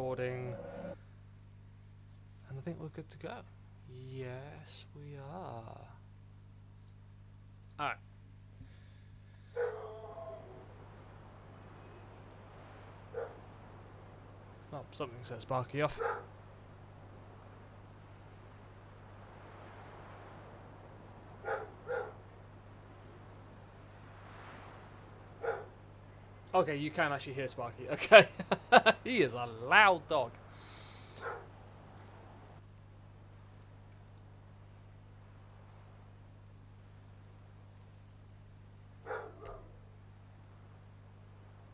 recording. And I think we're good to go. Yes, we are. Alright. Oh, something says Sparky off. Okay, you can actually hear Sparky. Okay. He is a loud dog.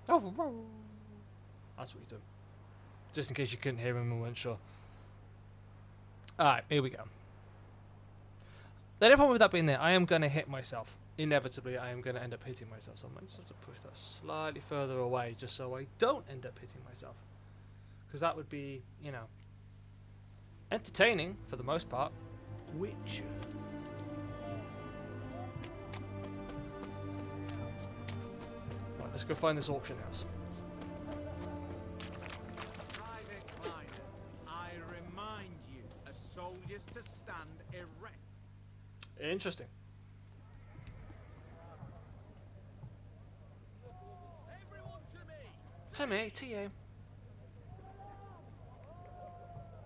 Oh, that's what he's doing. Just in case you couldn't hear him and weren't sure. Alright, here we go. The only problem with that being there, I am going to hit myself. Inevitably, I am going to end up hitting myself. So I might just have to push that slightly further away just so I don't end up hitting myself. Because that would be, you know, entertaining for the most part. Witcher. Right, let's go find this auction house. Private Kleiner, I remind you, as soldiers to stand erect. Interesting. Everyone to me! To me, to you.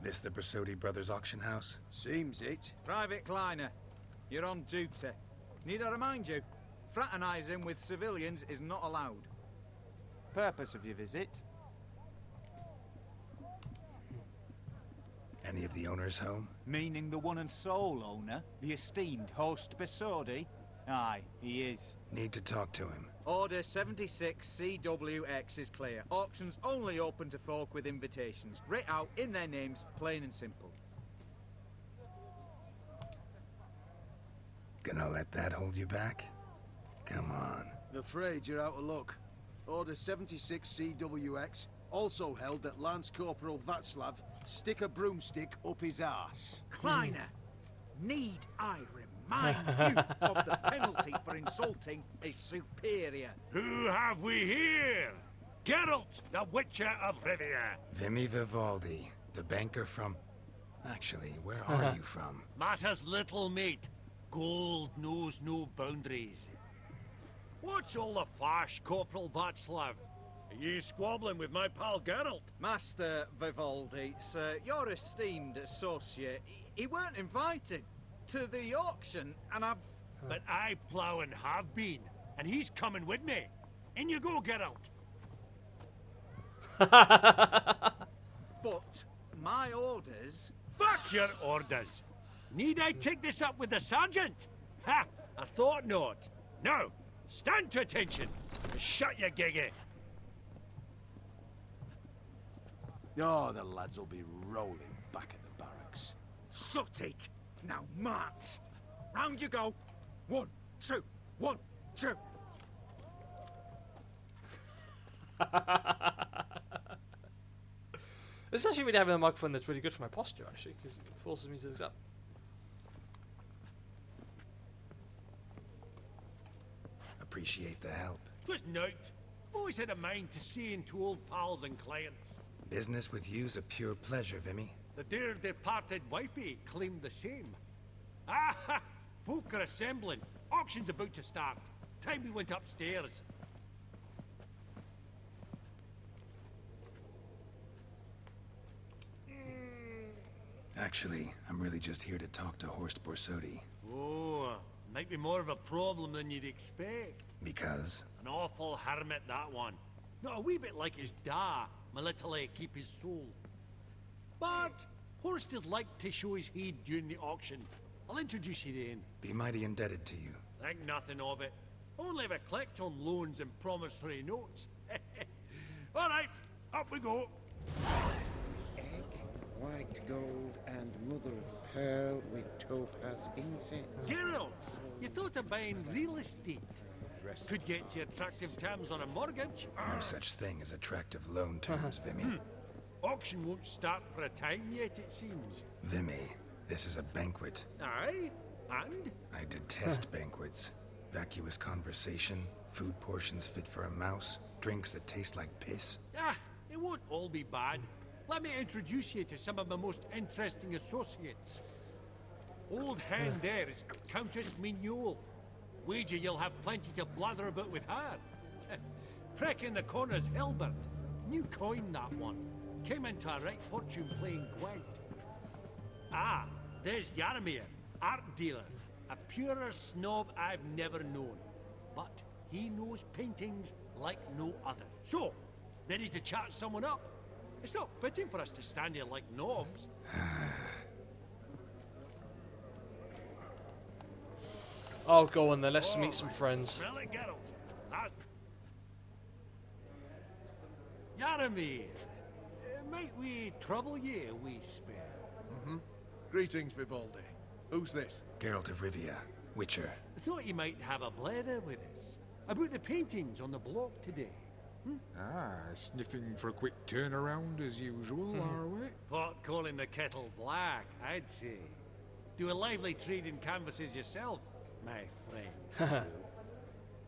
This the Brasodi Brothers auction house? Seems it. Private Kleiner, you're on duty. Need I remind you, fraternizing with civilians is not allowed. Purpose of your visit? Any of the owners home? Meaning the one and sole owner, the esteemed host Besodi? Aye, he is. Need to talk to him. Order 76 CWX is clear. Auctions only open to folk with invitations. Writ out in their names, plain and simple. Gonna let that hold you back? Come on. Afraid you're out of luck. Order 76 CWX also held that Lance Corporal Václav stick a broomstick up his arse. Kleiner, need I remind you of the penalty for insulting a superior? Who have we here? Geralt, the Witcher of Rivia. Vimy Vivaldi, the banker from... Actually, where are you from? Matters little, mate. Gold knows no boundaries. What's all the fash, Corporal Václav? Are you squabbling with my pal Geralt? Master Vivaldi, sir, your esteemed associate, he weren't invited to the auction, and I've... But I plough and have been, and he's coming with me. In you go, Geralt. But my orders... Fuck your orders. Need I take this up with the sergeant? Ha! I thought not. Now, stand to attention. And shut your giggy. Oh, the lads will be rolling back at the barracks. Sut it! Now march! Round you go! 1, 2, 1, 2! It's actually really having a microphone that's really good for my posture, actually, because it forces me to do that. Appreciate the help. Twas nowt. Always had a mind to see into old pals and clients. Business with you's a pure pleasure, Vimy. The dear departed wifey claimed the same. Ah! Folk are assembling. Auction's about to start. Time we went upstairs. Actually, I'm really just here to talk to Horst Borsodi. Oh, might be more of a problem than you'd expect. Because? An awful hermit, that one. Not a wee bit like his da, my little keep his soul. But Horst is like to show his heed during the auction. I'll introduce you then. Be mighty indebted to you. Think nothing of it. Only if I collect on loans and promissory notes. All right, up we go. Egg, white gold, and mother of pearl with topaz incense. Geralt, you thought of buying real estate. Could get you attractive terms on a mortgage. No such thing as attractive loan terms, Vimy. Auction won't start for a time yet, it seems. Vimy, this is a banquet. Aye, and? I detest banquets. Vacuous conversation, food portions fit for a mouse, drinks that taste like piss. Ah, it won't all be bad. let me introduce you to some of my most interesting associates. Old hand there is Countess Mignole. Wager you'll have plenty to blather about with her. Prick in the corner's Hilbert. New coin, that one. Came into a right fortune playing Gwent. Ah, there's Yaromir, art dealer. A purer snob I've never known. But he knows paintings like no other. So, ready to chat someone up? It's not fitting for us to stand here like knobs. Oh, go on then. Let's meet some friends. Smell it, Geralt. That's... Yaromir, might we trouble ye a wee spell? Greetings, Vivaldi. Who's this? Geralt of Rivia, Witcher. Thought you might have a blether with us. About the paintings on the block today. Ah, sniffing for a quick turnaround as usual, are we? Pot calling the kettle black, I'd say. Do a lively trade in canvases yourself, my friend.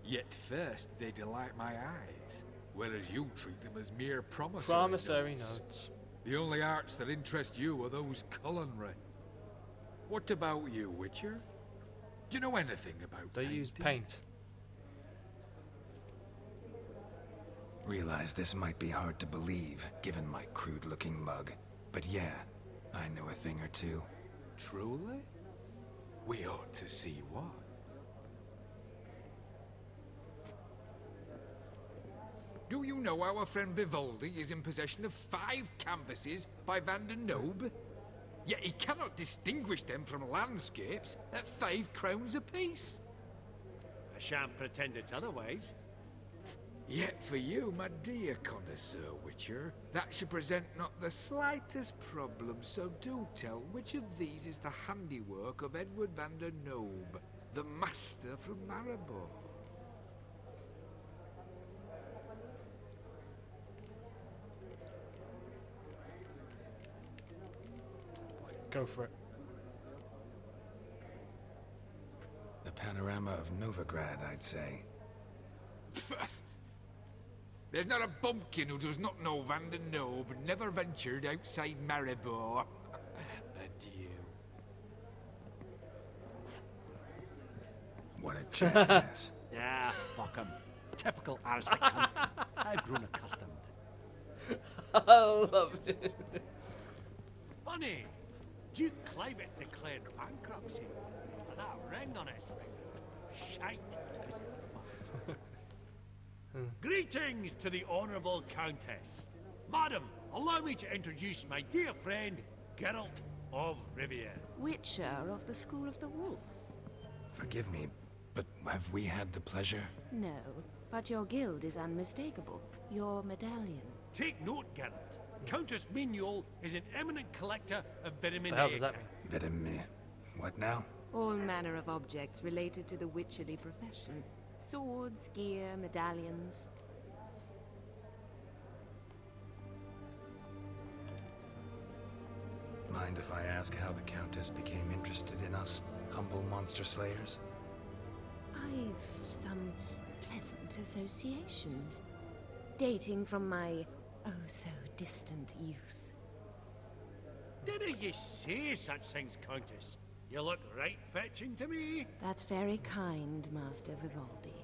Yet first they delight my eyes, whereas you treat them as mere promissory Promissory notes. notes. The only arts that interest you are those culinary. What about you, Witcher? Do you know anything about They use paintings? paint. Realize this might be hard to believe, given my crude-looking mug. But yeah, I know a thing or two. Truly? We ought to see what. Do you know our friend Vivaldi is in possession of 5 canvases by Van der Nobe? Yet he cannot distinguish them from landscapes at 5 crowns apiece. I shan't pretend it's otherwise. Yet for you, my dear connoisseur Witcher, that should present not the slightest problem, so do tell which of these is the handiwork of Edward van der Nobe, the master from Maribor. Go for it. The panorama of Novigrad, I'd say. There's not a bumpkin who does not know Van der Nobe and never ventured outside Maribor. Adieu. What a jackass. Ah, fuck him. Typical arsenic cunt. I've grown accustomed. I loved it. Funny, Duke Clivet declared bankruptcy. And that ring on his finger. Shite, is it fucked? Greetings to the Honourable Countess. Madam, allow me to introduce my dear friend, Geralt of Rivia. Witcher of the School of the Wolf. Forgive me, but have we had the pleasure? No, but your guild is unmistakable. Your medallion. Take note, Geralt. Countess Mignole is an eminent collector of The hell does that Vitamin mean? Vedeme. What now? All manner of objects related to the witcherly profession. Swords, gear, medallions. Mind if I ask how the Countess became interested in us, humble monster slayers? I've some pleasant associations, dating from my oh-so-distant youth. Didn't you say such things, Countess? You look right fetching to me. That's very kind, Master Vivaldi.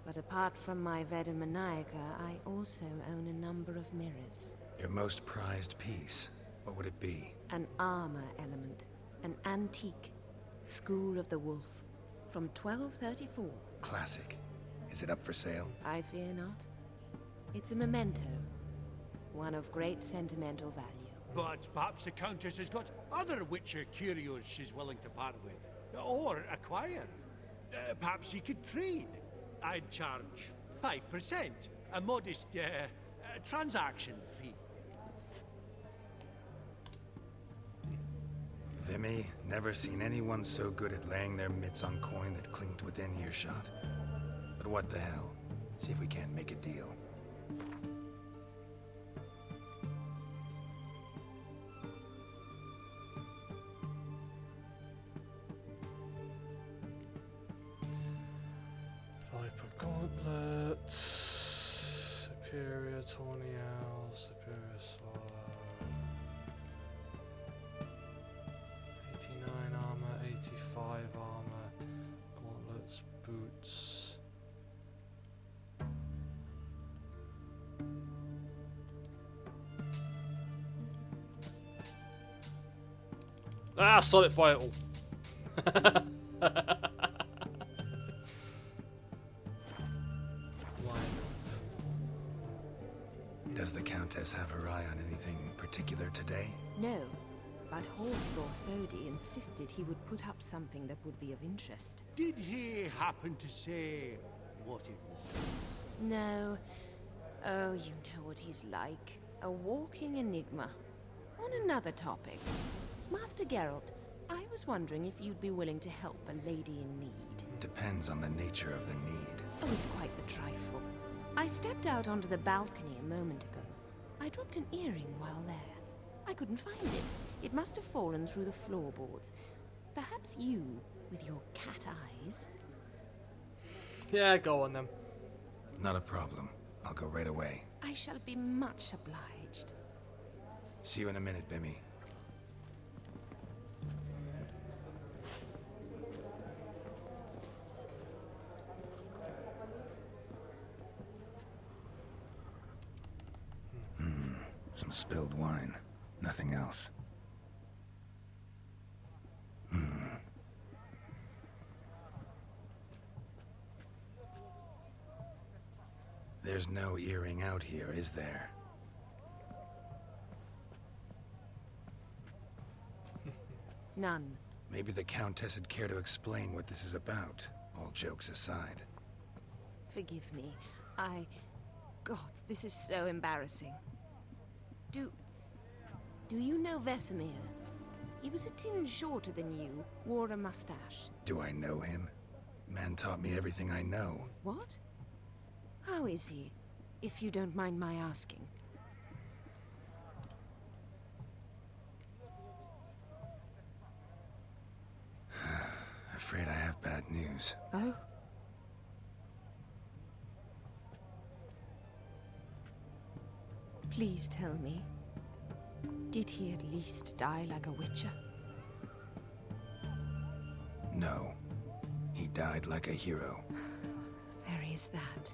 But apart from my Veda Maniaca, I also own a number of mirrors. Your most prized piece, what would it be? An armor element. An antique. School of the Wolf. From 1234. Classic. Is it up for sale? I fear not. It's a memento. One of great sentimental value. But perhaps the Countess has got other Witcher curios she's willing to part with. Or acquire. Perhaps she could trade. I'd charge 5%. A modest transaction fee. Vimy, never seen anyone so good at laying their mitts on coin that clinked within earshot. But what the hell? See if we can't make a deal. Viper Gauntlet. Superior Tawny Owl. Superior Sword. Ah, solid vital. Does the Countess have her eye on anything particular today? No, but Horseball Sodi insisted he would put up something that would be of interest. Did he happen to say what it was? No. Oh, you know what he's like. A walking enigma. On another topic. Master Geralt, I was wondering if you'd be willing to help a lady in need. Depends on the nature of the need. Oh, it's quite the trifle. I stepped out onto the balcony a moment ago. I dropped an earring while there. I couldn't find it. It must have fallen through the floorboards. Perhaps you, with your cat eyes. Yeah, go on then. Not a problem. I'll go right away. I shall be much obliged. See you in a minute, Vimy. Some spilled wine. Nothing else. There's no earring out here, is there? None. Maybe the Countess would care to explain what this is about, all jokes aside. Forgive me. God, this is so embarrassing. Do you know Vesemir? He was a tinge shorter than you, wore a mustache. Do I know him? Man taught me everything I know. What? How is he, if you don't mind my asking? Afraid I have bad news. Oh? Please tell me. Did he at least die like a witcher? No. He died like a hero. There is that.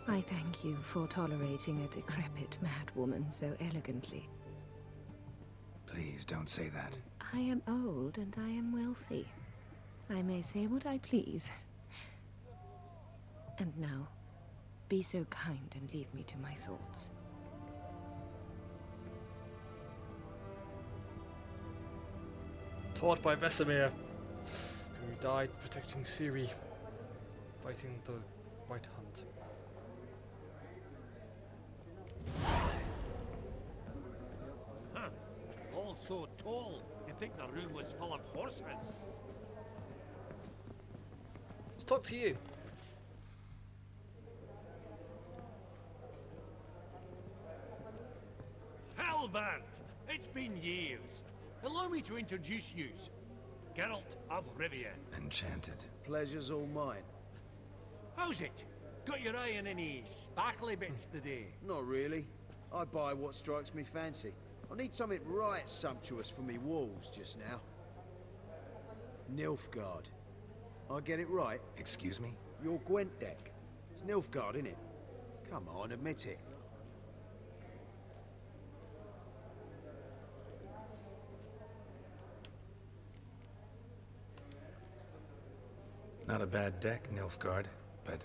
I thank you for tolerating a decrepit madwoman so elegantly. Please don't say that. I am old and I am wealthy. I may say what I please. And now, be so kind and leave me to my thoughts. Taught by Vesemir, who died protecting Ciri, fighting the White Hunt. Huh. All so tall, you'd think the room was full of horses. Let's talk to you. Halbert! It's been years. Allow me to introduce you. Geralt of Rivia. Enchanted. Pleasure's all mine. How's it? Got your eye on any sparkly bits today? Not really. I buy what strikes me fancy. I need something right sumptuous for me walls just now. Nilfgaard. I get it right? Excuse me? Your Gwent deck. It's Nilfgaard, innit? Come on, admit it. Not a bad deck, Nilfgaard, but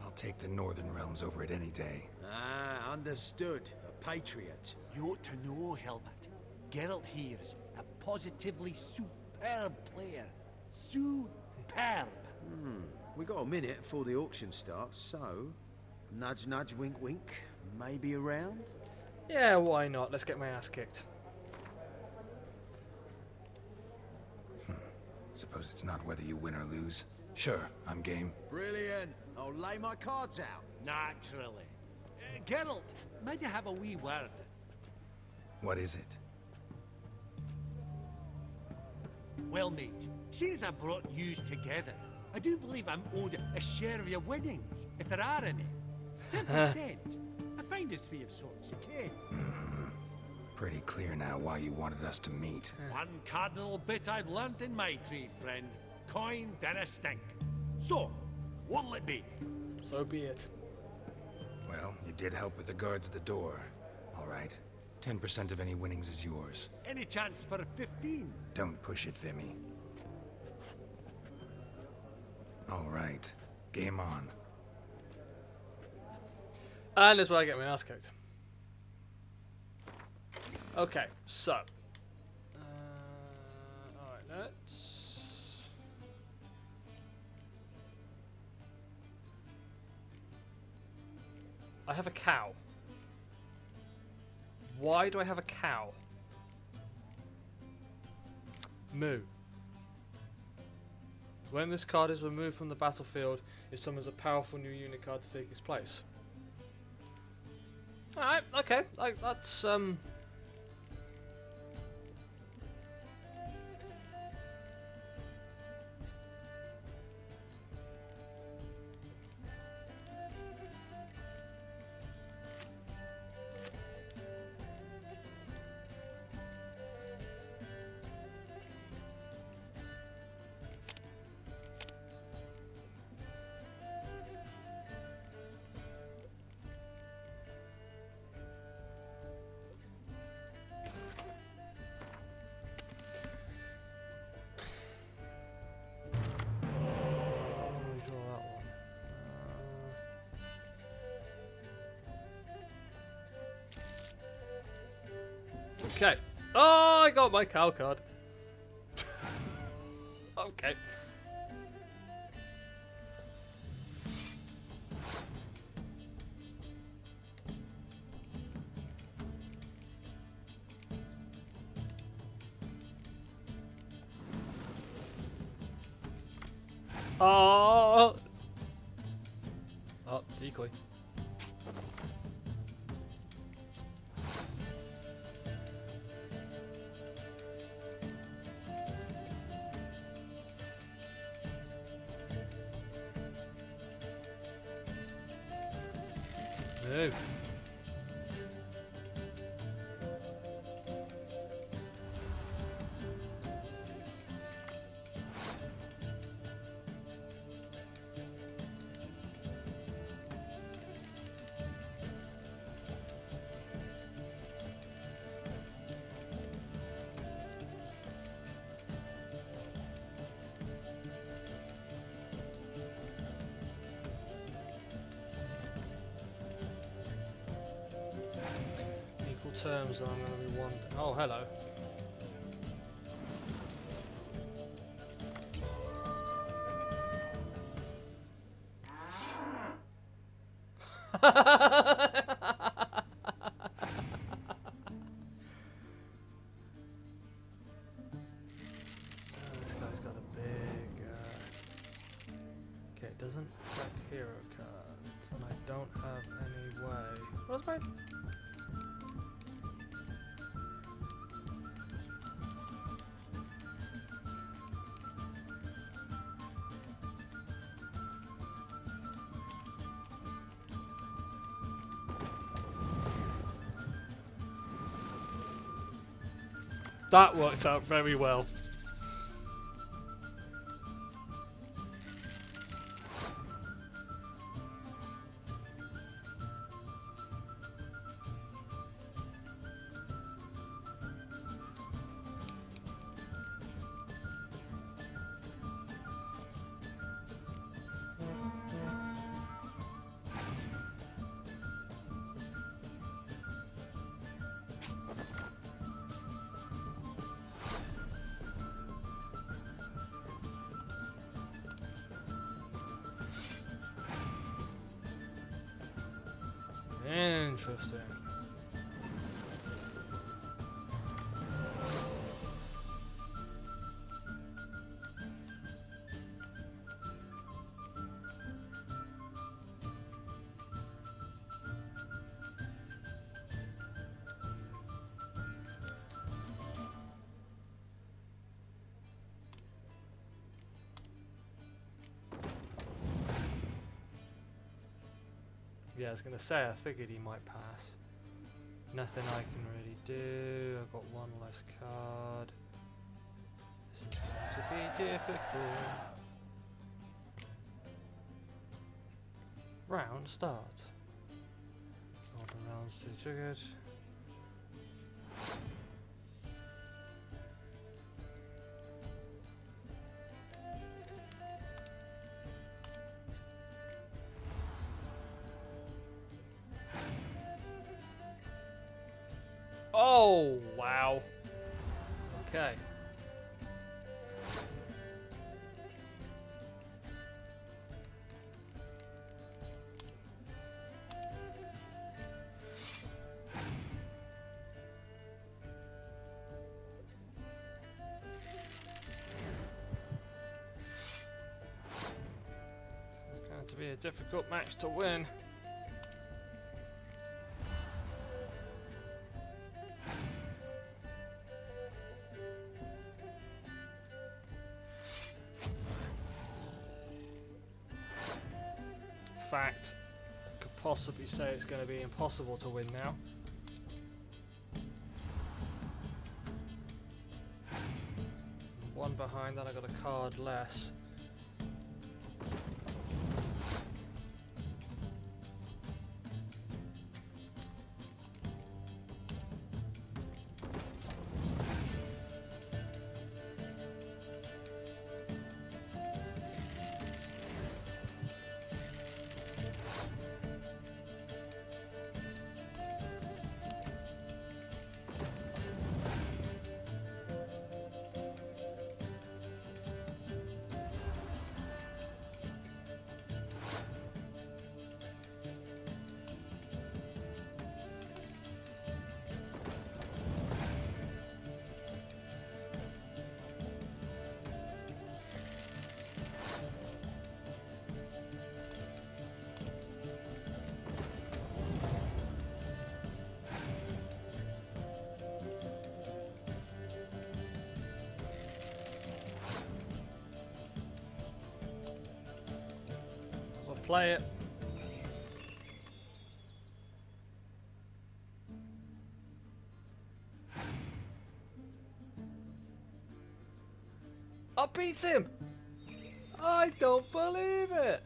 I'll take the Northern Realms over it any day. Ah, understood. A patriot. You ought to know, Helmut. Geralt here's a positively superb player. Superb. We got a minute before the auction starts, so... Nudge, nudge, wink, wink. Maybe around? Yeah, why not? Let's get my ass kicked. Suppose it's not whether you win or lose. Sure, I'm game. Brilliant. I'll lay my cards out. Naturally. Geralt, might you have a wee word? What is it? Well, mate, seeing as I brought yous together, I do believe I'm owed a share of your winnings, if there are any. 10%. A finder's fee of sorts, okay? Pretty clear now why you wanted us to meet. One cardinal bit I've learnt in my trade, friend. Coin dinna stink. So, what'll it be? So be it. Well, you did help with the guards at the door. All right. 10% of any winnings is yours. Any chance for a 15? Don't push it, Vimy. All right. Game on. And that's where I get my ass kicked. Okay, so. Alright, let's. I have a cow. Why do I have a cow? Moo. When this card is removed from the battlefield, it summons a powerful new unit card to take its place. Alright, okay. That's okay. Oh, I got my cow card. Okay. Oh. Oh, decoy. No. Terms and I'm going to be one. Oh, hello. This guy's got a big. Okay, it doesn't affect hero cards, and I don't have any way. What's my? That worked out very well. Interesting. Yeah, I was going to say, I figured he might pass. Nothing I can really do. I've got one less card. This is going to be difficult. Round start. Rounds to be triggered. Oh, wow. Okay. It's going to be a difficult match to win. Fact, could possibly say it's going to be impossible to win now. One behind, then I got a card less. So play it. I beat him! I don't believe it!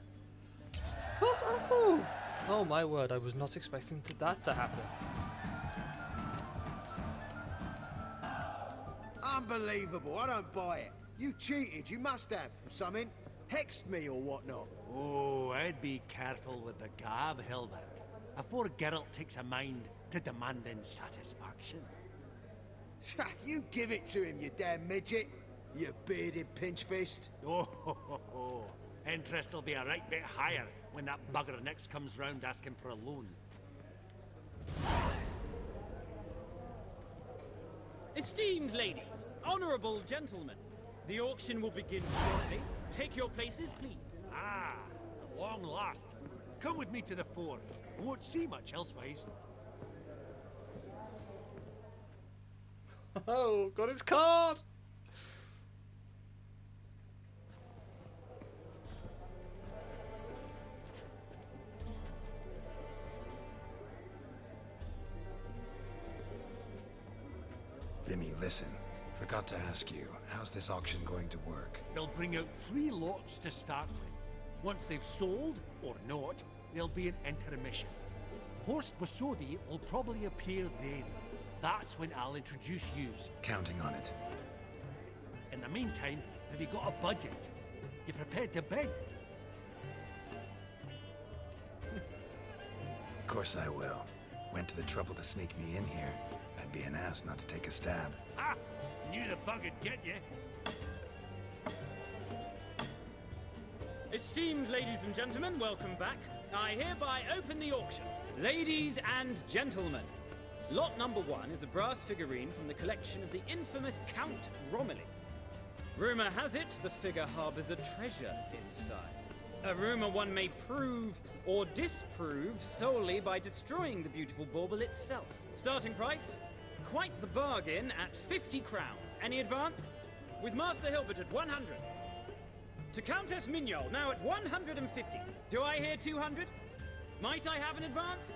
Woohoo! Oh my word, I was not expecting that to happen. Unbelievable, I don't buy it. You cheated, you must have, or something. Hexed me or whatnot. Oh, I'd be careful with the gab, Hilbert. Afore Geralt takes a mind to demanding satisfaction. You give it to him, you damn midget. You bearded pinchfist. Oh, interest will be a right bit higher when that bugger next comes round asking for a loan. Esteemed ladies, honourable gentlemen, the auction will begin shortly. Take your places, please. Ah, at long last. Come with me to the fore. I won't see much elsewise. Oh, got his card! Vimy, listen. Forgot to ask you, how's this auction going to work? They'll bring out 3 lots to start with. Once they've sold, or not, there'll be an intermission. Horst Bosodi will probably appear then. That's when I'll introduce yous. Counting on it. In the meantime, have you got a budget? You prepared to bid? Of course I will. Went to the trouble to sneak me in here. I'd be an ass not to take a stab. Ha! Knew the bug would get you. Esteemed ladies and gentlemen, welcome back. I hereby open the auction. Ladies and gentlemen, lot number 1 is a brass figurine from the collection of the infamous Count Romilly. Rumour has it the figure harbours a treasure inside. A rumour one may prove or disprove solely by destroying the beautiful bauble itself. Starting price? Quite the bargain at 50 crowns. Any advance? With Master Hilbert at 100. To Countess Mignol, now at 150. Do I hear 200? Might I have an advance?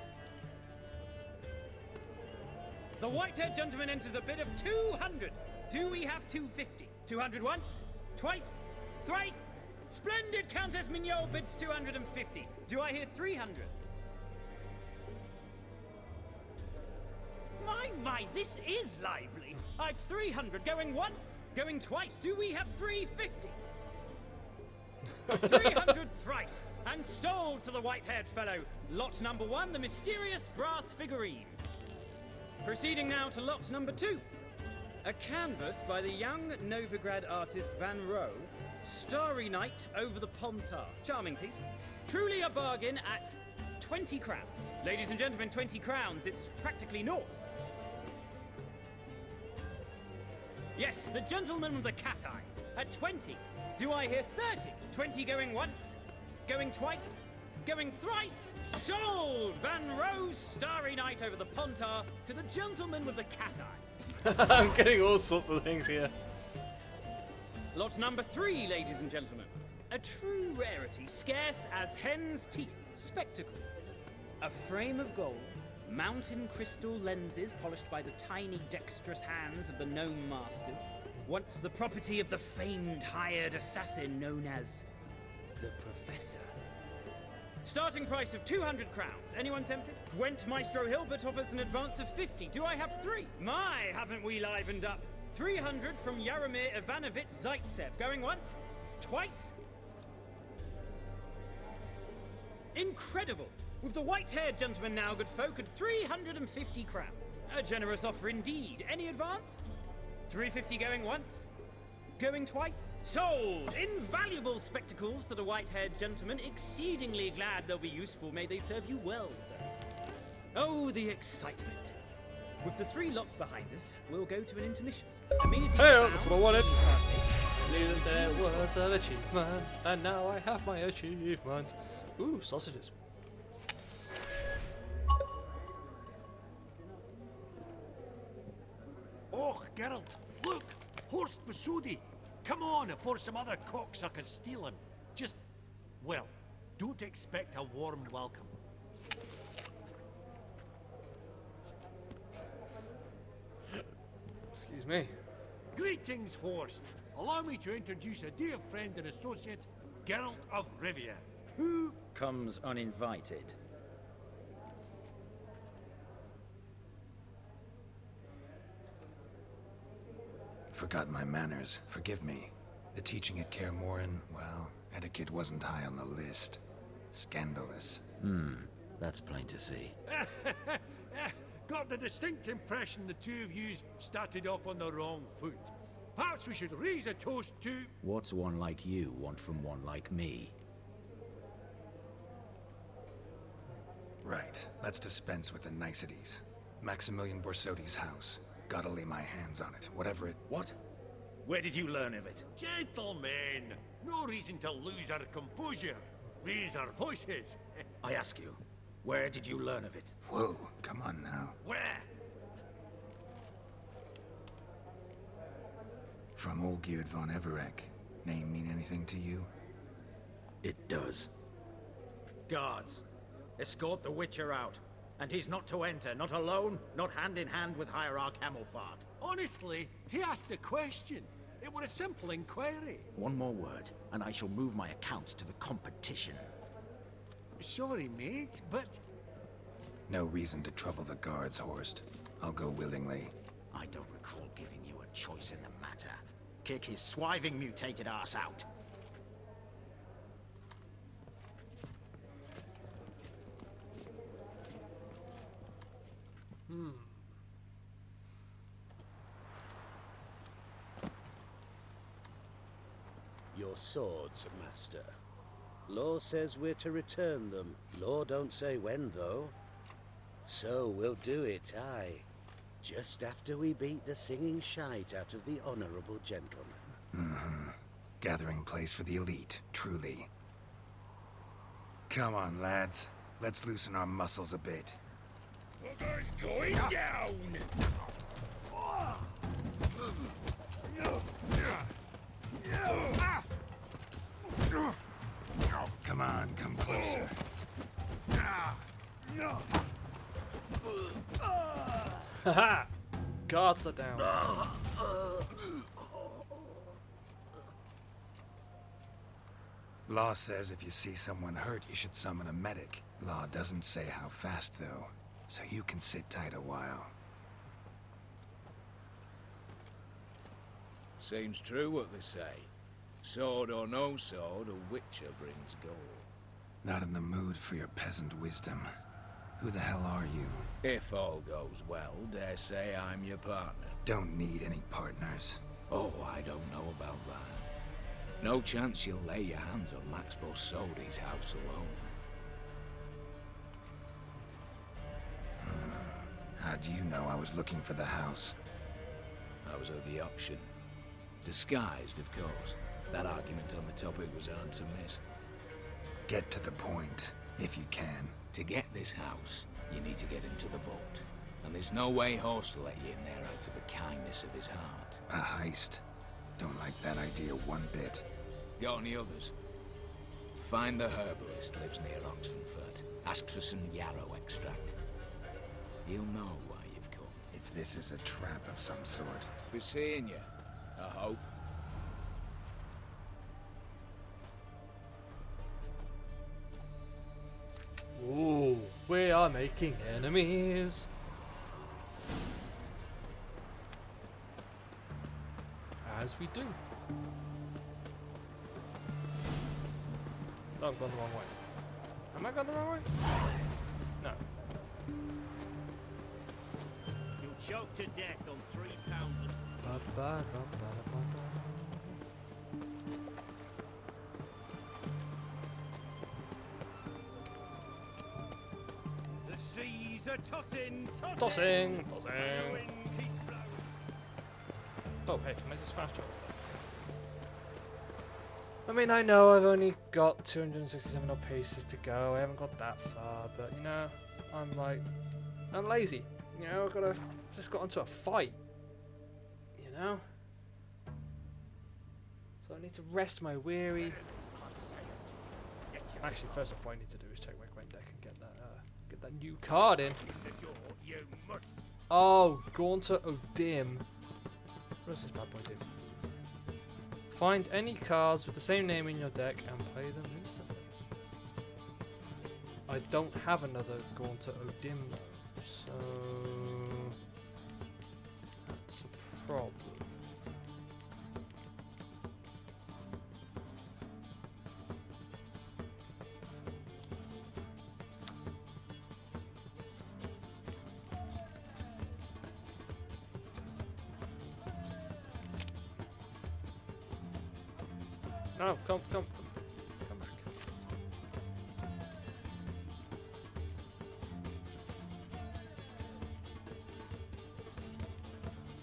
The white-haired gentleman enters a bid of 200. Do we have 250? 200 once? Twice? Thrice? Splendid Countess Mignol bids 250. Do I hear 300? My, this is lively. I've 300 going once, going twice. Do we have 350? 300 thrice, and sold to the white-haired fellow. Lot number 1, the mysterious brass figurine. Proceeding now to lot number 2. A canvas by the young Novigrad artist Van Rohe, Starry Night over the Pontar. Charming piece. Truly a bargain at 20 crowns. Ladies and gentlemen, 20 crowns, it's practically naught. Yes, the gentleman with the cat eyes, at 20. Do I hear 30? 20 going once, going twice, going thrice. Sold! Van Rohe's Starry Night over the Pontar to the gentleman with the cat eyes. I'm getting all sorts of things here. Lot number 3, ladies and gentlemen. A true rarity, scarce as hen's teeth. Spectacles. A frame of gold, mountain crystal lenses polished by the tiny dexterous hands of the gnome masters. Once the property of the famed hired assassin known as the Professor. Starting price of 200 crowns. Anyone tempted? Gwent Maestro Hilbert offers an advance of 50. Do I have 3? My, haven't we livened up? 300 from Yaromir Ivanovich Zaitsev. Going once? Twice? Incredible! With the white-haired gentleman now, good folk, at 350 crowns. A generous offer indeed. Any advance? 350 going once? Going twice? Sold! Invaluable spectacles to the white-haired gentleman. Exceedingly glad they'll be useful. May they serve you well, sir. Oh, the excitement. With the 3 lots behind us, we'll go to an intermission. Amenities Hey, found. that's what I wanted. Knew that there was an achievement, and now I have my achievement. Ooh, sausages. Oh, Geralt, look! Horst Masudi! Come on before some other cocksuckers steal him. Just, well, don't expect a warm welcome. Excuse me. Greetings, Horst. Allow me to introduce a dear friend and associate, Geralt of Rivia, who... comes uninvited. Forgot my manners. Forgive me. The teaching at Kaer Morhen, well, etiquette wasn't high on the list. Scandalous. That's plain to see. Got the distinct impression the two of yous started off on the wrong foot. Perhaps we should raise a toast to... What's one like you want from one like me? Right. Let's dispense with the niceties. Maximilian Borsodi's house. Gotta lay my hands on it, whatever it... What? Where did you learn of it? Gentlemen, no reason to lose our composure. Raise our voices. I ask you, where did you learn of it? Whoa, come on now. Where? From Olgierd von Everek. Name mean anything to you? It does. Guards, escort the Witcher out. And he's not to enter, not alone, not hand in hand with Hierarch Hamelfart. Honestly, he asked a question. It was a simple inquiry. One more word, and I shall move my accounts to the competition. Sorry, mate, but... No reason to trouble the guards, Horst. I'll go willingly. I don't recall giving you a choice in the matter. Kick his swiving mutated ass out. Your swords, Master. Law says we're to return them. Law don't say when, though. So we'll do it, aye. Just after we beat the singing shite out of the honorable gentleman. Gathering place for the elite, truly. Come on, lads. Let's loosen our muscles a bit. Bugger's going down! Come on, come closer. Haha! Guards are down. Law says if you see someone hurt, you should summon a medic. Law doesn't say how fast, though. So you can sit tight a while. Seems true what they say. Sword or no sword, a witcher brings gold. Not in the mood for your peasant wisdom. Who the hell are you? If all goes well, dare say I'm your partner. Don't need any partners. Oh, I don't know about that. No chance you'll lay your hands on Max Borsodi's house alone. How do you know I was looking for the house? I was at the auction. Disguised, of course. That argument on the topic was hard to miss. Get to the point, if you can. To get this house, you need to get into the vault. And there's no way Horst will let you in there out of the kindness of his heart. A heist? Don't like that idea one bit. Got any others? Find the herbalist lives near Oxenfurt. Ask for some yarrow extract. He'll know why you've come. If this is a trap of some sort. Be seeing you, I hope. Ooh, we are making enemies. As we do. Oh, I've gone the wrong way. Am I going the wrong way? No. You'll choke to death on 3 pounds of steak. The seas are tossing, tossing. Tossing. The wind keeps blowing. Oh, hey, can I just fast travel? I mean, I know I've only got 267 odd paces to go. I haven't got that far, but you know, I'm lazy. You know, just got into a fight. You know? So I need to rest my weary. Actually, first off, what I need to do is check my coin deck and get that new card in. Oh, Gaunter O'Dim. What does this bad boy do? Find any cards with the same name in your deck and play them instantly. I don't have another Gaunter O'Dim though, so that's a problem. No, come back.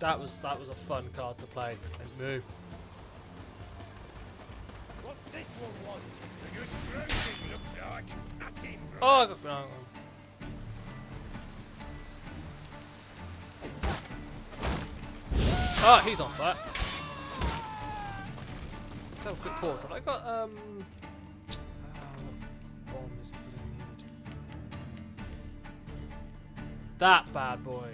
That was a fun card to play and move. What's this one want? A good grounding looks like. Nothing. Oh, I got wrong. Ah, he's on fire. Let's have a quick pause. Have I got what bomb is it that I need? That bad boy.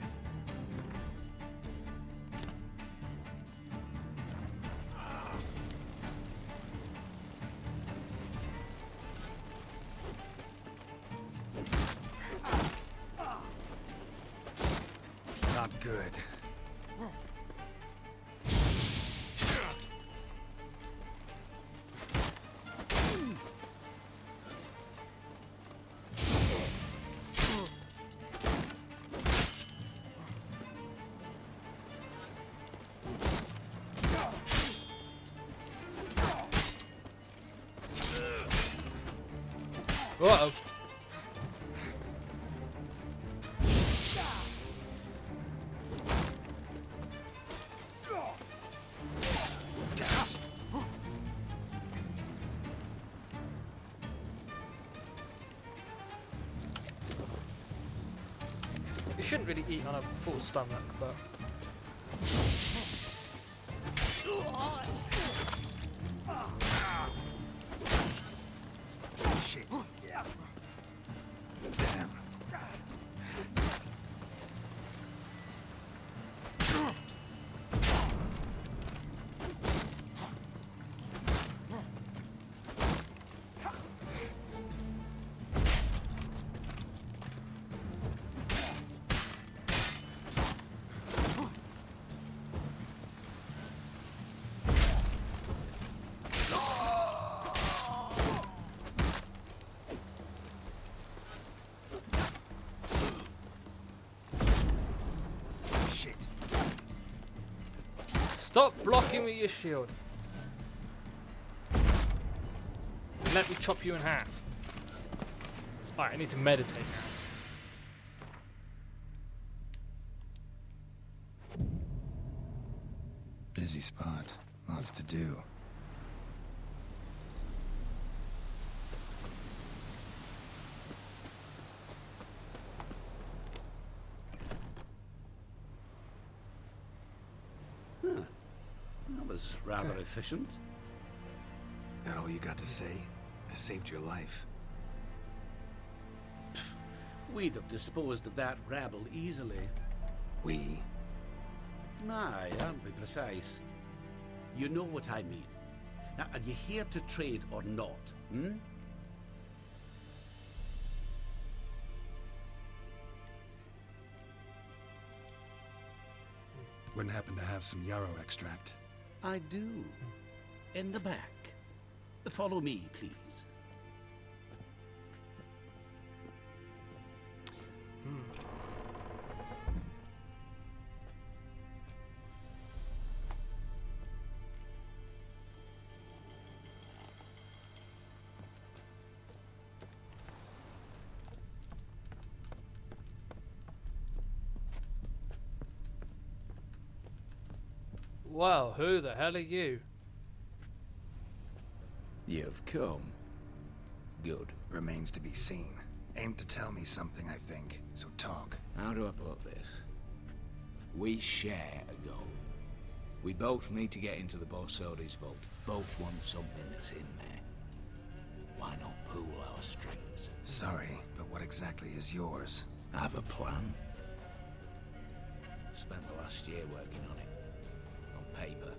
Not good. Uh-oh. You shouldn't really eat on a full stomach, but... Shit. Damn. Stop blocking with your shield. Let me chop you in half. Alright, I need to meditate now. Busy spot. Lots to do. That was rather efficient. That all you got to say? I saved your life. We'd have disposed of that rabble easily. We? Aye, aren't we precise? You know what I mean. Now, are you here to trade or not, hmm? Wouldn't happen to have some yarrow extract. I do. In the back. Follow me, please. Well, who the hell are you? You've come. Good. Remains to be seen. Aim to tell me something, I think. So talk. How do I put this? We share a goal. We both need to get into the Borsodi's vault. Both want something that's in there. Why not pool our strengths? Sorry, but what exactly is yours? I have a plan. Spent the last year working on it. On paper.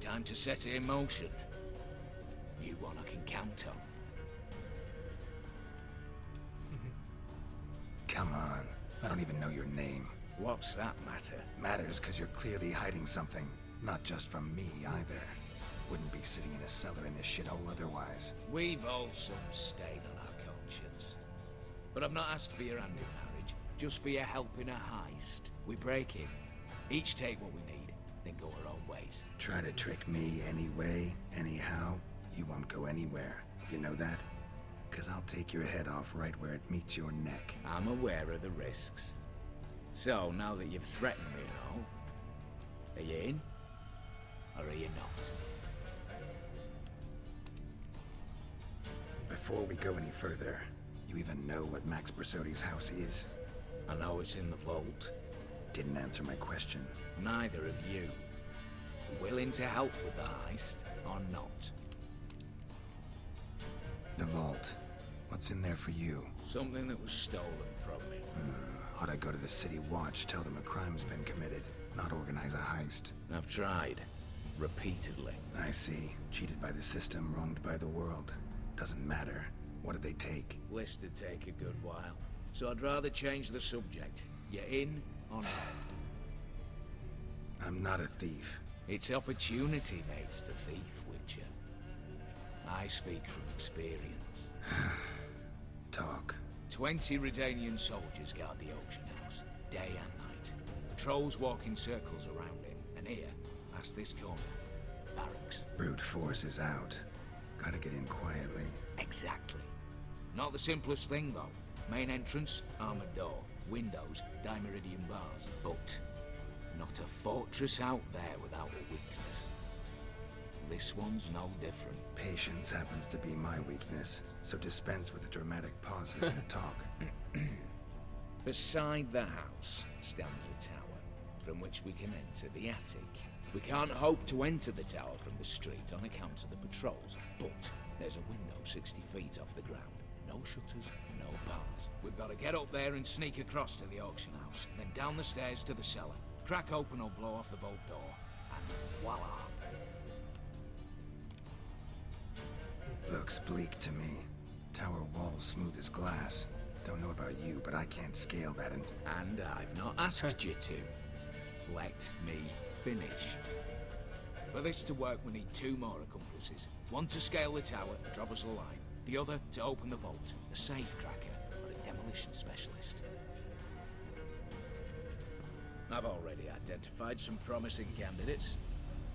Time to set it in motion. You one I can count on. Come on. I don't even know your name. What's that matter? Matters because you're clearly hiding something. Not just from me, either. Wouldn't be sitting in a cellar in this shithole otherwise. We've all some stain on our conscience. But I've not asked for your hand in marriage, just for your help in a heist. We break in, each take what we need, then go our own ways. Try to trick me anyway, anyhow, you won't go anywhere. You know that? Because I'll take your head off right where it meets your neck. I'm aware of the risks. So, now that you've threatened me and all, are you in? Or are you not? Before we go any further, you even know what Max Borsodi's house is? I know it's in the vault. Didn't answer my question. Neither of you. Willing to help with the heist, or not? The vault. What's in there for you? Something that was stolen from me. Ought I go to the City Watch, tell them a crime's been committed, not organize a heist? I've tried. Repeatedly. I see. Cheated by the system, wronged by the world. Doesn't matter. What did they take? List to take a good while. So I'd rather change the subject. You in or not? I'm not a thief. It's opportunity makes the thief, Witcher. I speak from experience. Talk. 20 Redanian soldiers guard the auction house, day and night. Patrols walk in circles around it, and here, past this corner, barracks. Brute force is out. Gotta get in quietly. Exactly. Not the simplest thing, though. Main entrance, armored door. Windows, dimeridian bars. But not a fortress out there without a weakness. This one's no different. Patience happens to be my weakness, so dispense with the dramatic pauses in the talk. Beside the house stands a tower, from which we can enter the attic. We can't hope to enter the tower from the street on account of the patrols, but there's a window 60 feet off the ground. No shutters, no bars. We've got to get up there and sneak across to the auction house, then down the stairs to the cellar. Crack open or blow off the vault door, and voila! Looks bleak to me. Tower walls smooth as glass. Don't know about you, but I can't scale that And I've not asked you to. Let me finish. For this to work, we need 2 more accomplices. One to scale the tower and drop us a line. The other to open the vault, a safe cracker or a demolition specialist. I've already identified some promising candidates.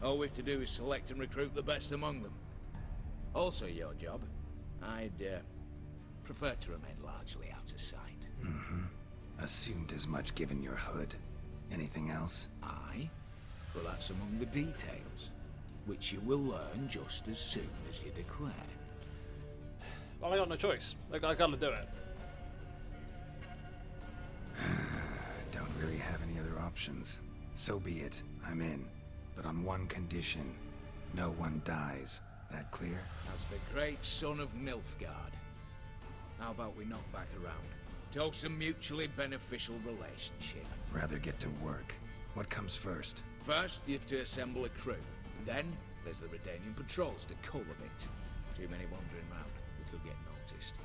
All we have to do is select and recruit the best among them. Also your job. I'd prefer to remain largely out of sight. Assumed as much given your hood. Anything else? Aye, but that's among the details, which you will learn just as soon as you declare. Well, I got no choice. I gotta do it. Don't really have any other options. So be it. I'm in. But on one condition. No one dies. That clear? As the great son of Nilfgaard. How about we knock back around? Toast a mutually beneficial relationship. Rather get to work. What comes first? First, you have to assemble a crew. Then, there's the Redanian patrols to cull a bit. Too many wandering round. We could get noticed.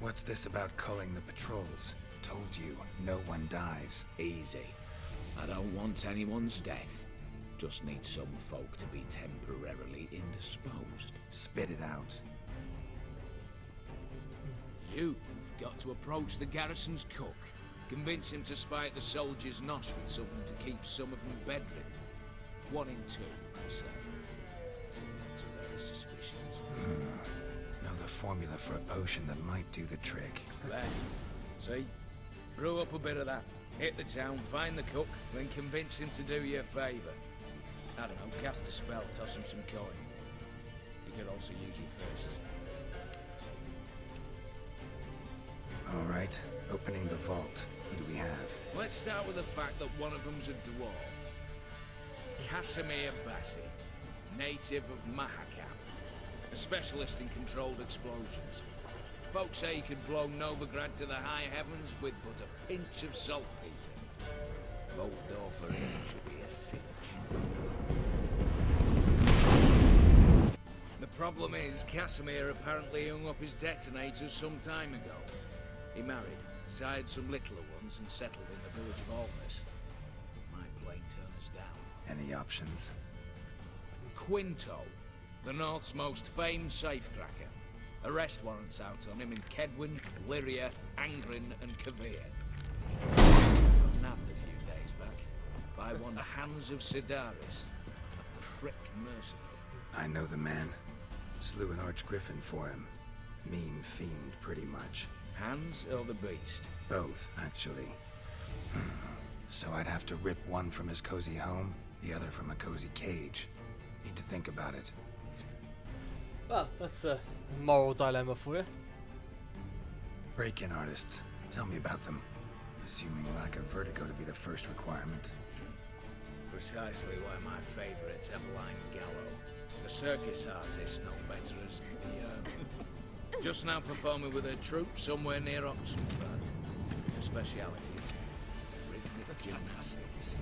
What's this about culling the patrols? Told you, no one dies. Easy. I don't want anyone's death. Just need some folk to be temporarily indisposed. Spit it out. You've got to approach the garrison's cook. Convince him to spike the soldiers' nosh with something to keep some of them bedridden. 1 in 2, I say. To raise suspicions. Know the formula for a potion that might do the trick. There. See? Brew up a bit of that. Hit the town, find the cook, then convince him to do you a favour. I don't know, cast a spell, toss him some coin. You could also use your faces. Alright, opening the vault. Who do we have? Let's start with the fact that one of them's a dwarf. Casimir Bassi, native of Mahakam. A specialist in controlled explosions. Folks say he could blow Novigrad to the high heavens with but a pinch of saltpeter. Vault door for him should be a cinch. The problem is, Casimir apparently hung up his detonators some time ago. He married, sired some littler ones, and settled in the village of Almas. Might plain turn us down. Any options? Quinto, the North's most famed safecracker. Arrest warrants out on him in Kedwin, Lyria, Angrin, and Kavir. Got nabbed a few days back by one Hans of Sidaris, a prick mercenary. I know the man. Slew an archgriffin for him. Mean fiend, pretty much. Hans or the beast? Both, actually. So I'd have to rip one from his cozy home, the other from a cozy cage. Need to think about it. Well, that's a moral dilemma for you. Break-in artists. Tell me about them. Assuming lack of vertigo to be the first requirement. Precisely why my favourite's Eveline Gallo. The circus artist, no better as the just now performing with her troupe somewhere near Oxenford. Her specialities, rhythmic gymnastics.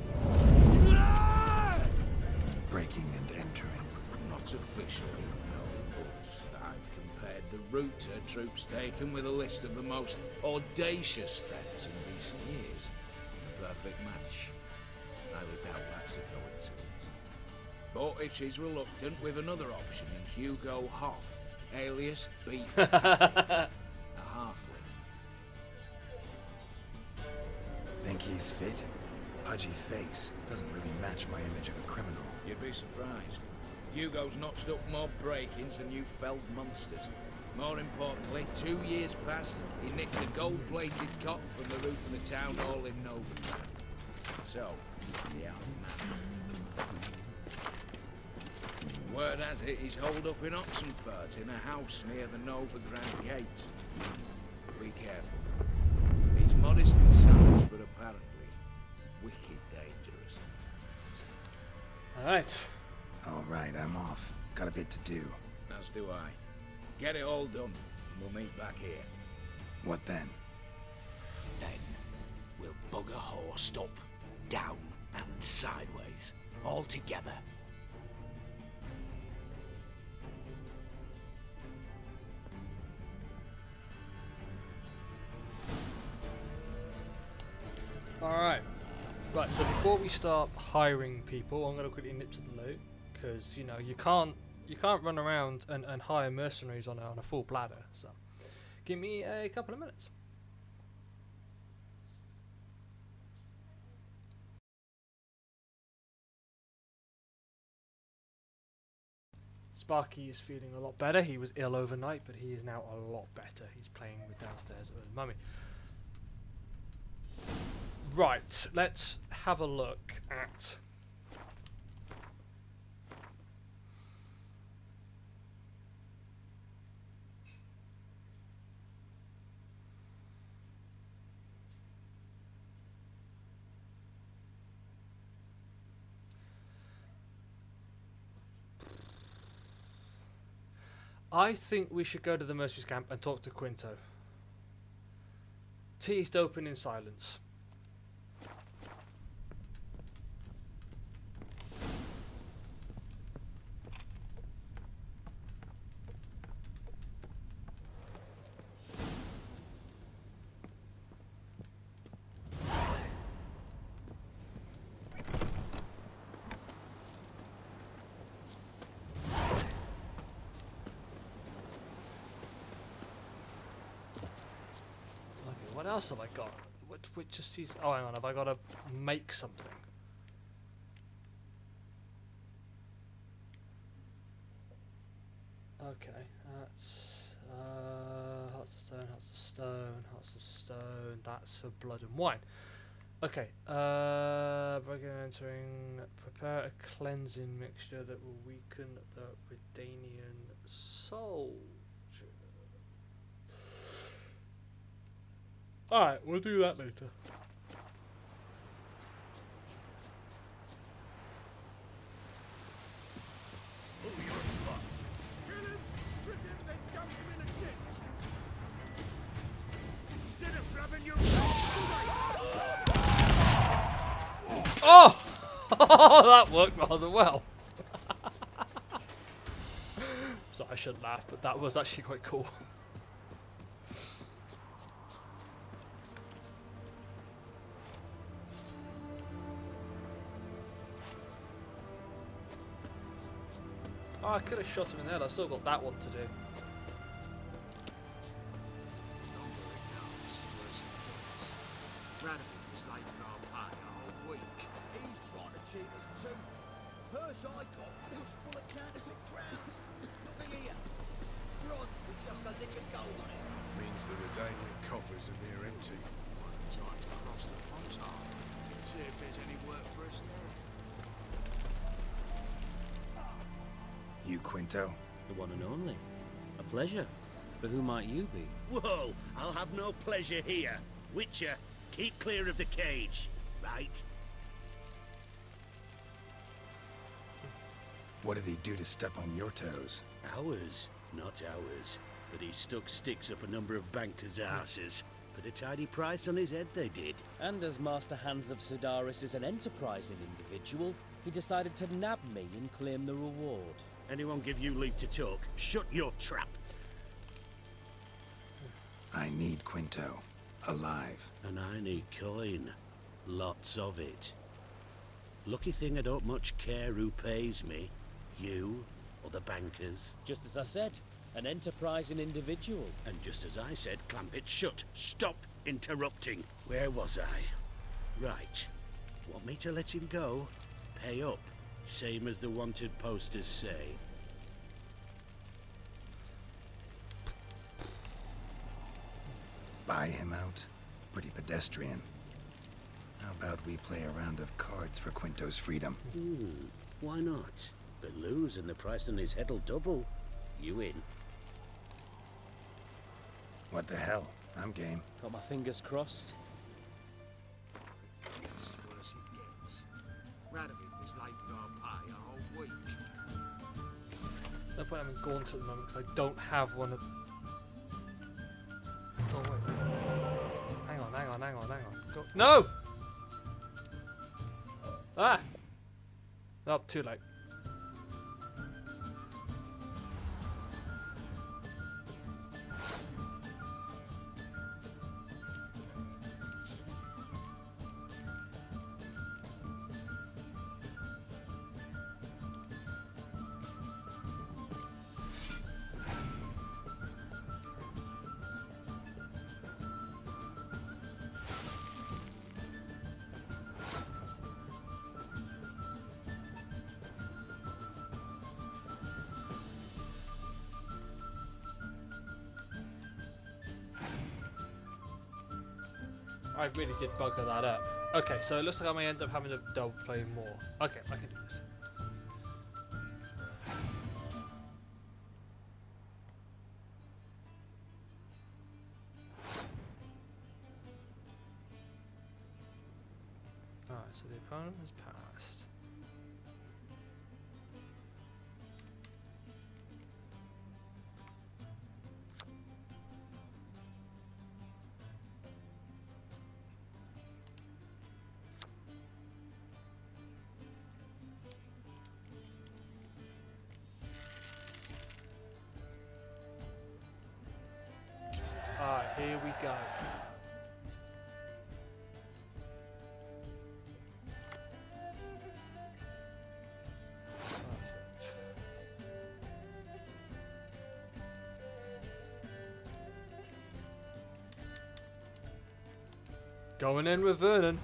Breaking and entering. Not officially, no, but I've compared the route her troops taken with a list of the most audacious thefts in recent years. A perfect match. I would doubt that's a coincidence. But if she's reluctant, with another option in Hugo Hoff, alias Beef a halfling. Think he's fit? Pudgy face. Doesn't really match my image of a criminal. You'd be surprised. Hugo's notched up more break-ins than you felled monsters. More importantly, 2 years past, he nicked a gold-plated cot from the roof of the town hall in Novigrad. So, yeah, man. Word has it, he's holed up in Oxenfurt in a house near the Novigrad gate. Be careful. He's modest in size, but apparently wicked dangerous. Alright. Alright, I'm off. Got a bit to do. As do I. Get it all done, and we'll meet back here. What then? Then, we'll bugger horsed up, down, and sideways. All together. Alright. Right, so before we start hiring people, I'm going to quickly nip to the loot, because, you know, you can't run around and hire mercenaries on a full bladder, so give me a couple of minutes. Sparky is feeling a lot better. He was ill overnight, but he is now a lot better. He's playing with downstairs with Mummy. Right, let's have a look at... I think we should go to the mercenaries camp and talk to Quinto. Teased open in silence. What else have I got? Which just sees? Oh, hang on. Have I got to make something? Okay, that's hearts of stone, hearts of stone, hearts of stone. That's for blood and wine. Okay. Breaking and entering. Prepare a cleansing mixture that will weaken the Redanian soul. Alright, we'll do that later. Oh! That worked rather well. So I shouldn't laugh, but that was actually quite cool. Oh, I could have shot him in there. I've still got that one to do. He's trying to cheat us too. Purse I got was full of counterfeit crowns. Look here. Bronze with just a lick of gold on it. Means the Redanian coffers are near empty. Time to cross the frontier. See if there's any work for us there. You, Quinto? The one and only. A pleasure. But who might you be? Whoa, I'll have no pleasure here. Witcher, keep clear of the cage, right? What did he do to step on your toes? Ours, not ours. But he stuck sticks up a number of bankers' asses. Put a tidy price on his head, they did. And as Master Hans of Sidaris is an enterprising individual, he decided to nab me and claim the reward. Anyone give you leave to talk? Shut your trap. I need Quinto. Alive. And I need coin. Lots of it. Lucky thing I don't much care who pays me. You or the bankers. Just as I said, an enterprising individual. And just as I said, clamp it shut. Stop interrupting. Where was I? Right. Want me to let him go? Pay up. Same as the wanted posters say. Buy him out? Pretty pedestrian. How about we play a round of cards for Quinto's freedom? Why not? But lose and the price on his head'll double. You in? What the hell? I'm game. Got my fingers crossed. It's worse it gets. Radovid was late with our pay a whole week. No point having Gaunt at the moment because I don't have one of... Oh wait. Hang on. Go. No! Ah! Oh, too late. I really did bugger that up. Okay, so it looks like I may end up having to double play more. Okay, I can do this. Alright, so the opponent has passed. Alright, here we go. Going in with Vernon.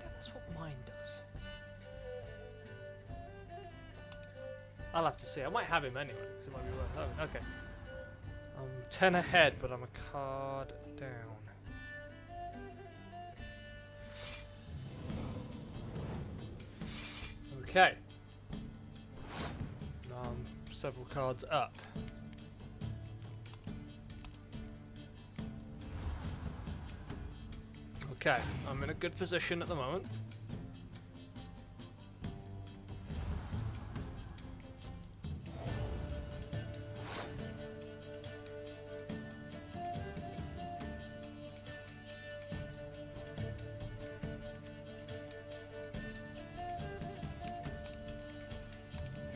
That's what mine does. I'll have to see. I might have him anyway, because it might be worth having. Okay. I'm 10 ahead, but I'm a card down. Okay. Now I'm several cards up. Okay, I'm in a good position at the moment.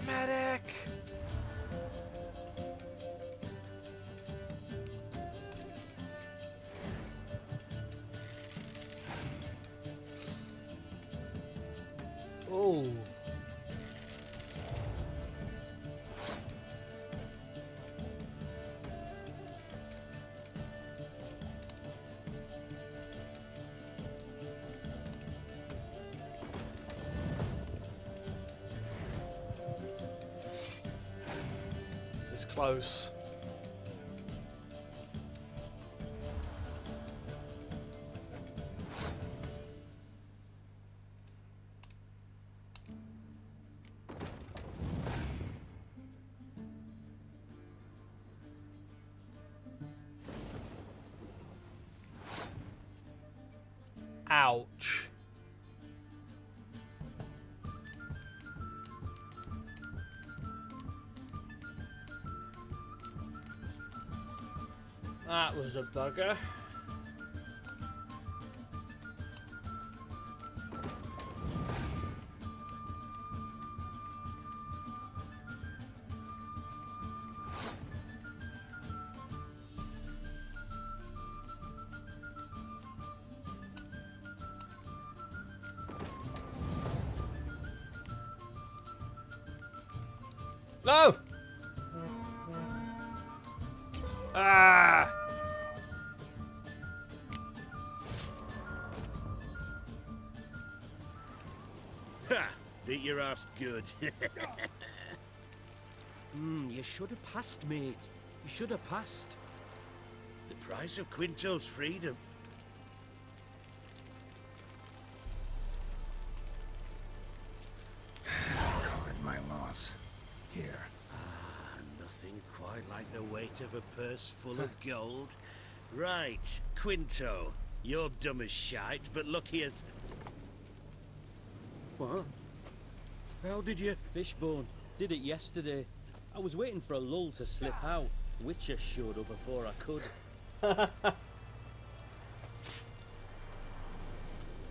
Medic! Oh. This is close. Ouch. That was a bugger. No! Ah! Ha! Beat your ass good. You should have passed, mate. You should have passed. The price of Quinto's freedom. Call it my loss. Here. Ah, nothing quite like the weight of a purse full of gold. Right, Quinto. You're dumb as shite, but lucky as... What? How did you... Fishbone. Did it yesterday. I was waiting for a lull to slip out. Witcher showed up before I could.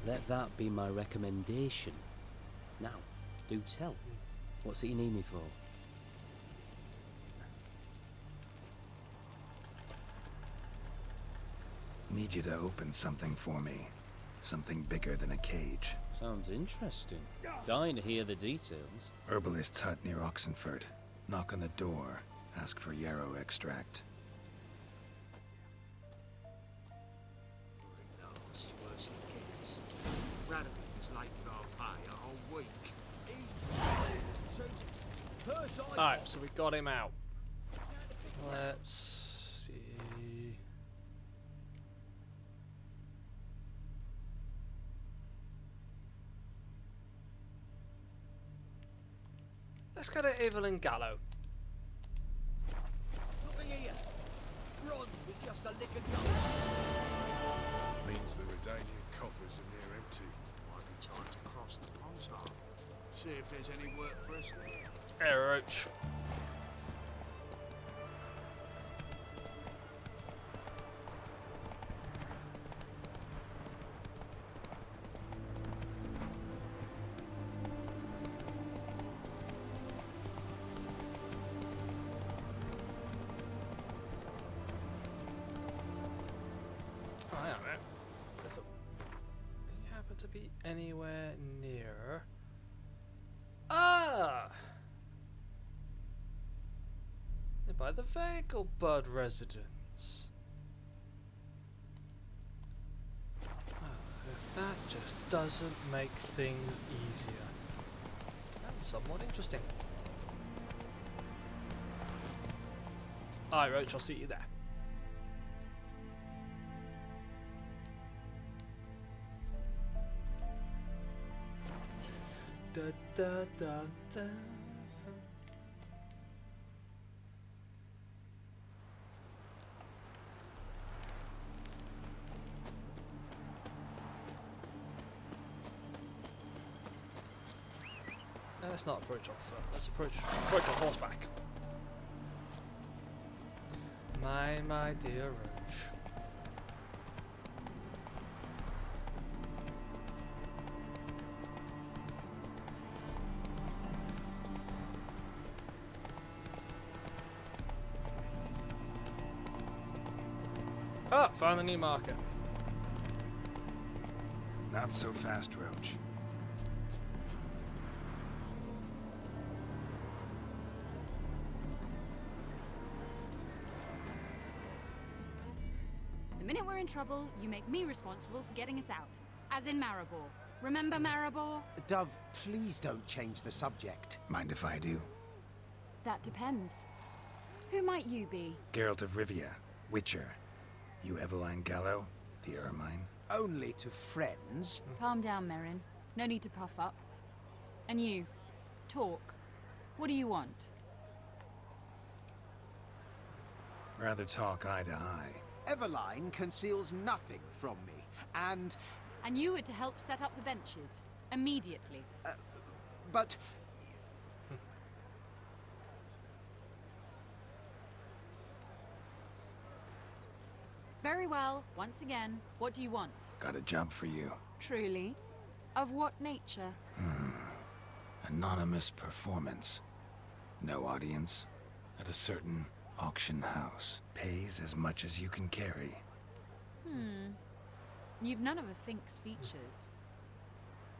Let that be my recommendation. Now, do tell. What's it you need me for? Need you to open something for me. Something bigger than a cage. Sounds interesting. Dying to hear the details. Herbalist's hut near Oxenford. Knock on the door. Ask for yarrow extract. First I Alright, got so we got him out. counterfeit Let's see. Let's go to Evelyn Gallo. Look here. Bronze with just a lick of gold. Means the Redanian coffers are near empty. Might be time to cross the pond. See if there's any work for us there. Hey, Roach. Oh, hang on a minute. There's a... You happen to be anywhere near... Ah! By the Vehicle Bud residence. If that just doesn't make things easier. And somewhat interesting. Alright, Roach, I'll see you there. Da da da da. Let's not approach on foot. Let's approach on horseback. My dear Roach. Ah, found the new market. Not so fast, Roach. The minute we're in trouble, you make me responsible for getting us out. As in Maribor. Remember Maribor? Dove, please don't change the subject. Mind if I do? That depends. Who might you be? Geralt of Rivia, Witcher. You Eveline Gallo, the Ermine. Only to friends. Calm down, Merrin. No need to puff up. And you, talk. What do you want? Rather talk eye to eye. Eveline conceals nothing from me, and... And you were to help set up the benches. Immediately. But... Very well. Once again, what do you want? Got a job for you. Truly? Of what nature? Anonymous performance. No audience. At a certain auction house. Pays as much as you can carry. You've none of a Fink's features.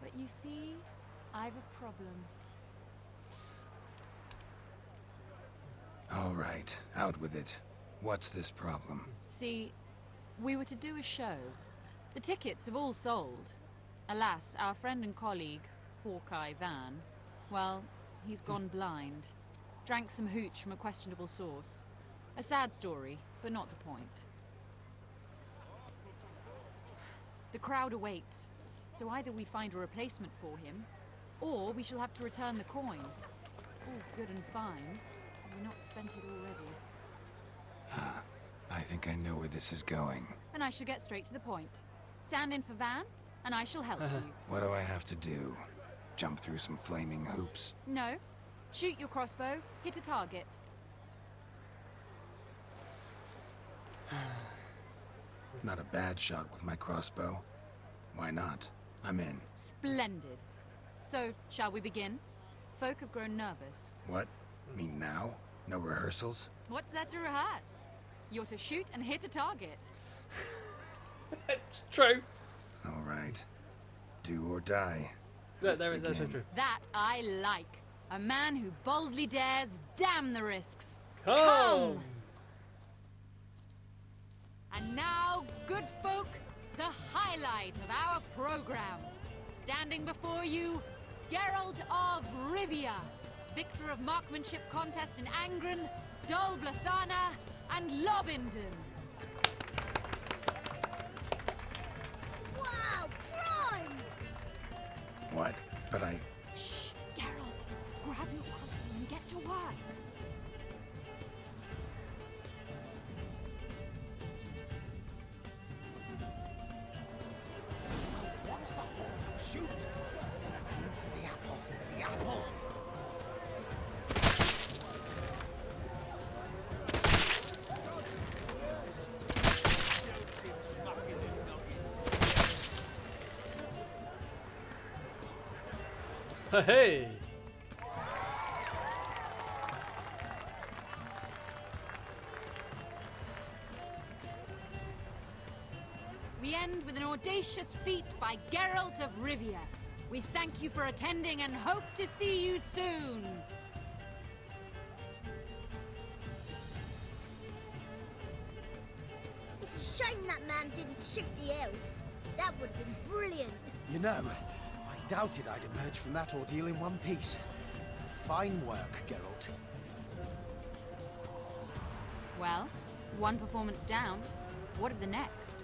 But you see, I've a problem. All right, out with it. What's this problem? See, we were to do a show. The tickets have all sold. Alas, our friend and colleague, Hawkeye Van, well, he's gone blind. Drank some hooch from a questionable source. A sad story, but not the point. The crowd awaits, so either we find a replacement for him, or we shall have to return the coin. All good and fine, have we not spent it already? I think I know where this is going. Then I shall get straight to the point. Stand in for Van, and I shall help you. What do I have to do? Jump through some flaming hoops? No. Shoot your crossbow, hit a target. Not a bad shot with my crossbow. Why not? I'm in. Splendid. So, shall we begin? Folk have grown nervous. What? Me now? No rehearsals? What's there to rehearse? You're to shoot and hit a target. It's true. All right. Do or die. That's so true. That I like. A man who boldly dares, damn the risks. Come! And now, good folk, the highlight of our program. Standing before you, Geralt of Rivia, victor of marksmanship contests in Angren, Dol Blathana, and Lobindon. Wow, prime! What? But I... Shh, Geralt. Grab your crossbow and get to work. What's the hole? Shoot! Aim for the apple. The apple! Hey! We end with an audacious feat by Geralt of Rivia. We thank you for attending and hope to see you soon. It's a shame that man didn't shoot the elf. That would have been brilliant. You know, I doubted I'd emerge from that ordeal in one piece. Fine work, Geralt. Well, one performance down. What of the next?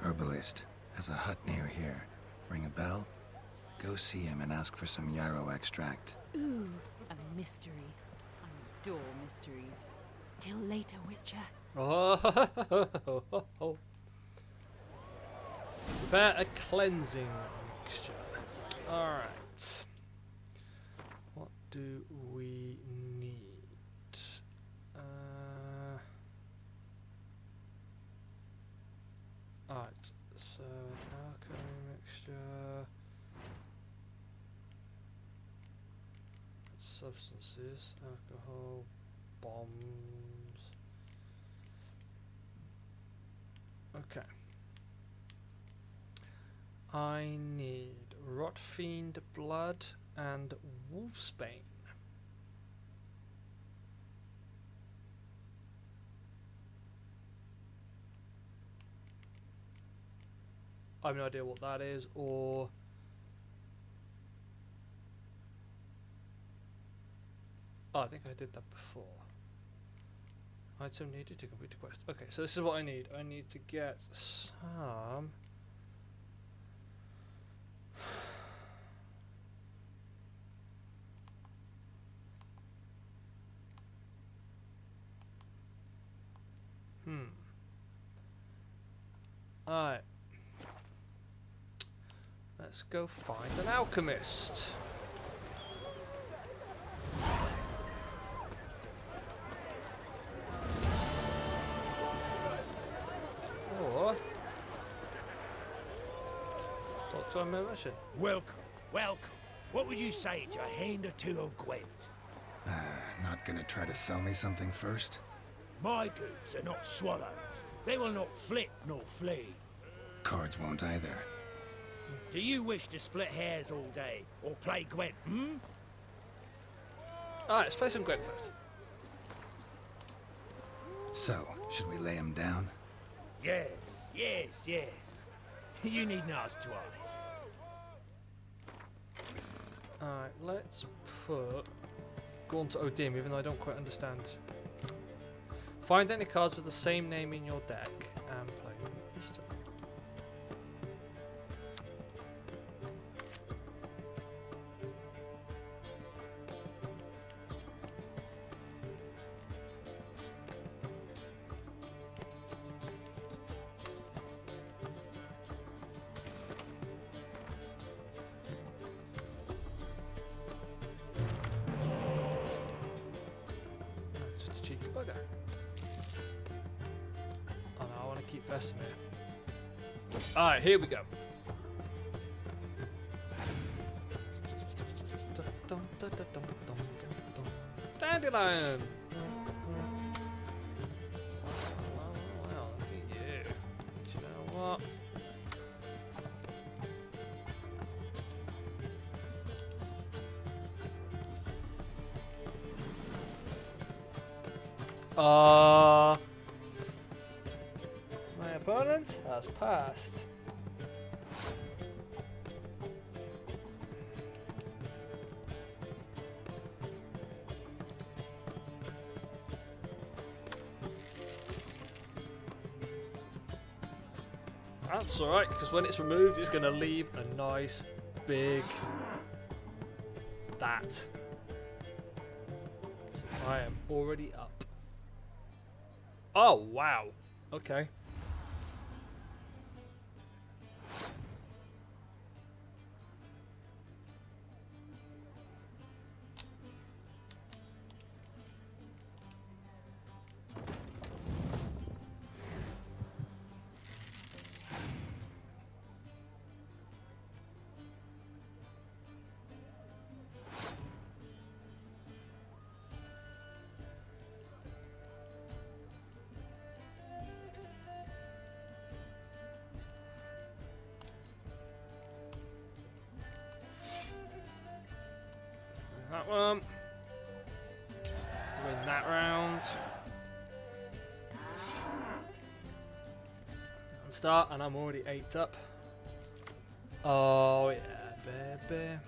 Herbalist has a hut near here. Ring a bell? Go see him and ask for some yarrow extract. Ooh, a mystery. I adore mysteries. Till later, Witcher. Oh, prepare a cleansing mixture. Alright. What do we need? Alright, so alchemy mixture. Substances, alcohol, bombs. Okay. I need Rotfiend blood and Wolfsbane. I have no idea what that is, or oh, I think I did that before. Item needed to complete the quest. Okay, so this is what I need. I need to get some. Alright. Let's go find an alchemist. Or talk to a musician. Welcome, welcome. What would you say to a hand or two of Gwent? Not gonna try to sell me something first? My goods are not swallows. They will not flit nor flee. Cards won't either. Do you wish to split hairs all day, or play Gwent, hmm? Alright, let's play some Gwent first. So, should we lay him down? Yes, yes, yes. You needn't ask twice. Alright, let's go on to Odim, even though I don't quite understand. Find any cards with the same name in your deck and play them instantly. Just a cheeky bugger. Oh no, I want to keep Vesemir. Alright, here we go. Dandelion! Well, look at you. Do you know what? My opponent has passed. That's alright, because when it's removed, it's going to leave a nice big that. So I am already up. Oh, wow. Okay. That one. Win that round. And start, and I'm already 8 up. Oh yeah, baby.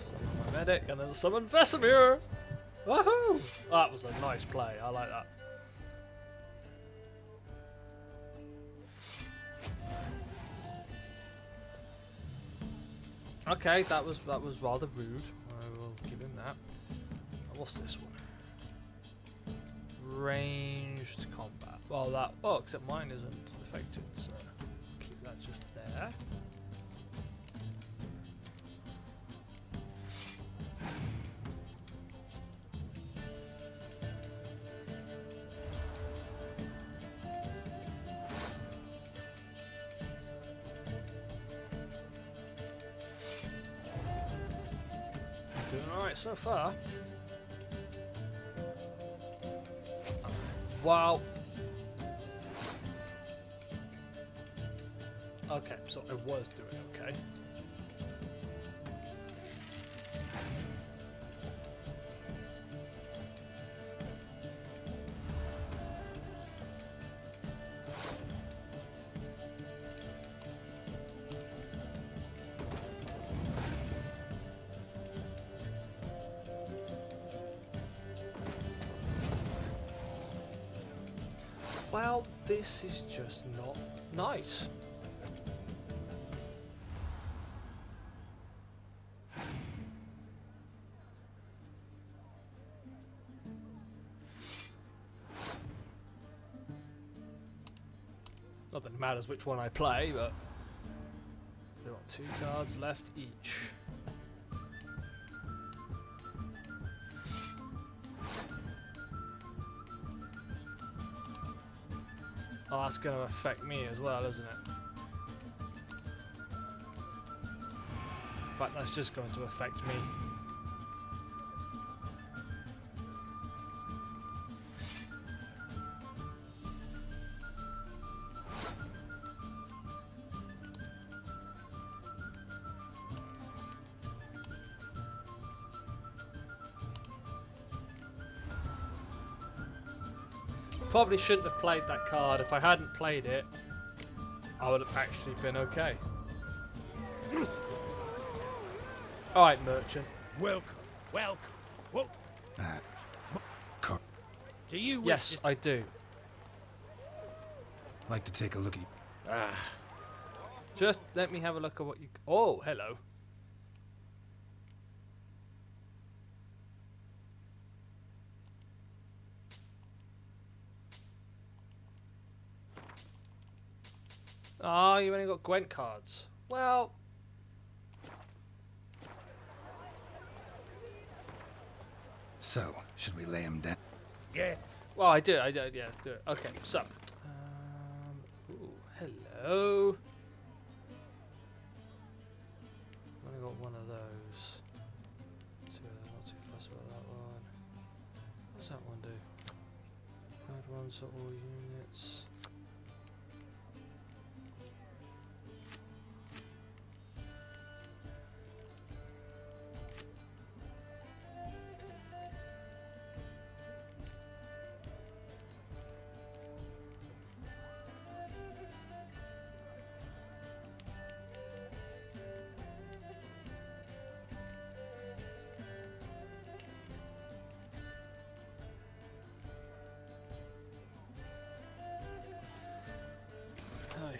Summon my medic and then summon Vesemir! Woohoo! That was a nice play, I like that. Okay, that was rather rude. I will give him that. What's this one? Ranged combat. Well, that. Oh, except mine isn't affected, so keep that just there. Doing alright so far. Wow. Okay, so I was doing okay. Well, this is just not nice. Not that it matters which one I play, but there are 2 cards left each. Oh, that's going to affect me as well, isn't it? But that's just going to affect me. Probably shouldn't have played that card. If I hadn't played it, I would have actually been okay. Alright, merchant. Welcome, welcome. Whoa. Do you wish Yes, I do. Like to take a look at you. Just let me have a look at what you... Oh, hello. Oh, you only got Gwent cards. Well... So, should we lay him down? Yeah. Well, I did, yeah, let's do it. Okay, so... ooh, hello. I've only got one of those. So, not too fussed about that one. What's that one do? Add 1 to all units.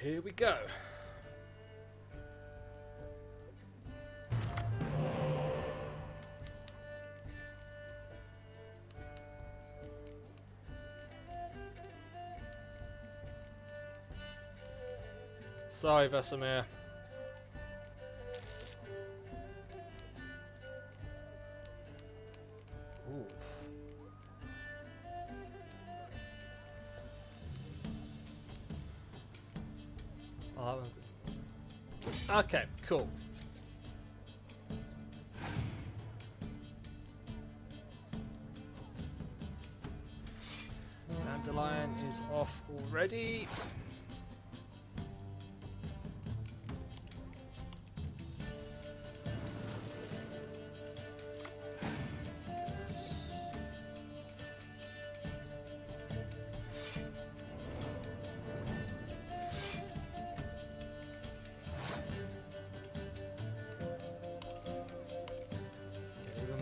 here we go. Sorry, Vesemir. Ooh. Oh, that one's good. Okay, cool. Dandelion is off already.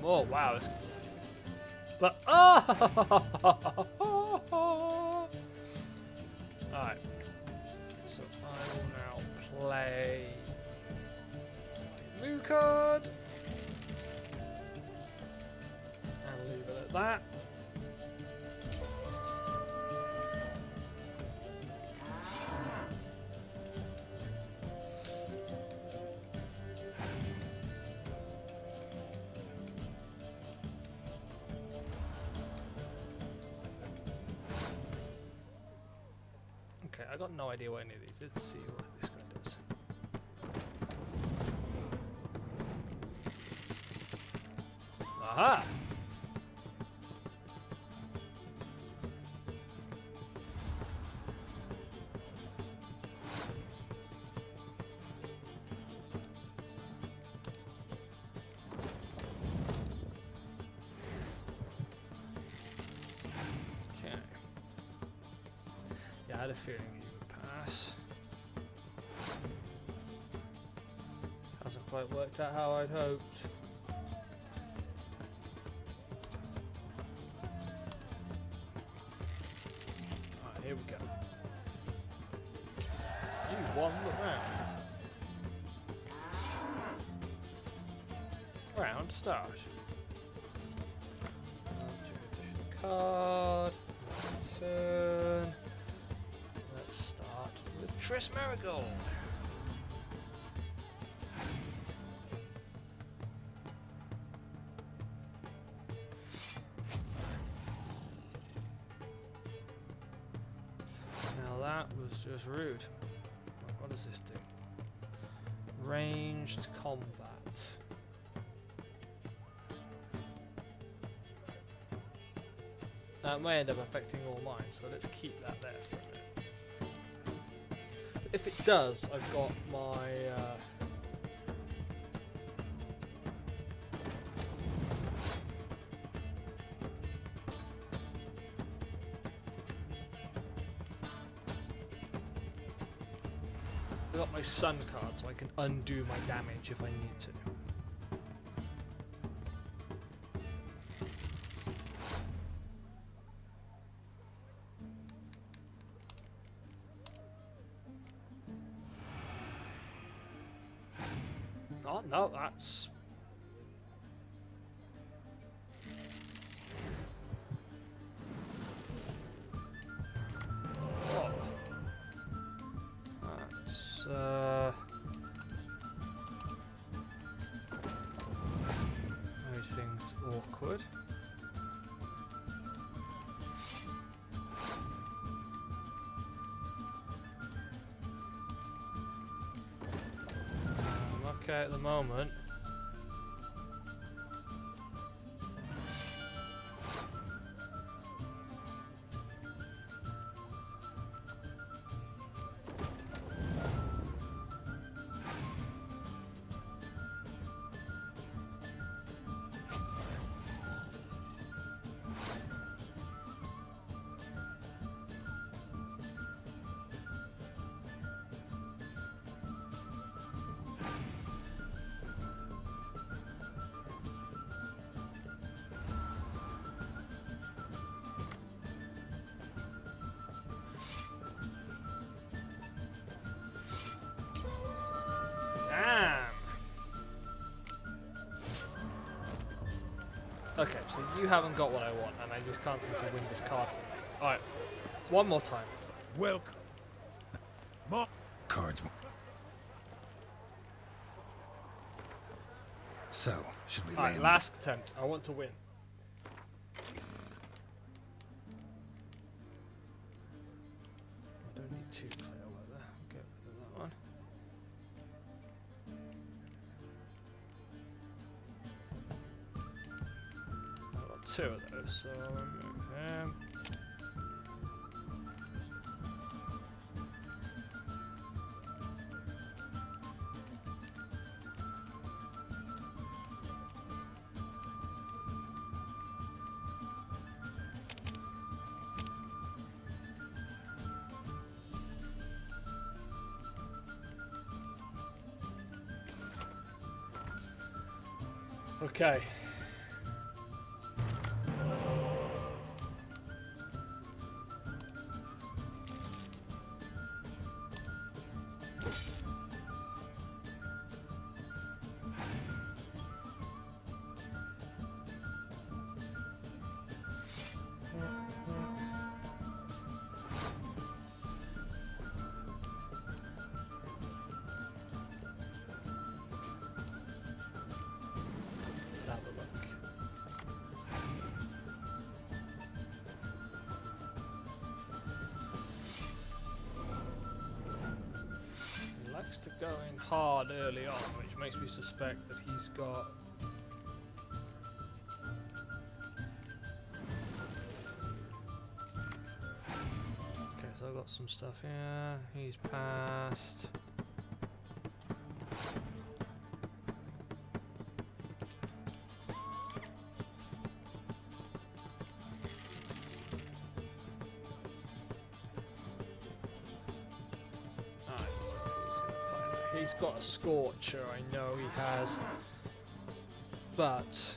Oh wow! But oh! Alright. So I will now play Moo card and leave it at that. Okay, I got no idea what any of these. Let's see what this guy does. Aha! Okay. Yeah, I had a feeling you would pass. Hasn't quite worked out how I'd hoped. Alright, here we go. You won the round. Round start. Card. Turn. Let's start with Triss Marigold. Now that was just rude. What does this do? Ranged combat. That may end up affecting all mine, so let's keep that there for a minute. If it does, I've got my I've got my sun card, so I can undo my damage if I need to. Oh no, that's whoa. That's made things awkward. Okay, at the moment. Okay, so you haven't got what I want, and I just can't seem to win this card. Alright, one more time. Welcome. Cards. So, should we Alright, land? last attempt. I want to win. I don't need two clear weather. Get rid of that one. I've got two of those, so I'll remove him. Okay. Let's have a look. He likes to go in hard early on, which makes me suspect that he's got... Okay, so I've got some stuff here. He's passed. Alright, so he's got a Scorcher, I know he has. But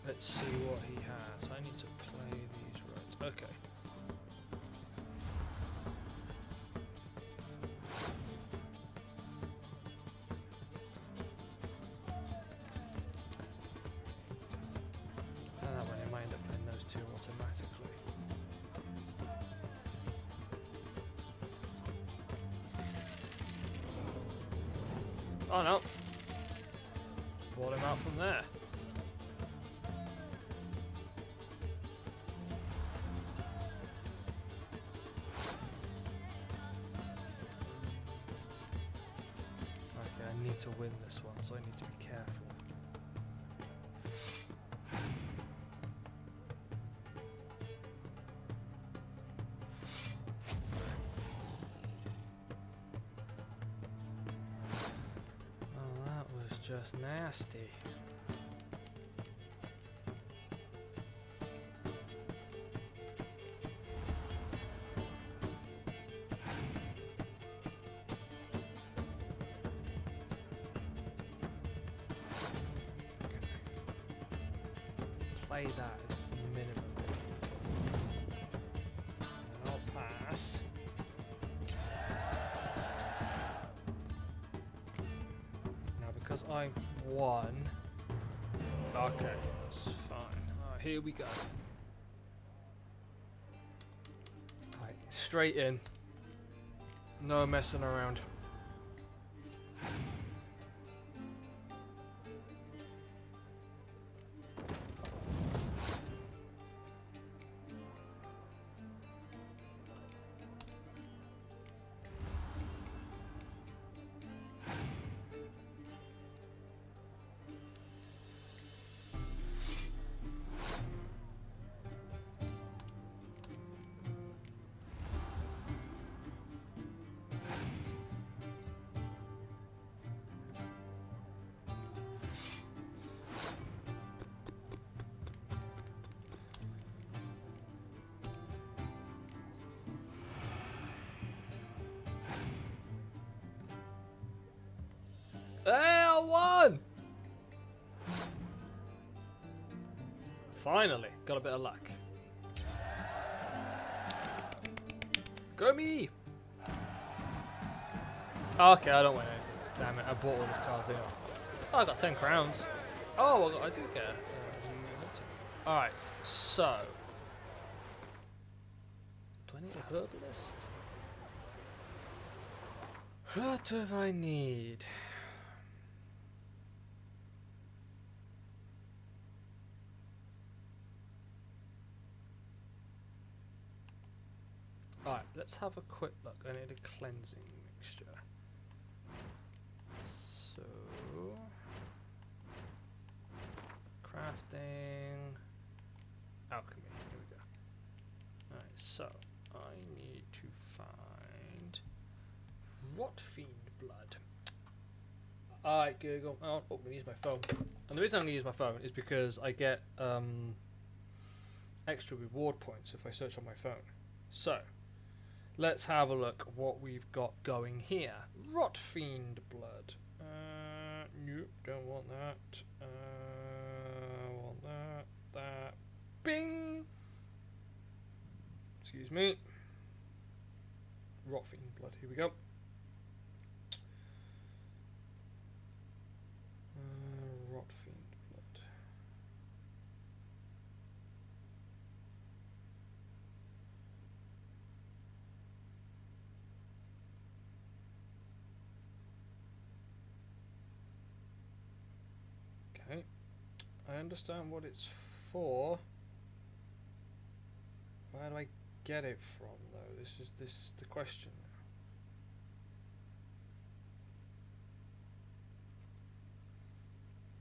let's see what he has. I need to play these roads. Okay. And that way I might end up playing those two automatically. Oh no. Brought him out from there. Okay, I need to win this one, so I need to be careful. Well, that was just nasty. Play that as the minimum. And I'll pass. Now because I won. Okay, that's fine. Alright, here we go. Alright, straight in. No messing around. Hey, I won! Finally, got a bit of luck. Go me! Okay, I don't win anything. Damn it, I bought all these cards anyway. Oh, I got 10 crowns. Oh, well, I do get it. Alright, so. Do I need a herbalist? What do I need? Alright, let's have a quick look. I need a cleansing mixture. So. Crafting. Alchemy. Here we go. Alright, so. I need to find. Rotfiend blood. Alright, Google. Oh, I'm going to use my phone. And the reason I'm going to use my phone is because I get extra reward points if I search on my phone. So, let's have a look at what we've got going here. Rotfiend blood. Nope, don't want that. Want that. That. Bing! Excuse me. Rotfiend blood. Here we go. Rotfiend blood. Okay, I understand what it's for. Where do I get it from, though? This is the question.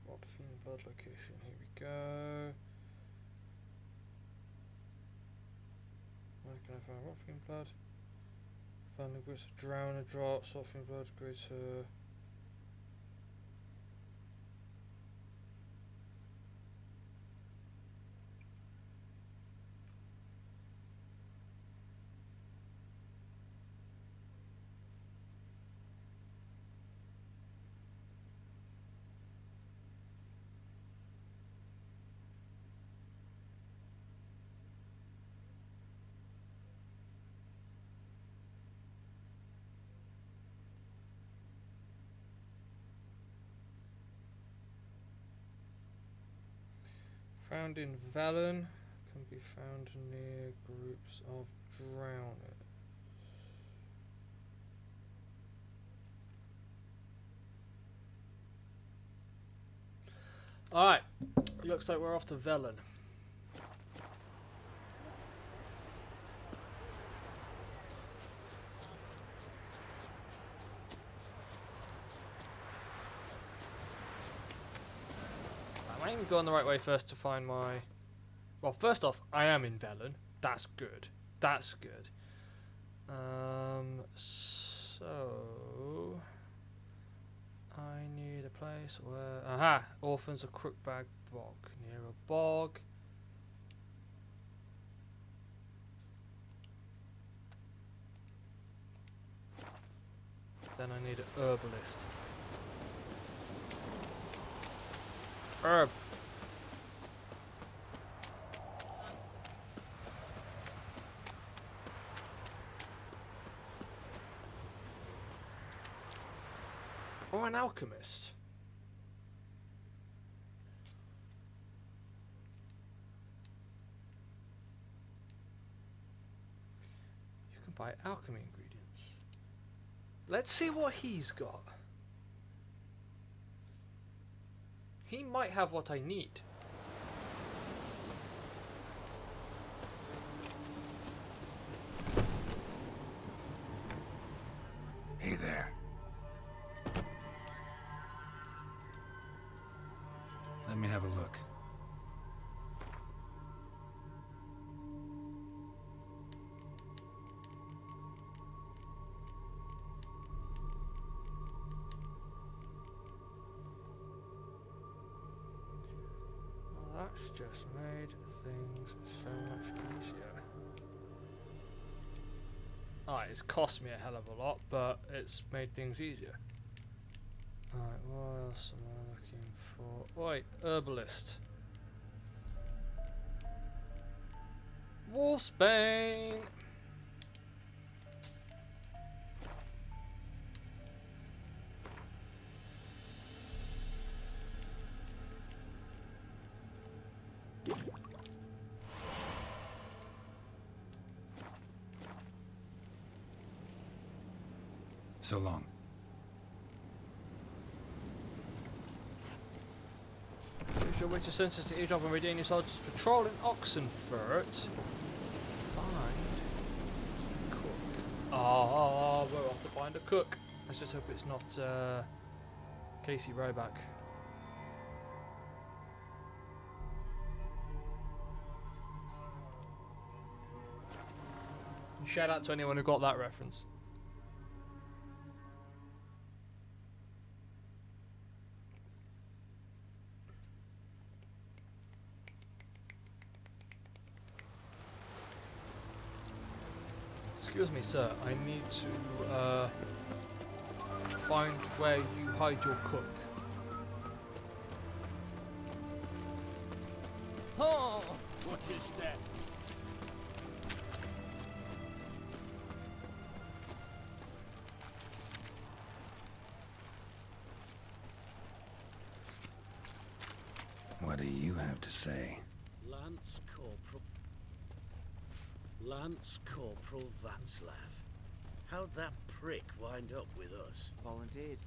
Rotfiend blood location. Here we go. Where can I find Rotfiend blood? Find the greater drowner drops. Rotfiend blood greater. Found in Valen, can be found near groups of drowners. Alright, looks like we're off to Velen. I am going the right way first to find my... Well, first off, I am in Velen. That's good. That's good. So... I need a place where... Aha! Orphans of Crookbag Bog. Near a bog. Then I need an herbalist. Herb. Or an alchemist. You can buy alchemy ingredients. Let's see what he's got. He might have what I need. Hey there. Let me have a look. Well, that's just made things so much easier. Alright, it's cost me a hell of a lot, but it's made things easier. Alright, what else am I looking for? Wait, herbalist. Wolfsbane! So long. Use your witcher senses to eavesdrop on Redanian soldiers patrolling Oxenfurt. Find cook. Ah, we'll have to find a cook. Let's just hope it's not Casey Ryback. Shout out to anyone who got that reference. Excuse me, sir. I need to find where you hide your cook. Oh! Watch your step. What do you have to say? Lance Corporal Václav. How'd that prick wind up with us? Volunteered.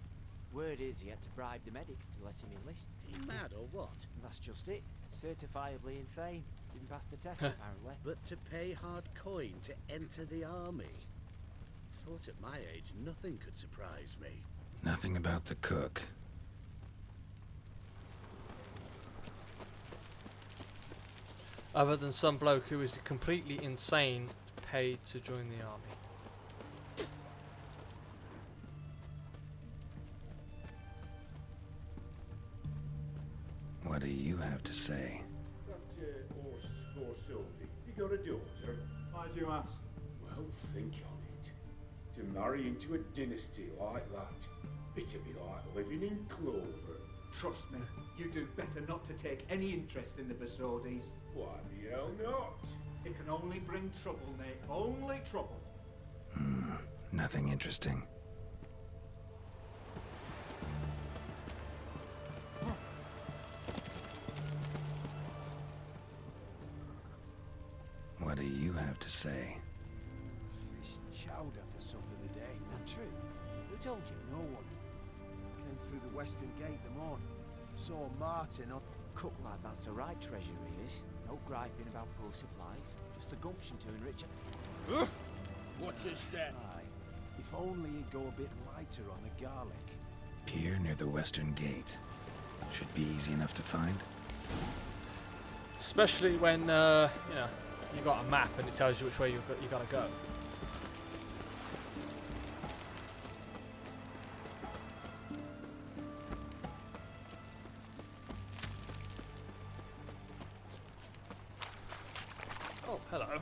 Word is he had to bribe the medics to let him enlist. He mad or what? That's just it. Certifiably insane. Didn't pass the test apparently. But to pay hard coin to enter the army? Thought at my age nothing could surprise me. Nothing about the cook. Other than some bloke who is completely insane paid to join the army. What do you have to say? That horse Sylvie, you got a daughter? Why do you ask? Well, think on it. To marry into a dynasty like that, it'd be like living in clover. Trust me, you do better not to take any interest in the Basodis. Why the hell not? It can only bring trouble, Nate. Only trouble. Nothing interesting. What do you have to say? Fish chowder for supper today. Not true. Who told you? No one. Came through the western gate the morning. Saw Martin on... Cook like that's the right treasure he is. No griping about poor supplies. Just the gumption to enrich it. Watch your step. Aye. If only he'd go a bit lighter on the garlic. Pier near the western gate. Should be easy enough to find. Especially when, you know, you got a map and it tells you which way you gotta go. Oh, hello.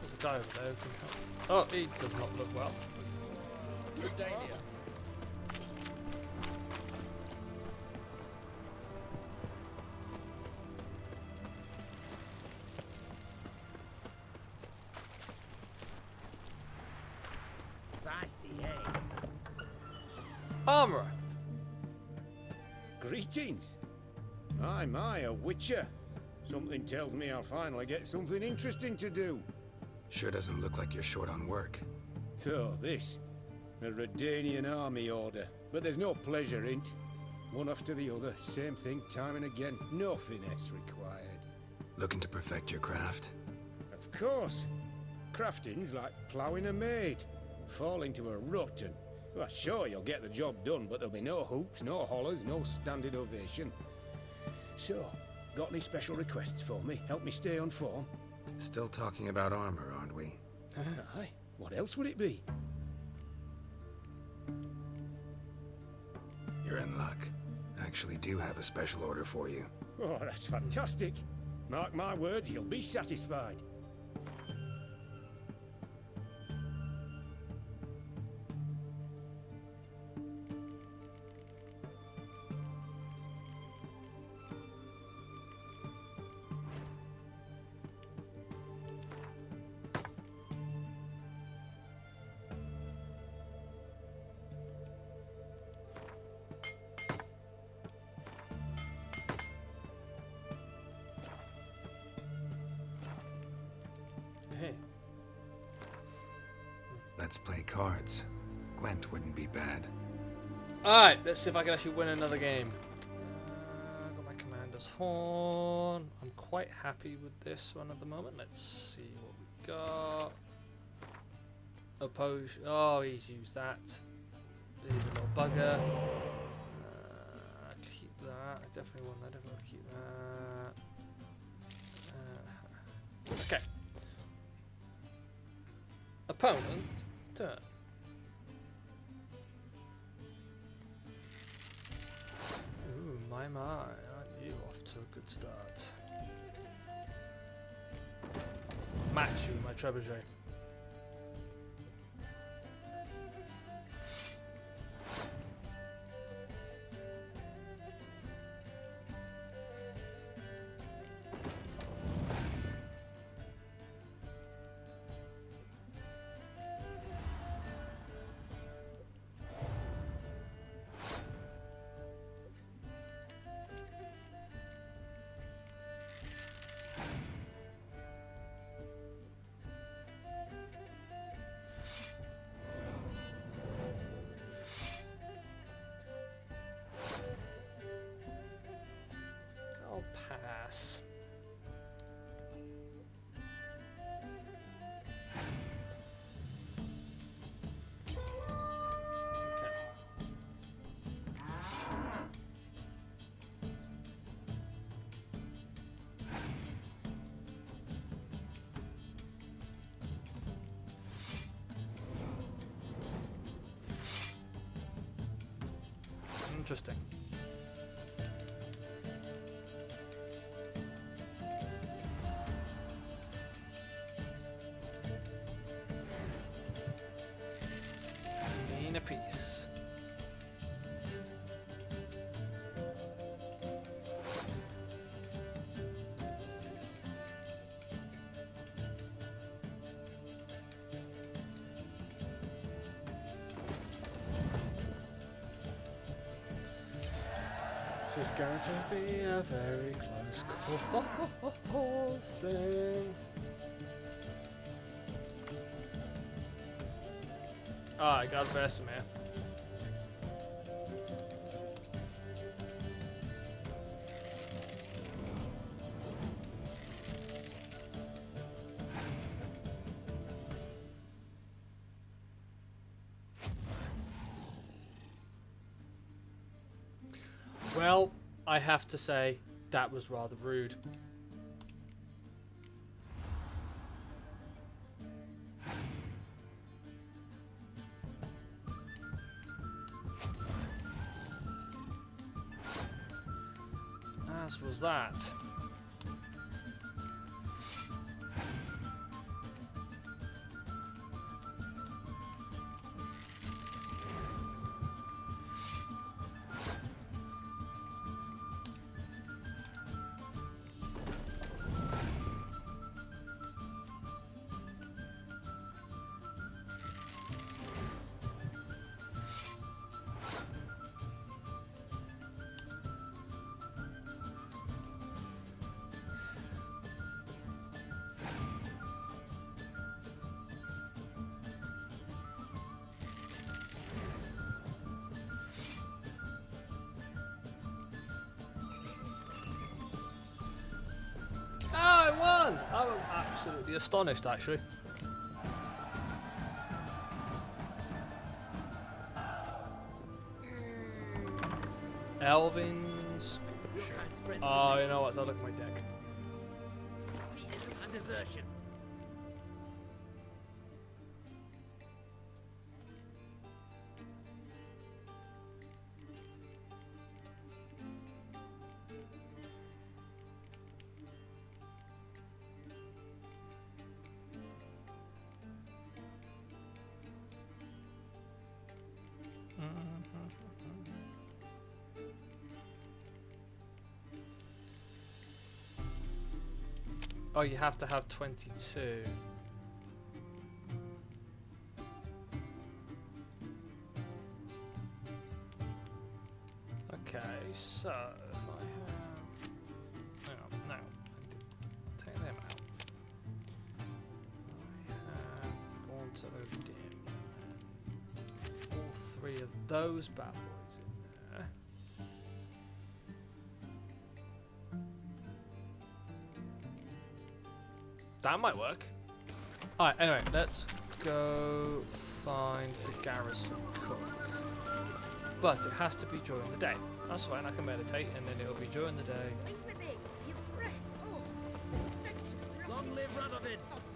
There's a guy over there who can help. Oh, he does not look well. Jordania. Armourer. Greetings. My, a witcher. Something tells me I'll finally get something interesting to do. Sure doesn't look like you're short on work. So, this. A Redanian army order. But there's no pleasure in it. One after the other, same thing time and again. No finesse required. Looking to perfect your craft? Of course. Crafting's like ploughing a maid. Fall into a rut and... Well, sure, you'll get the job done, but there'll be no hoops, no hollers, no standing ovation. So, got any special requests for me? Help me stay on form? Still talking about armor, aren't we? Aye. What else would it be? You're in luck. I actually do have a special order for you. Oh, that's fantastic. Mark my words, you'll be satisfied. Let's play cards. Gwent wouldn't be bad. Alright, let's see if I can actually win another game. Got my Commander's Horn. I'm quite happy with this one at the moment. Let's see what we got. Oppose. Oh, he's used that. He's a little bugger. Keep that. I definitely want that. I definitely want to keep that. Okay. Opponent. Turn. Ooh, my, aren't you off to a good start? Match you with my trebuchet. I'll pass. Interesting. A piece. This is going to be a very close call thing. I got Vesemir. Well, I have to say, that was rather rude. As was that. I won! I'm absolutely astonished, actually. Elvin's. Oh, you know what? So I look at my deck. And desertion. Oh, you have to have 22. Okay, so if I have... Hang on, no. Take them out. I have gone to Odin. those bad boys in there. That might work. Alright, anyway, let's go find the garrison cook. But it has to be during the day. That's fine, I can meditate and then it'll be during the day. Long live Radovid! Oh,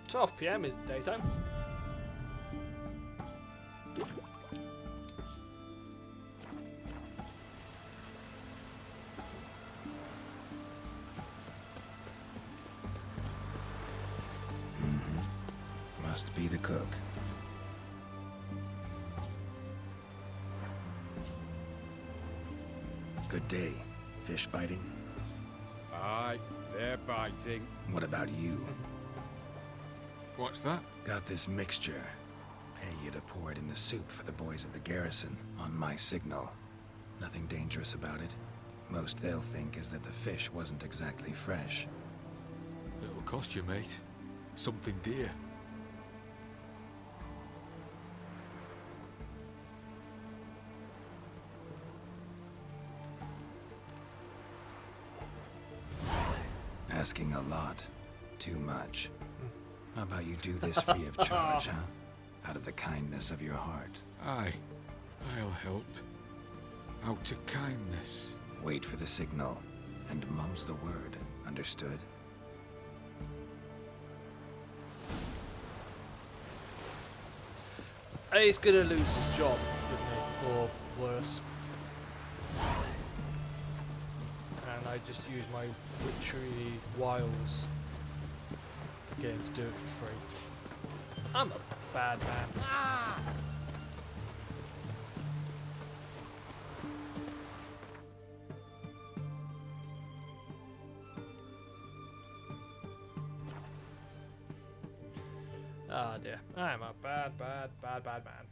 12 PM is the daytime. Must be the cook. Good day. Fish biting? Aye, they're biting. What about you? What's that? Got this mixture. Pay you to pour it in the soup for the boys at the garrison, on my signal. Nothing dangerous about it. Most they'll think is that the fish wasn't exactly fresh. It'll cost you, mate. Something dear. Asking a lot. Too much. How about you do this free of charge, huh? Out of the kindness of your heart. Aye, I'll help. Out of kindness. Wait for the signal, and mum's the word. Understood? He's gonna lose his job, isn't he? Or worse. And I just use my witchery wiles to get him to do it for free. I'm a bad man. Ah! Ah dear, I'm a bad man.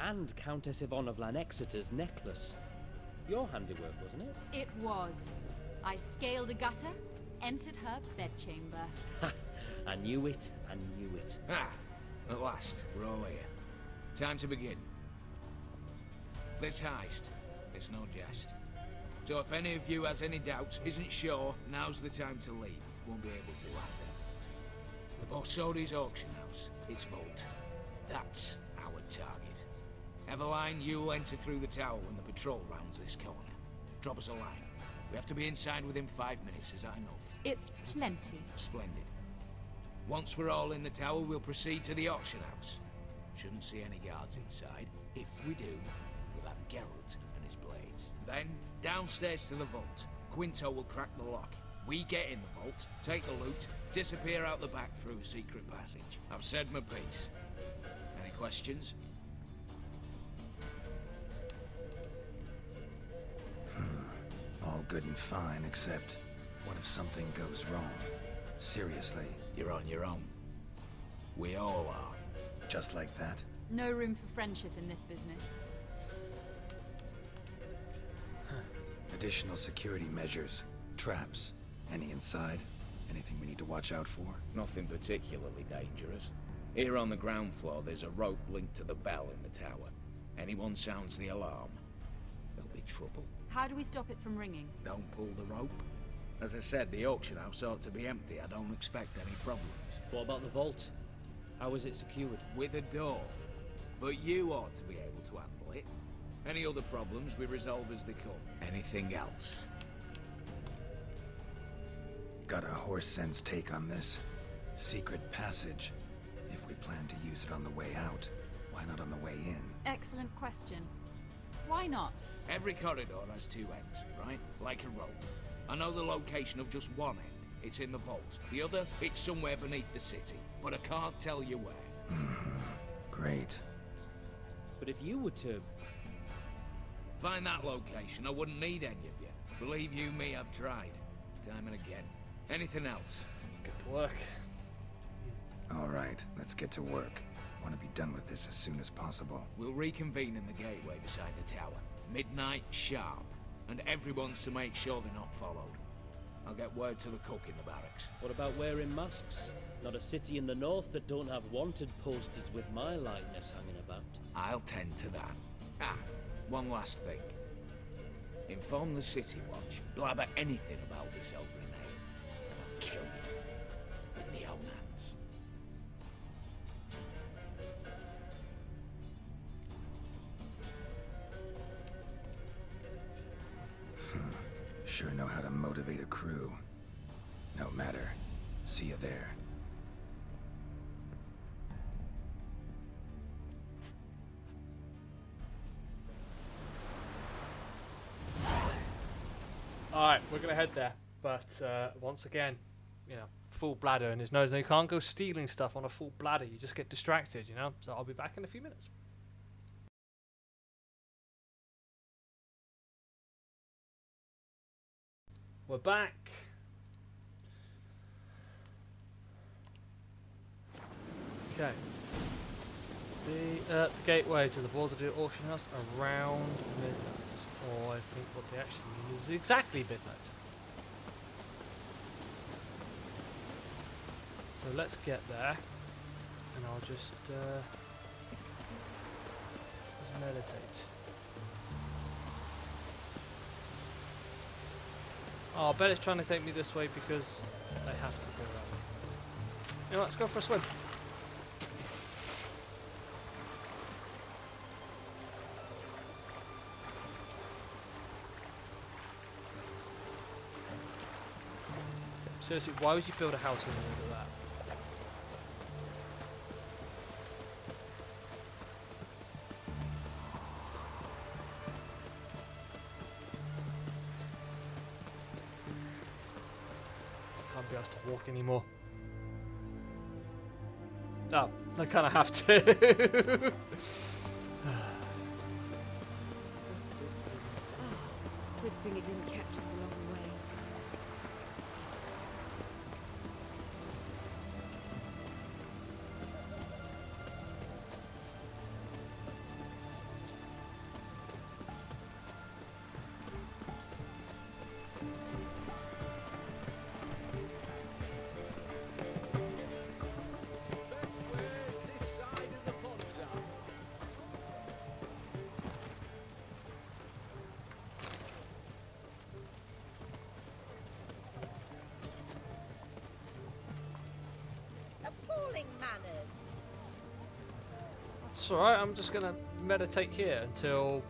And Countess Yvonne of Lanexeter's necklace. Your handiwork, wasn't it? It was. I scaled a gutter, entered her bedchamber. Ha! I knew it, I knew it. Ah, at last, we're all here. Time to begin. This heist, it's no jest. So if any of you has any doubts, isn't sure, now's the time to leave. Won't be able to after. The Borsodi's auction house, its vault. That's our target. Eveline, you'll enter through the tower when the patrol rounds this corner. Drop us a line. We have to be inside within 5 minutes, is that enough? It's plenty. Splendid. Once we're all in the tower, we'll proceed to the auction house. Shouldn't see any guards inside. If we do, we'll have Geralt and his blades. Then, downstairs to the vault. Quinto will crack the lock. We get in the vault, take the loot, disappear out the back through a secret passage. I've said my piece. Any questions? All good and fine, except what if something goes wrong? Seriously. You're on your own. We all are. Just like that? No room for friendship in this business. Additional security measures. Traps. Any inside? Anything we need to watch out for? Nothing particularly dangerous. Here on the ground floor, there's a rope linked to the bell in the tower. Anyone sounds the alarm, there'll be trouble. How do we stop it from ringing? Don't pull the rope. As I said, the auction house ought to be empty. I don't expect any problems. What about the vault? How is it secured? With a door. But you ought to be able to handle it. Any other problems we resolve as they come. Anything else? Got a horse sense take on this. Secret passage. If we plan to use it on the way out, why not on the way in? Excellent question. Why not? Every corridor has two ends, right? Like a rope. I know the location of just one end. It's in the vault. The other, it's somewhere beneath the city. But I can't tell you where. Great. But if you were to... Find that location, I wouldn't need any of you. Believe you me, I've tried. Time and again. Anything else? Get to work. All right, let's get to work. Want to be done with this as soon as possible. We'll reconvene in the gateway beside the tower. Midnight sharp. And everyone's to make sure they're not followed. I'll get word to the cook in the barracks. What about wearing masks? Not a city in the north that don't have wanted posters with my likeness hanging about. I'll tend to that. Ah, one last thing. Inform the City Watch. Blabber anything about this over a name, and I'll kill you with my own hands. Sure know how to motivate a crew. No matter. See you there. Alright, we're gonna head there. But once again, you know, full bladder and his nose. And you can't go stealing stuff on a full bladder. You just get distracted, you know? So I'll be back in a few minutes. We're back. Okay. The gateway to the Waterloo auction house around midnight. Or I think what they actually mean is exactly midnight. So let's get there. And I'll just meditate. Oh, I bet it's trying to take me this way because I have to go that way. You know what, let's go for a swim. Seriously, why would you build a house in the middle of that? Can't be asked to walk anymore. Oh, I kind of have to. Good thing it didn't catch us along the way. Appalling manners. It's alright, I'm just gonna meditate here until...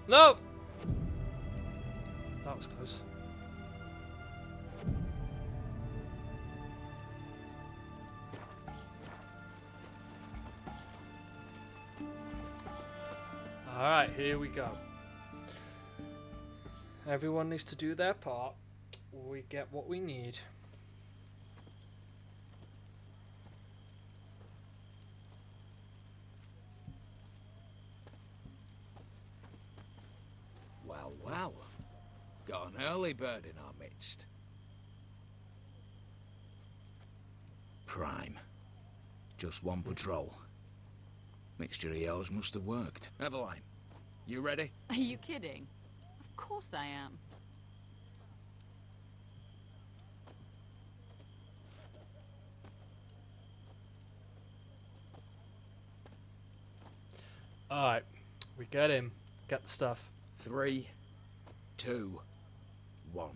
No! That was close. Alright, here we go. Everyone needs to do their part. We get what we need. Well, well. Got an early bird in our midst. Prime. Just one patrol. Mixture of yours must have worked. Eveline, you ready? Are you kidding? Of course I am. Alright, we get him. Get the stuff. 3, 2, 1.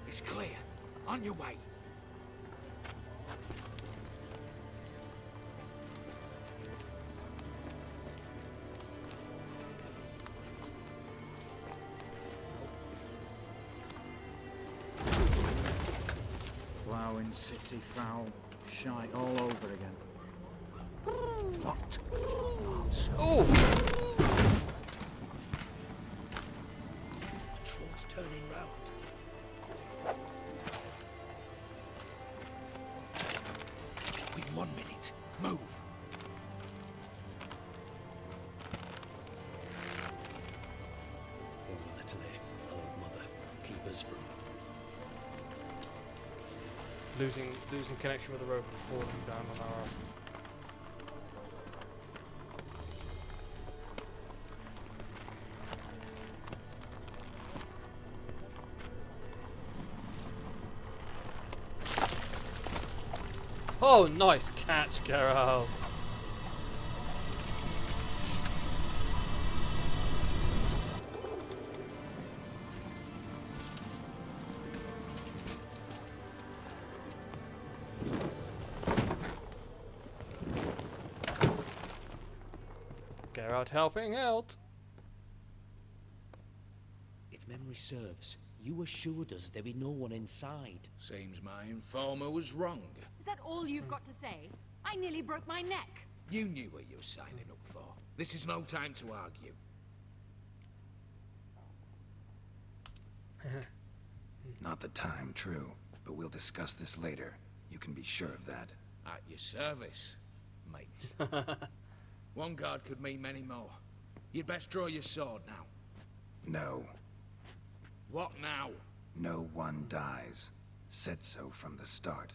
It's clear. On your way. Ploughing city foul. Shite all over again. What? Oh! The troll's turning round. We've 1 minute. Move. Oh, Natalie, oh, mother, keep us from... Losing connection with the rover and falling down on our ass. Oh, nice catch, Geralt. Geralt helping out. If memory serves, you assured us there be no one inside. Seems my informer was wrong. Is that all you've got to say? I nearly broke my neck. You knew what you were signing up for. This is no time to argue. Not the time, true. But we'll discuss this later. You can be sure of that. At your service, mate. One guard could mean many more. You'd best draw your sword now. No. What now? No one dies. Said so from the start.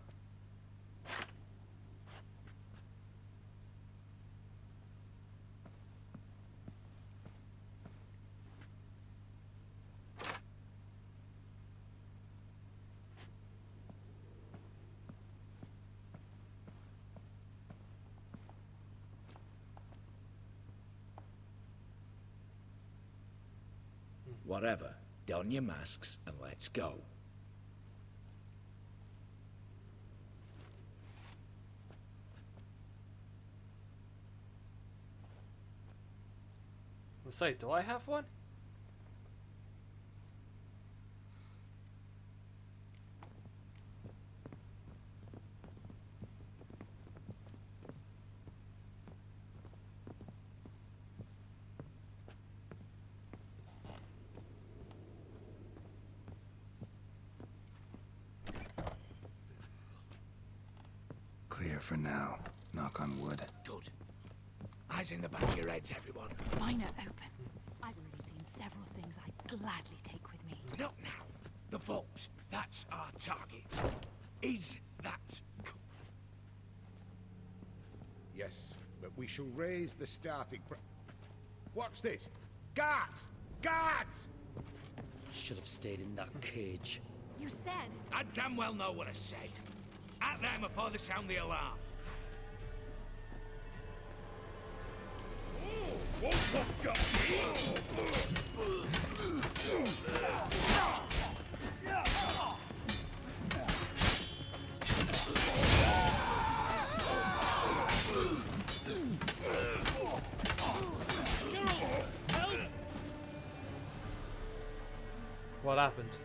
Whatever. Don your masks and let's go. Let's say, do I have one? Clear for now. Knock on wood. Good. Eyes in the back of your heads, everyone. Mine are open. I've already seen several things I'd gladly take with me. Not now. The vault. That's our target. Is that... Yes, but we shall raise the starting What's this? Guards! Guards! Should have stayed in that cage. You said... I damn well know what I said. At them before they sound the alarm. What happened?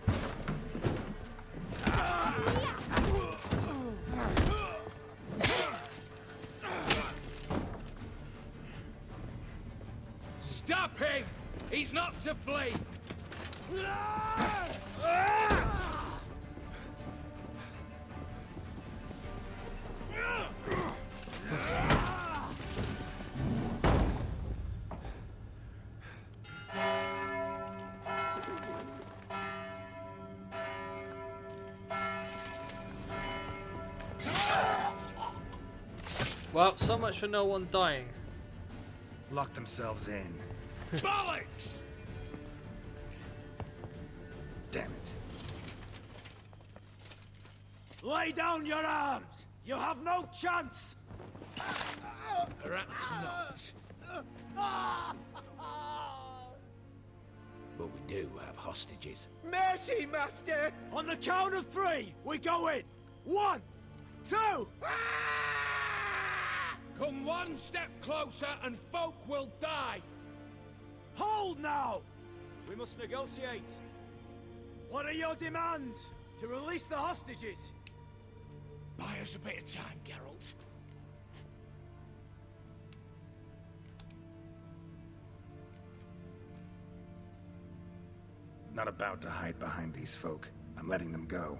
Stop him! He's not to flee! Well, so much for no one dying. Lock themselves in. Bollocks! Damn it. Lay down your arms! You have no chance! Perhaps not. But we do have hostages. Mercy, Master! On the count of 3, we go in! 1, 2... Come one step closer and folk will die! Hold now! We must negotiate. What are your demands? To release the hostages? Buy us a bit of time, Geralt. Not about to hide behind these folk. I'm letting them go.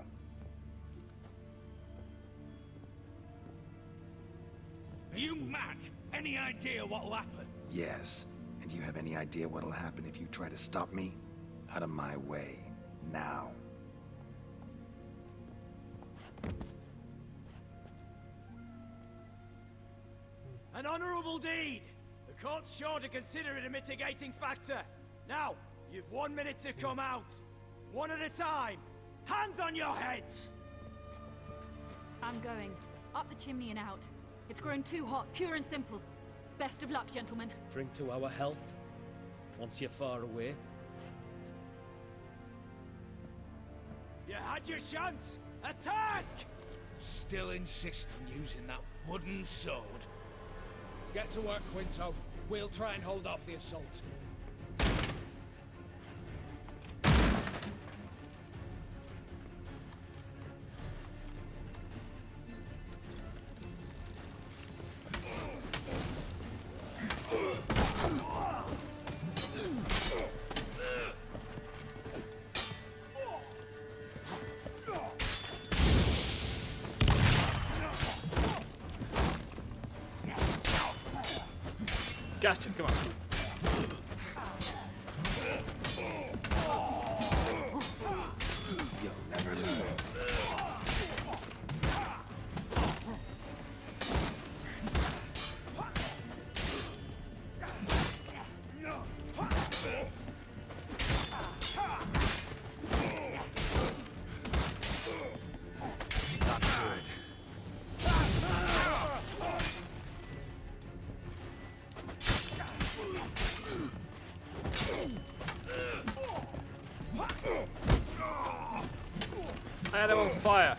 Are you mad? Any idea what'll happen? Yes. And do you have any idea what'll happen if you try to stop me? Out of my way. Now. An honourable deed! The court's sure to consider it a mitigating factor. Now, you've 1 minute to come out. One at a time. Hands on your heads! I'm going. Up the chimney and out. It's grown too hot, pure and simple. Best of luck, gentlemen. Drink to our health. Once you're far away. You had your chance! Attack! Still insist on using that wooden sword? Get to work, Quinto. We'll try and hold off the assault. Gotcha, come on. You'll never learn. Not good. I had him on fire.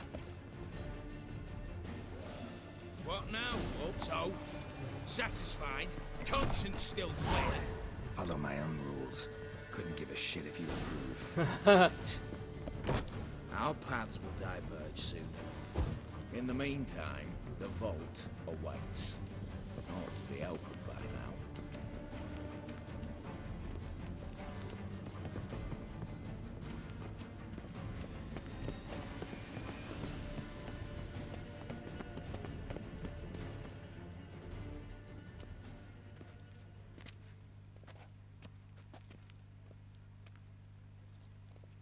What now? So? Satisfied? Conscience still clear? Follow my own rules. Couldn't give a shit if you approve. Our paths will diverge soon enough. In the meantime, the vault awaits. Ought to be open by now.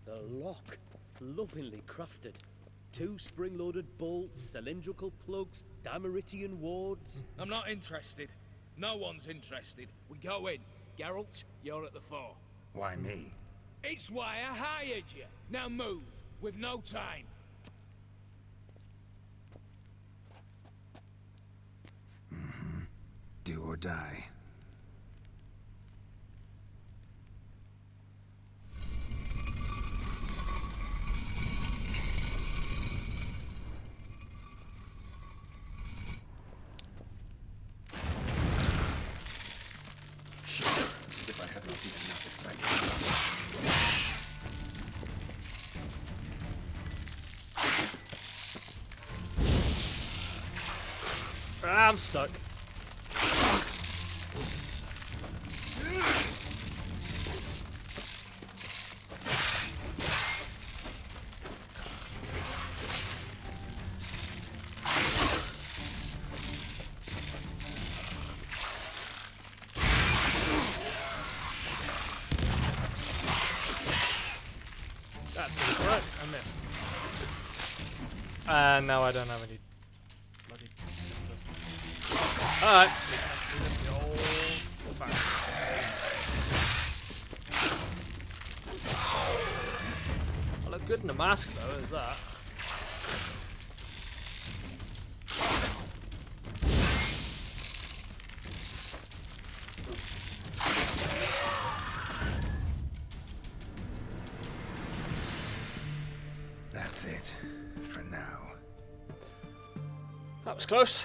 The lock. Lovingly crafted. 2 spring-loaded bolts, cylindrical plugs, Dameritian wards. I'm not interested. No one's interested. We go in. Geralt, you're at the fore. Why me? It's why I hired you. Now move. We've no time. Do or die. Sure, as if I haven't seen enough excitement. I'm stuck. That's right, I missed. And now I don't have any bloody. Alright. That's the old I look good in the mask though, is that? That's it. For now. That was close.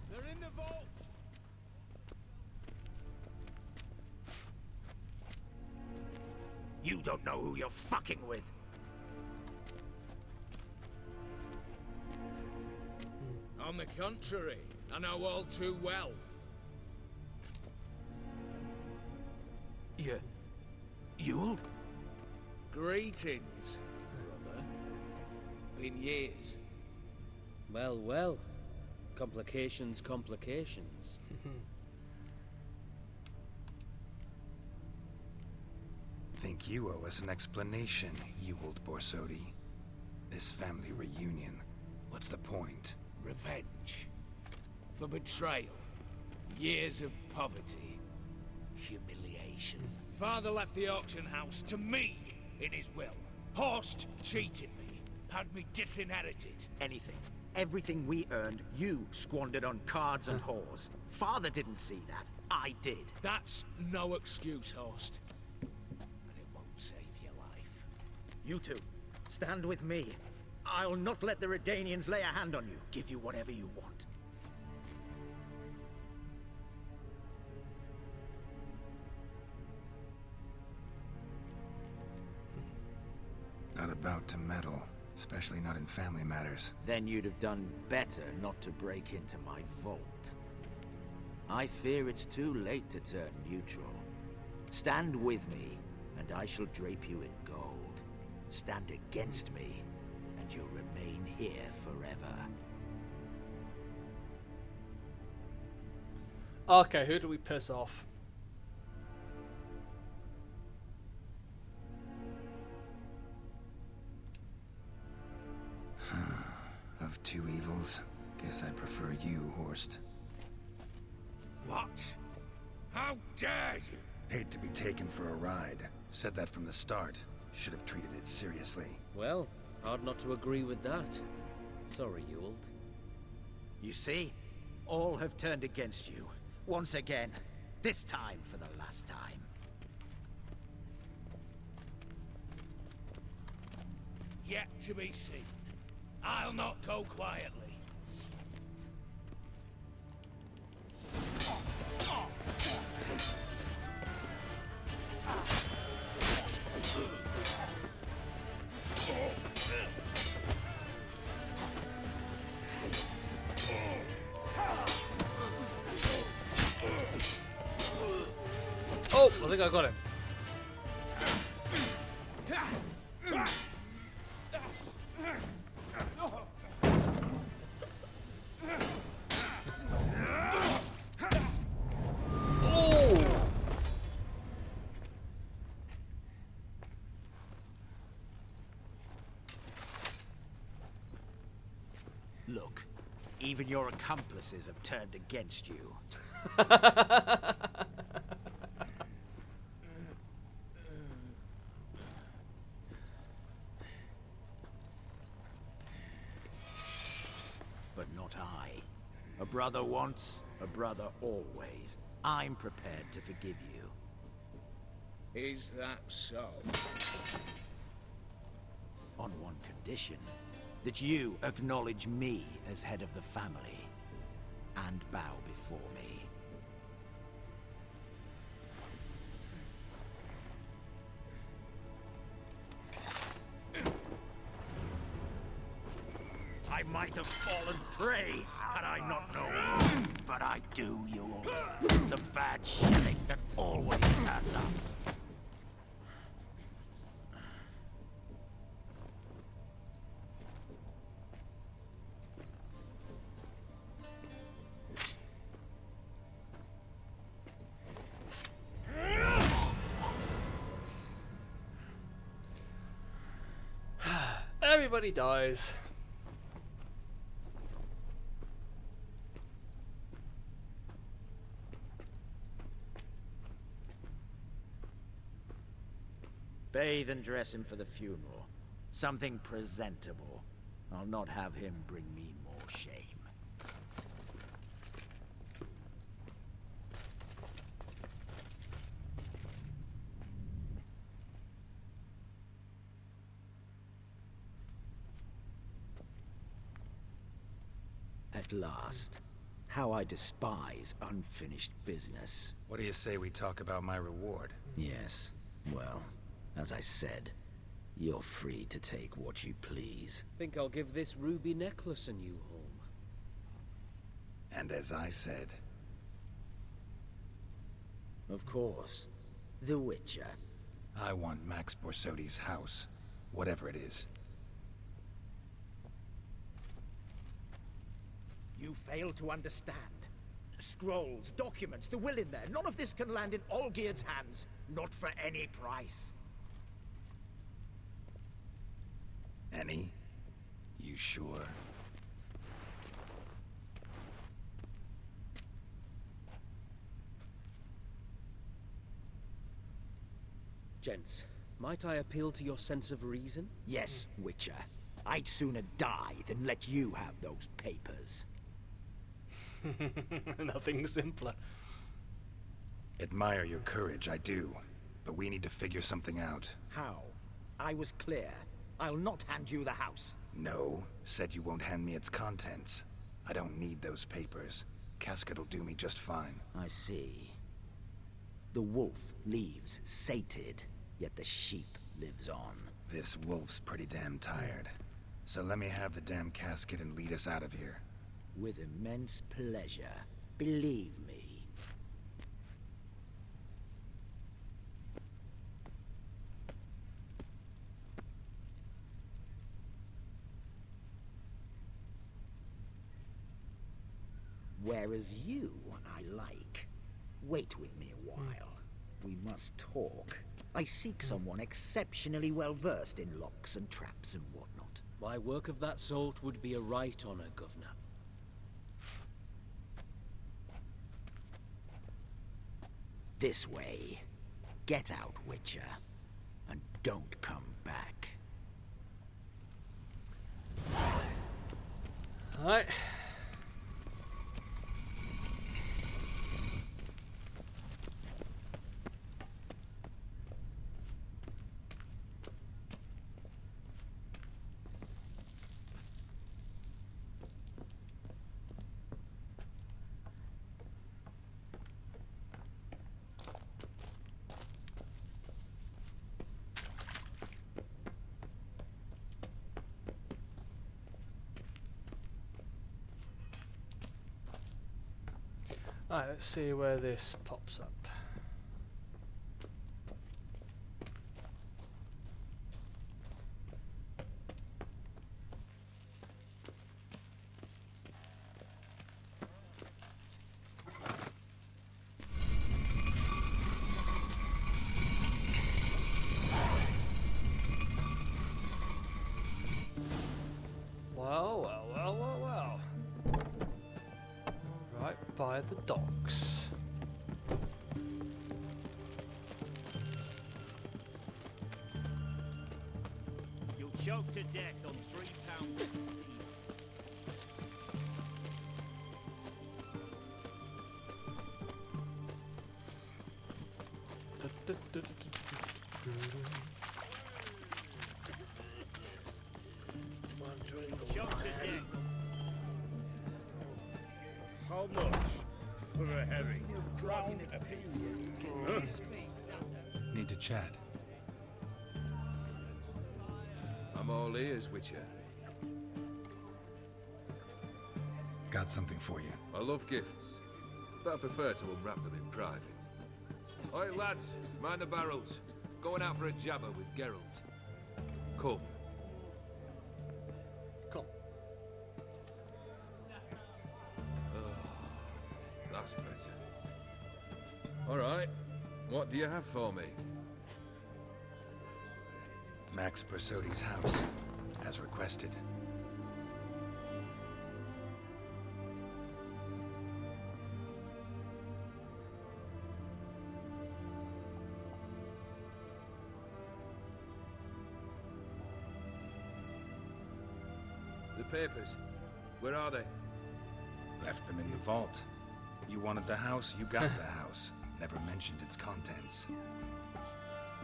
They're in the vault! You don't know who you're fucking with. On the contrary, I know all too well. Ewald? Greetings, brother. Been years. Well, well. Complications, complications. Think you owe us an explanation, Ewald Borsodi. This family reunion, what's the point? Revenge. For betrayal. Years of poverty. Humiliation. Father left the auction house to me in his will. Horst cheated me. Had me disinherited. Anything. Everything we earned, you squandered on cards and whores. Father didn't see that. I did. That's no excuse, Horst. And it won't save your life. You two, stand with me. I'll not let the Redanians lay a hand on you. Give you whatever you want. Not about to meddle, especially not in family matters. Then you'd have done better not to break into my vault. I fear it's too late to turn neutral. Stand with me, and I shall drape you in gold. Stand against me, and you'll remain here forever. Okay, who do we piss off? Of two evils, guess I prefer you, Horst. What? How dare you? Hate to be taken for a ride. Said that from the start. Should have treated it seriously. Well, hard not to agree with that. Sorry, Ewald. You see? All have turned against you. Once again. This time for the last time. Yet to be seen. I'll not go quietly. Oh, I think I got him. Look, even your accomplices have turned against you. But not I. A brother once, a brother always. I'm prepared to forgive you. Is that so? On one condition. That you acknowledge me as head of the family. And bow before me. I might have fallen prey had I not known. But I do, you. The bad shilling that always turns up. Everybody dies. Bathe and dress him for the funeral. Something presentable. I'll not have him bring me more shame. At last. How I despise unfinished business. What do you say we talk about my reward? Yes. Well, As I said, you're free to take what you please. Think I'll give this ruby necklace a new home. And as I said... Of course. The Witcher. I want Max Borsodi's house, whatever it is. You fail to understand. Scrolls, documents, the will in there. None of this can land in Olgierd's hands. Not for any price. Any? You sure? Gents, might I appeal to your sense of reason? Yes, Witcher. I'd sooner die than let you have those papers. Nothing simpler. Admire your courage, I do. But we need to figure something out. How? I was clear. I'll not hand you the house. No, said you won't hand me its contents. I don't need those papers. Casket'll do me just fine. I see. The wolf leaves sated, yet the sheep lives on. This wolf's pretty damn tired. So let me have the damn casket and lead us out of here. With immense pleasure. Believe me. Whereas you, I like. Wait with me a while. We must talk. I seek someone exceptionally well versed in locks and traps and whatnot. My work of that sort would be a right honor, Governor. This way. Get out, Witcher. And don't come back. Alright. Alright, let's see where this pops up. Well. Right by the docks. You'll choke to death on 3 pounds of steel. Choke to death. How much for a herring? Huh? Need to chat. I'm all ears, Witcher. Got something for you. I love gifts, but I prefer to unwrap them in private. Oi, lads, mind the barrels. Going out for a jabber with Geralt. Come. Come. That's better. All right. What do you have for me? Max Borsodi's house, as requested. The papers. Where are they? Left them in the vault. You wanted the house, you got the house. Never mentioned its contents.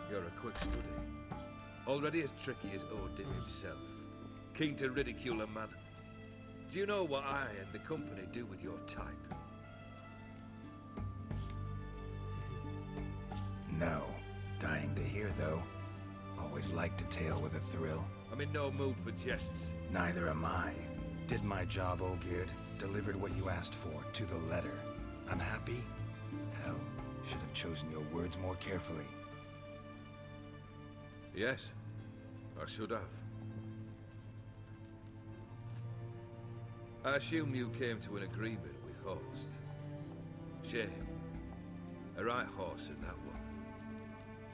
You're a quick study. Already as tricky as Odin himself. Keen to ridicule a man. Do you know what I and the company do with your type? No. Dying to hear, though. always liked a tale with a thrill. I'm in no mood for jests. Neither am I. Did my job, Olgierd. Delivered what you asked for, to the letter. Unhappy? Hell, should have chosen your words more carefully. Yes, I should have. I assume you came to an agreement with Horst. Shame. A right horse in that one.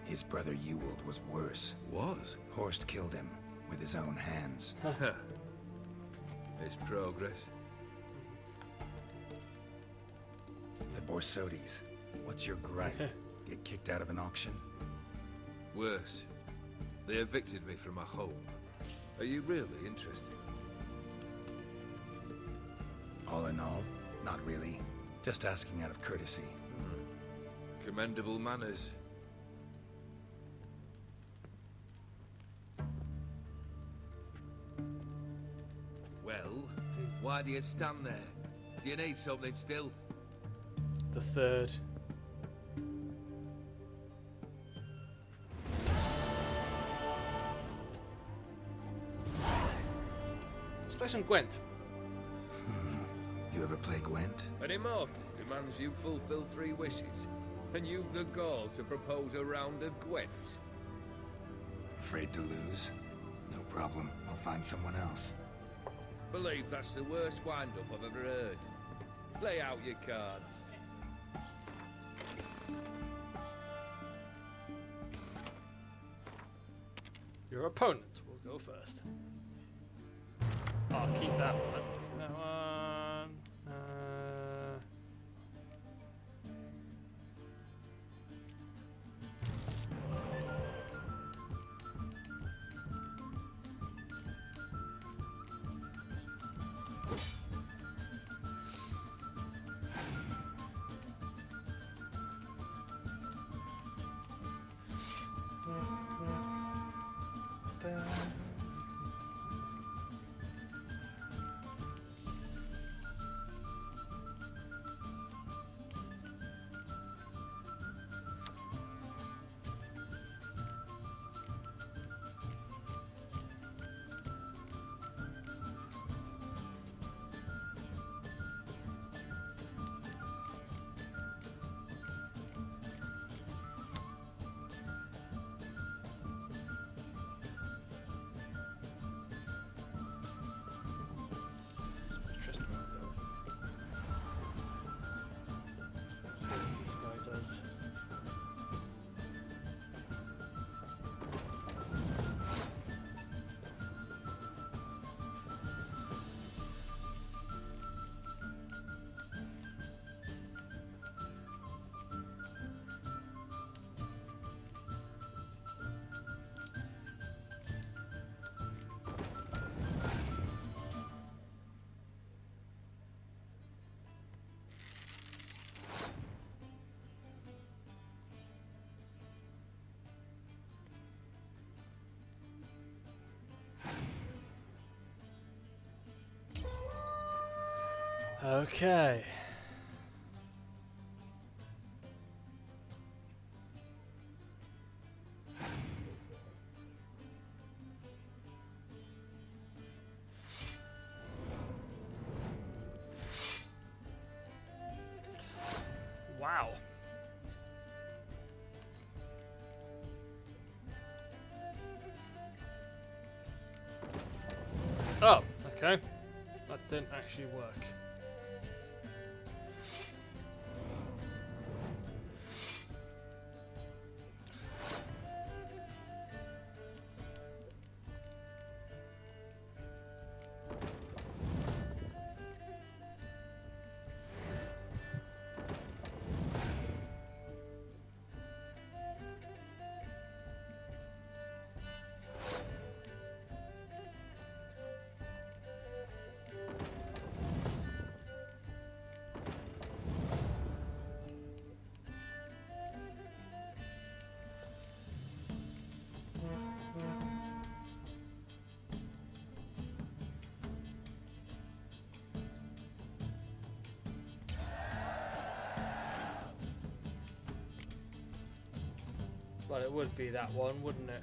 His brother Ewald was worse. Was? Horst killed him with his own hands. It's progress. The Borsodis. What's your gripe? Get kicked out of an auction? Worse. They evicted me from my home. Are you really interested? All in all, not really. Just asking out of courtesy. Commendable manners. Well, why do you stand there? Do you need something still? The third. Let's play some Gwent. You ever play Gwent? An immortal demands you fulfill 3 wishes, and you've the gall to propose a round of Gwent. Afraid to lose? No problem. I'll find someone else. Believe that's the worst wind-up I've ever heard. Lay out your cards. Your opponent will go first. I'll keep that one. That one. Okay. Wow. Oh, okay. That didn't actually work. Well, it would be that one, wouldn't it?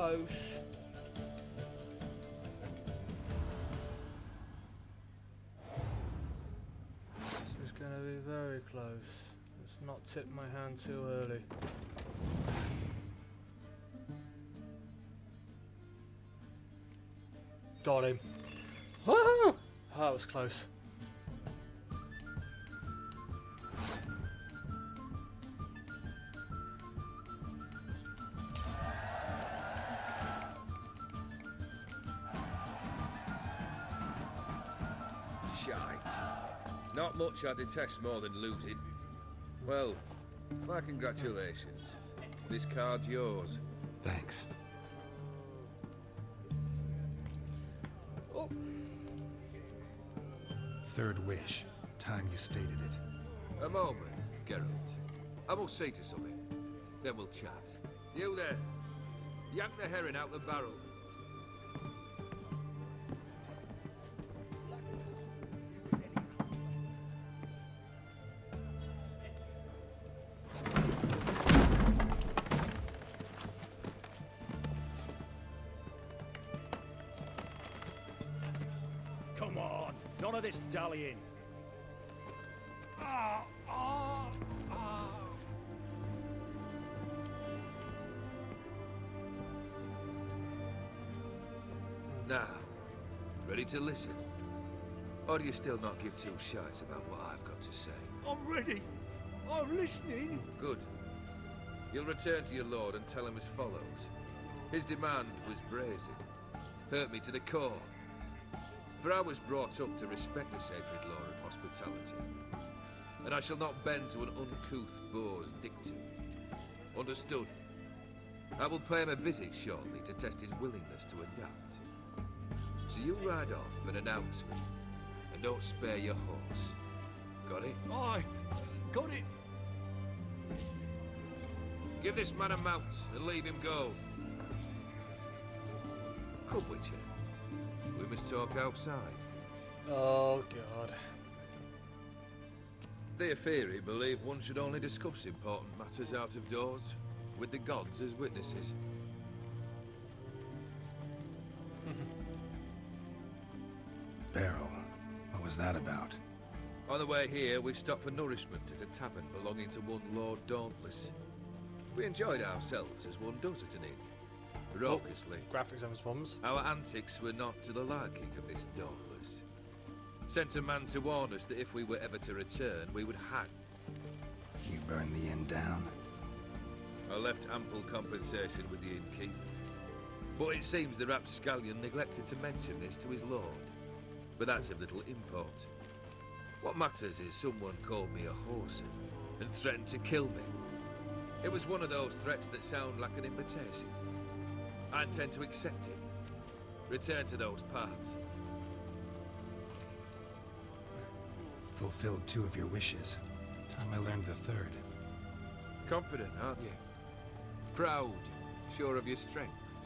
close. This is going to be very close. Let's not tip my hand too early. Got him. Woo! Oh, that was close. Shite. Not much I detest more than losing. Well, my congratulations. This card's yours. Thanks. Oh. Third wish. Time you stated it. A moment, Geralt. I must say to something. Then we'll chat. You there. Yank the herring out the barrel. Come on, none of this dallying. Now, ready to listen? Or do you still not give two shites about what I've got to say? I'm ready. I'm listening. Good. You'll return to your lord and tell him as follows. His demand was brazen. Hurt me to the core. For I was brought up to respect the sacred law of hospitality. And I shall not bend to an uncouth boor's dictum. Understood? I will pay him a visit shortly to test his willingness to adapt. So you ride off an announcement, and don't spare your horse. Got it? Aye, got it. Give this man a mount and leave him go. Come, Witcher. We must talk outside. Oh, God. The Aetheri believe one should only discuss important matters out of doors, with the gods as witnesses. Beryl, what was that about? On the way here, we stopped for nourishment at a tavern belonging to one Lord Dauntless. We enjoyed ourselves as one does at an inn, raucously. Graphics and bombs. Our antics were not to the liking of this Dauntless. Sent a man to warn us that if we were ever to return, we would hang. You burned the inn down? I left ample compensation with the innkeeper. But it seems the rapscallion neglected to mention this to his lord. But that's of little import. What matters is someone called me a whoreson and threatened to kill me. It was one of those threats that sound like an invitation. I intend to accept it. Return to those parts. Fulfilled 2 of your wishes. Time I learned the 3rd. Confident, aren't you? Proud, sure of your strengths.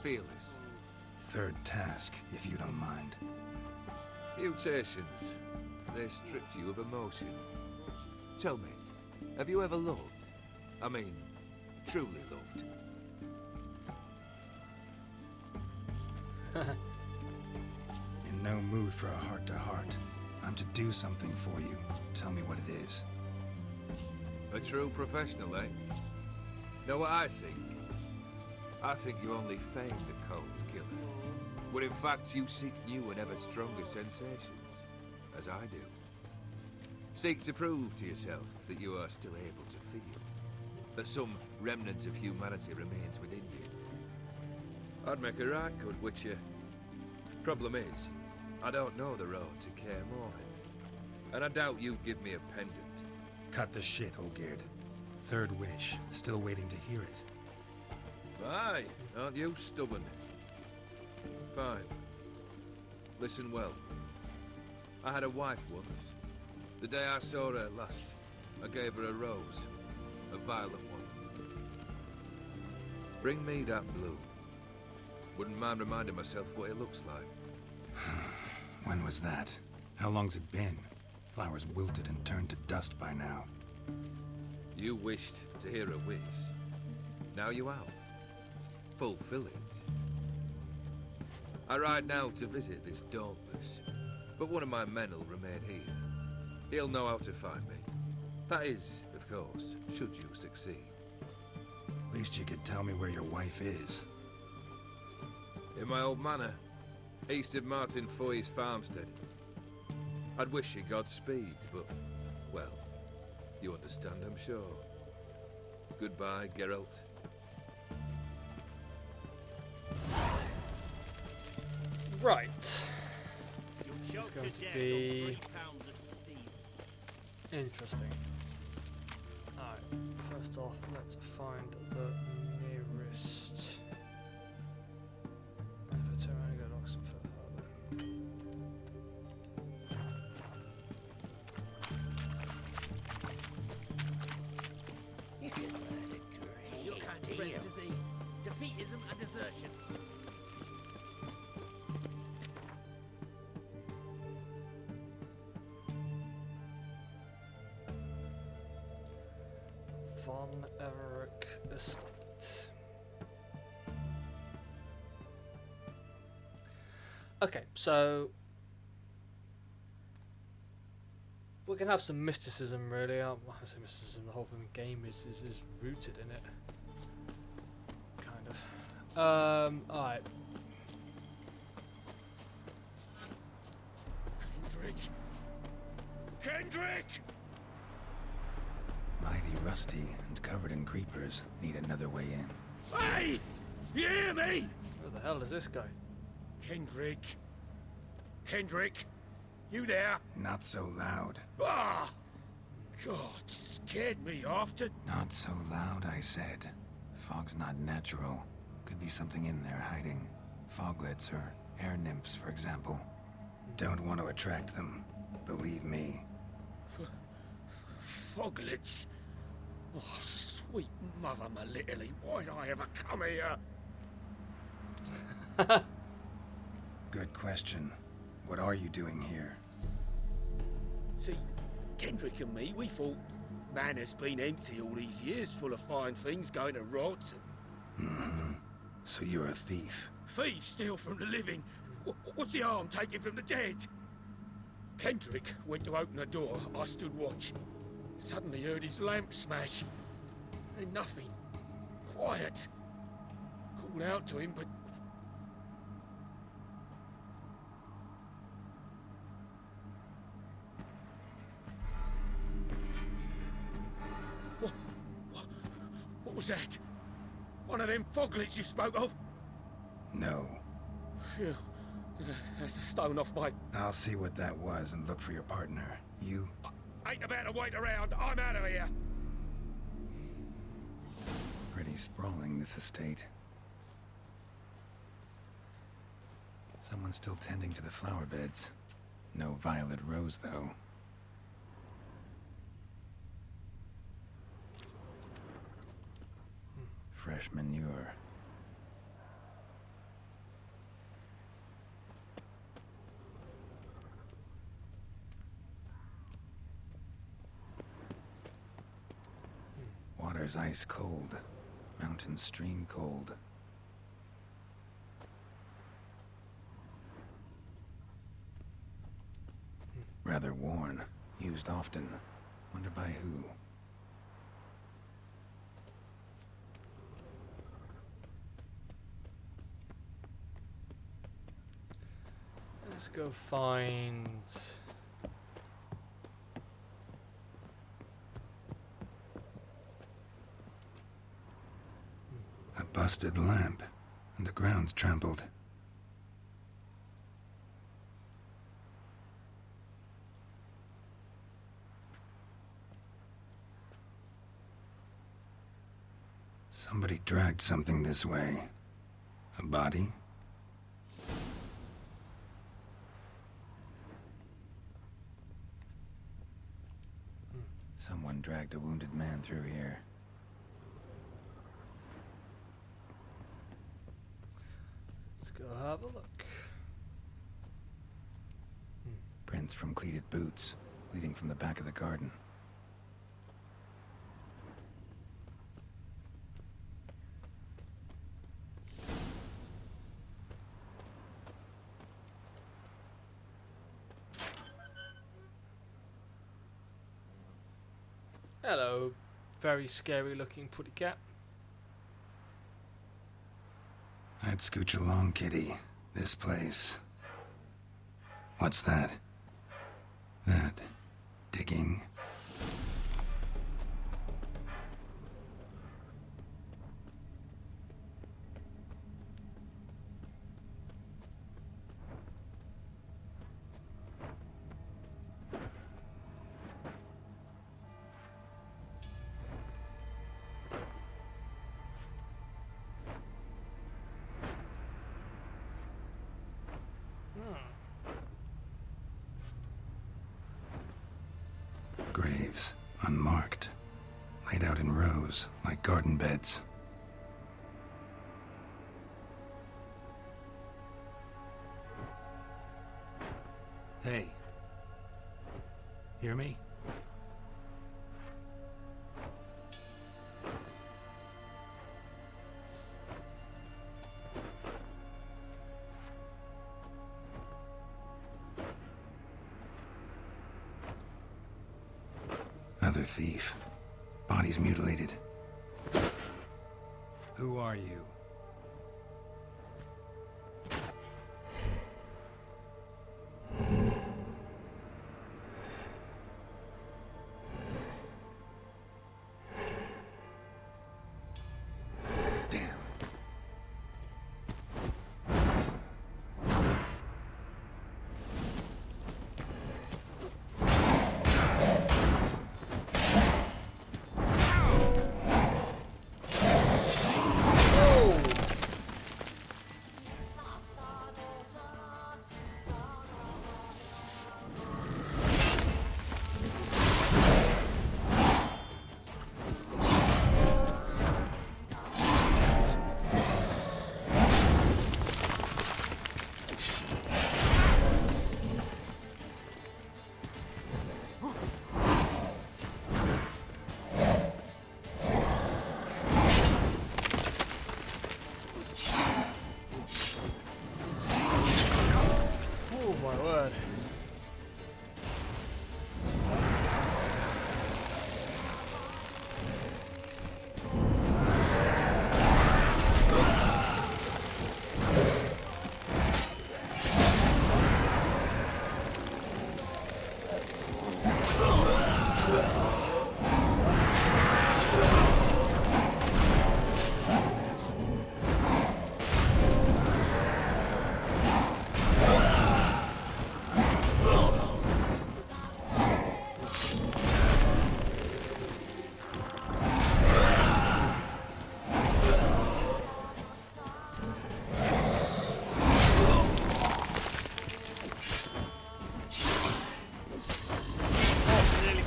Fearless. 3rd task, if you don't mind. Mutations. They stripped you of emotion. Tell me, have you ever loved? I mean, truly loved? In no mood for a heart-to-heart. I'm to do something for you. Tell me what it is. A true professional, eh? Know what I think? I think you only feign the cold killer. When in fact you seek new and ever stronger sensations, as I do. Seek to prove to yourself that you are still able to feel. That some remnant of humanity remains within you. I'd make a right good Witcher. Problem is, I don't know the road to Kaer Morhen. And I doubt you'd give me a pendant. Cut the shit, Olgierd. 3rd wish. Still waiting to hear it. Aye, aren't you stubborn? Fine. Listen well. I had a wife once. The day I saw her last, I gave her a rose. A violet one. Bring me that blue. Wouldn't mind reminding myself what it looks like. When was that? How long's it been? Flowers wilted and turned to dust by now. You wished to hear a wish. Now you out. fulfill it. I ride now to visit this Dauntless, but one of my men will remain here. He'll know how to find me. That is, of course, should you succeed. At least you could tell me where your wife is. In my old manor, east of Martin Foy's farmstead. I'd wish you Godspeed, but, well, you understand, I'm sure. Goodbye, Geralt. Right. You'll It's choke going to to death be on 3 pounds of steel. interesting. Alright, first off, let's find the nearest. If it's around, go to Oxford further. You can't spread disease, defeatism and desertion. Von Everick Estate. Okay, so we can have some mysticism, really. I say mysticism. The whole game is rooted in it, kind of. All right. Kendrick! Mighty rusty and covered in creepers. Need another way in. Hey! You hear me? Where the hell is this guy? Kendrick. Kendrick, you there? Not so loud. Ah! God, scared me off to... Not so loud, I said. Fog's not natural. Could be something in there hiding. Foglets or air nymphs, for example. Don't want to attract them. Believe me. Foglets? Oh, sweet mother Melitterly, why'd I ever come here? Good question. What are you doing here? See, Kendrick and me, we thought Manor's been empty all these years, full of fine things going to rot. Mm-hmm. So you're a thief. Thieves steal from the living. What's the harm taken from the dead? Kendrick went to open the door. I stood watch. Suddenly heard his lamp smash. Then nothing. Quiet. Called out to him, but... What was that? One of them foglets you spoke of? No. Phew. That's a stone off my... I'll see what that was and look for your partner. You... Ain't about to wait around. I'm out of here. Pretty sprawling, this estate. Someone's still tending to the flower beds. No violet rose, though. Fresh manure. Water's ice cold. Mountain stream cold. Rather worn. Used often. Wonder by who. Let's go find... A busted lamp, and the ground's trampled. Somebody dragged something this way. A body? Someone dragged a wounded man through here. Let's go have a look. Prints from cleated boots, leading from the back of the garden. Hello, very scary looking putty cat. I'd scooch along, kitty. This place. What's that? That. Digging. Graves, unmarked, laid out in rows like garden beds. Hey. Hear me? Another thief. Bodies mutilated. Who are you? Damn. Oh my word.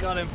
Got him.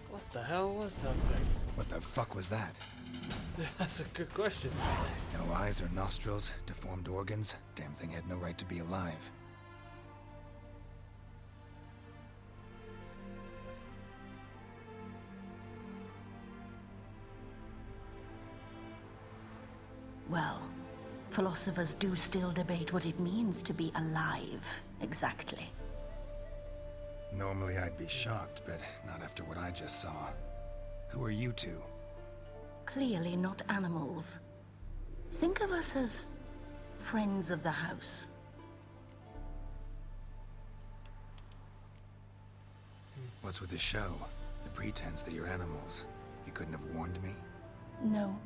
What the hell was that thing? What the fuck was that? That's a good question. No eyes or nostrils, deformed organs. Damn thing had no right to be alive. Well, philosophers do still debate what it means to be alive, exactly. Normally I'd be shocked, but not after what I just saw. Who are you two? Clearly not animals. Think of us as friends of the house. What's with the show? The pretense that you're animals. You couldn't have warned me? No.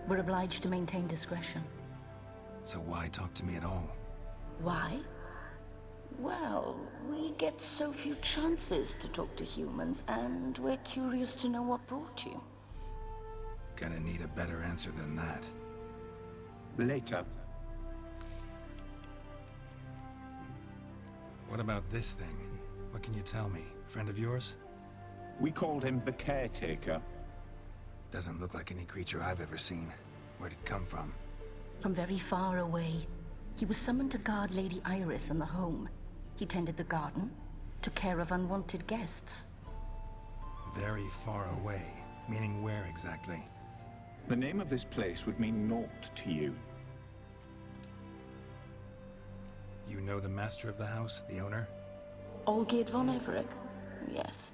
We're obliged to maintain discretion. So why talk to me at all? Why? Well, we get so few chances to talk to humans, and we're curious to know what brought you. Gonna need a better answer than that. Later. What about this thing? What can you tell me? Friend of yours? We called him the Caretaker. Doesn't look like any creature I've ever seen. Where'd it come from? From very far away. He was summoned to guard Lady Iris and the home. He tended the garden, took care of unwanted guests. Very far away. Meaning where exactly? The name of this place would mean naught to you. You know the master of the house, the owner? Olgierd von Everec? Yes,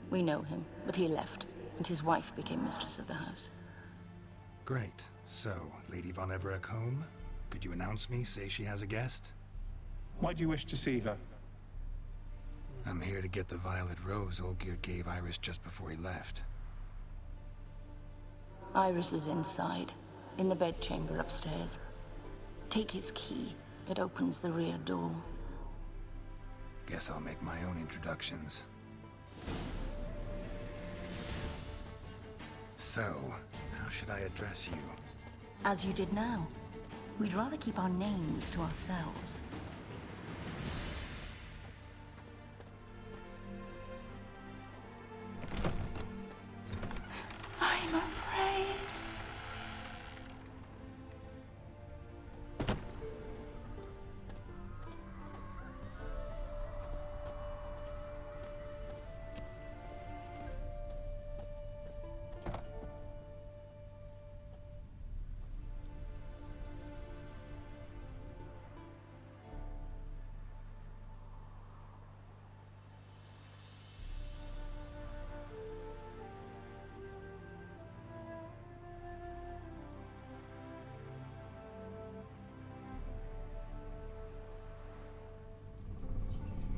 we know him, but he left, and his wife became mistress of the house. Great. So, Lady von Everec home? Could you announce me, say she has a guest? Why do you wish to see her? I'm here to get the violet rose Olgierd gave Iris just before he left. Iris is inside, in the bedchamber upstairs. Take his key. It opens the rear door. Guess I'll make my own introductions. So, how should I address you? As you did now. We'd rather keep our names to ourselves. I'm afraid.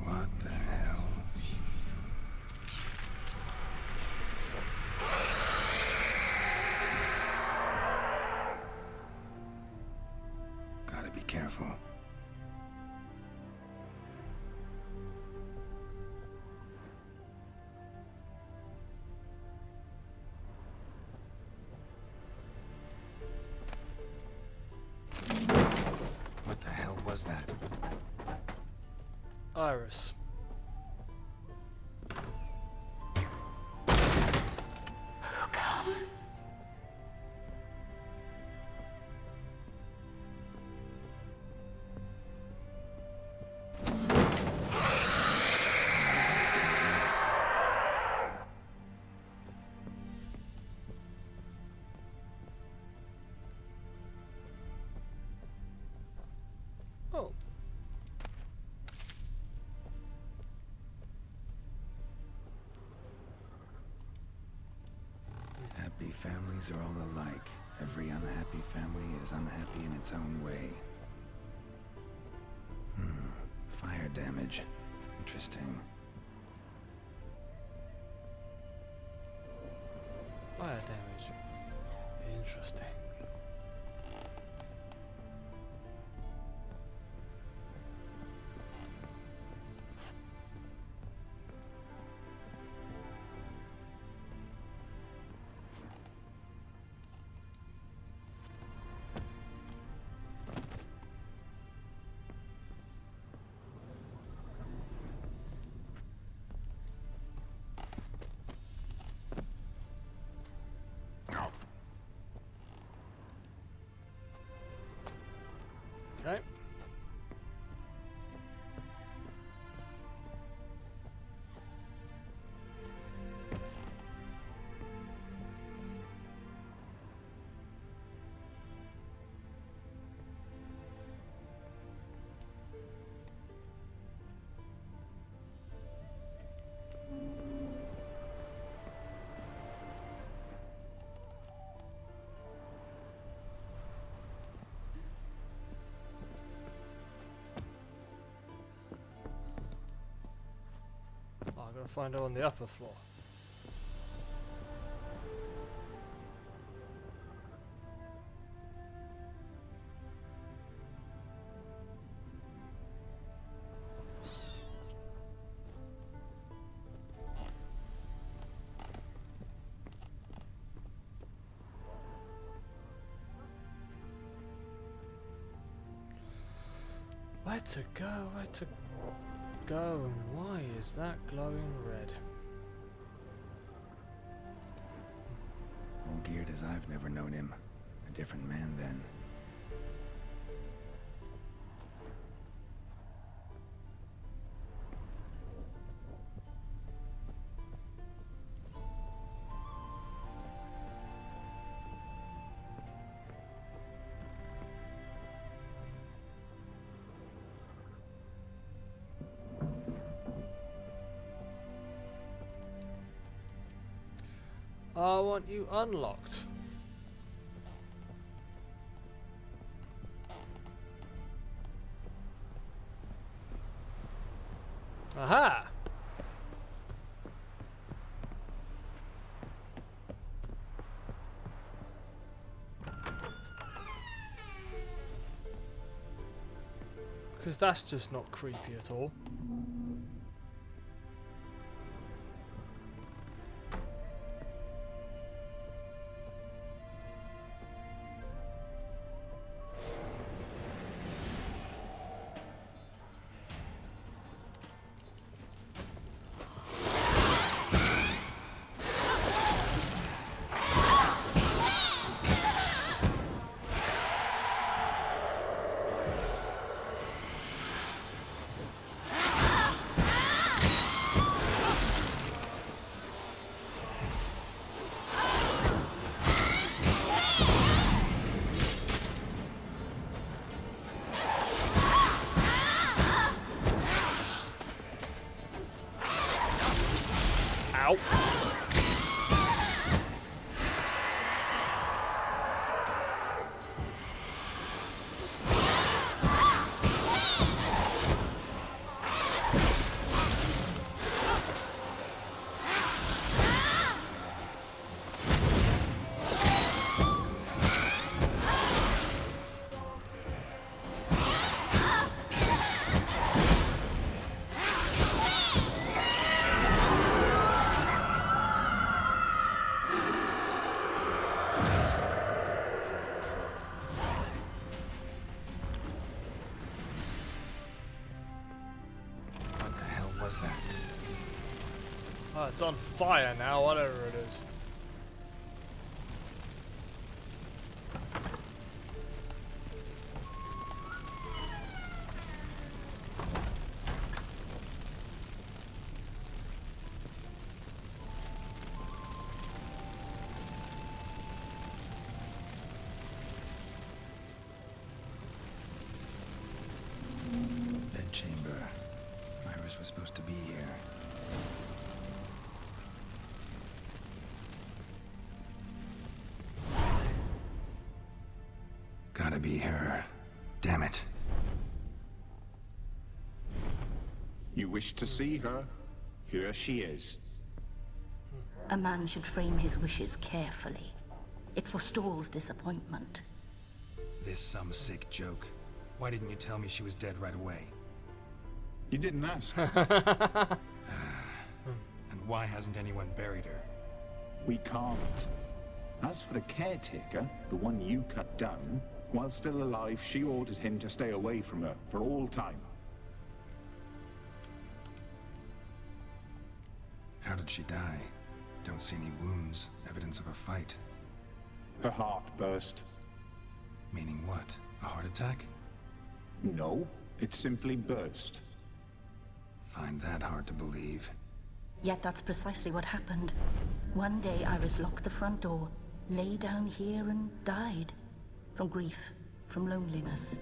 What the hell? Gotta be careful. What the hell was that? Iris. Who comes? Oh. Happy families are all alike. Every unhappy family is unhappy in its own way. Fire damage. Interesting. Fire damage. Interesting. Okay. Oh, I'm gonna find her on the upper floor. Where to go? Where to go? And why is that glowing red? All geared as I've never known him. A different man then. I want you unlocked. Aha! Because that's just not creepy at all. Ow. Oh, it's on fire now, whatever it is. Bedchamber. Iris was supposed to be here. Gotta be her. Damn it. You wish to see her? Here she is. A man should frame his wishes carefully. It forestalls disappointment. This some sick joke. Why didn't you tell me she was dead right away? You didn't ask. And why hasn't anyone buried her? We can't. As for the caretaker, the one you cut down, while still alive, she ordered him to stay away from her for all time. How did she die? Don't see any wounds, evidence of a fight. Her heart burst. Meaning what? A heart attack? No, it simply burst. Find that hard to believe. Yet that's precisely what happened. One day Iris locked the front door, lay down here and died. From grief, from loneliness.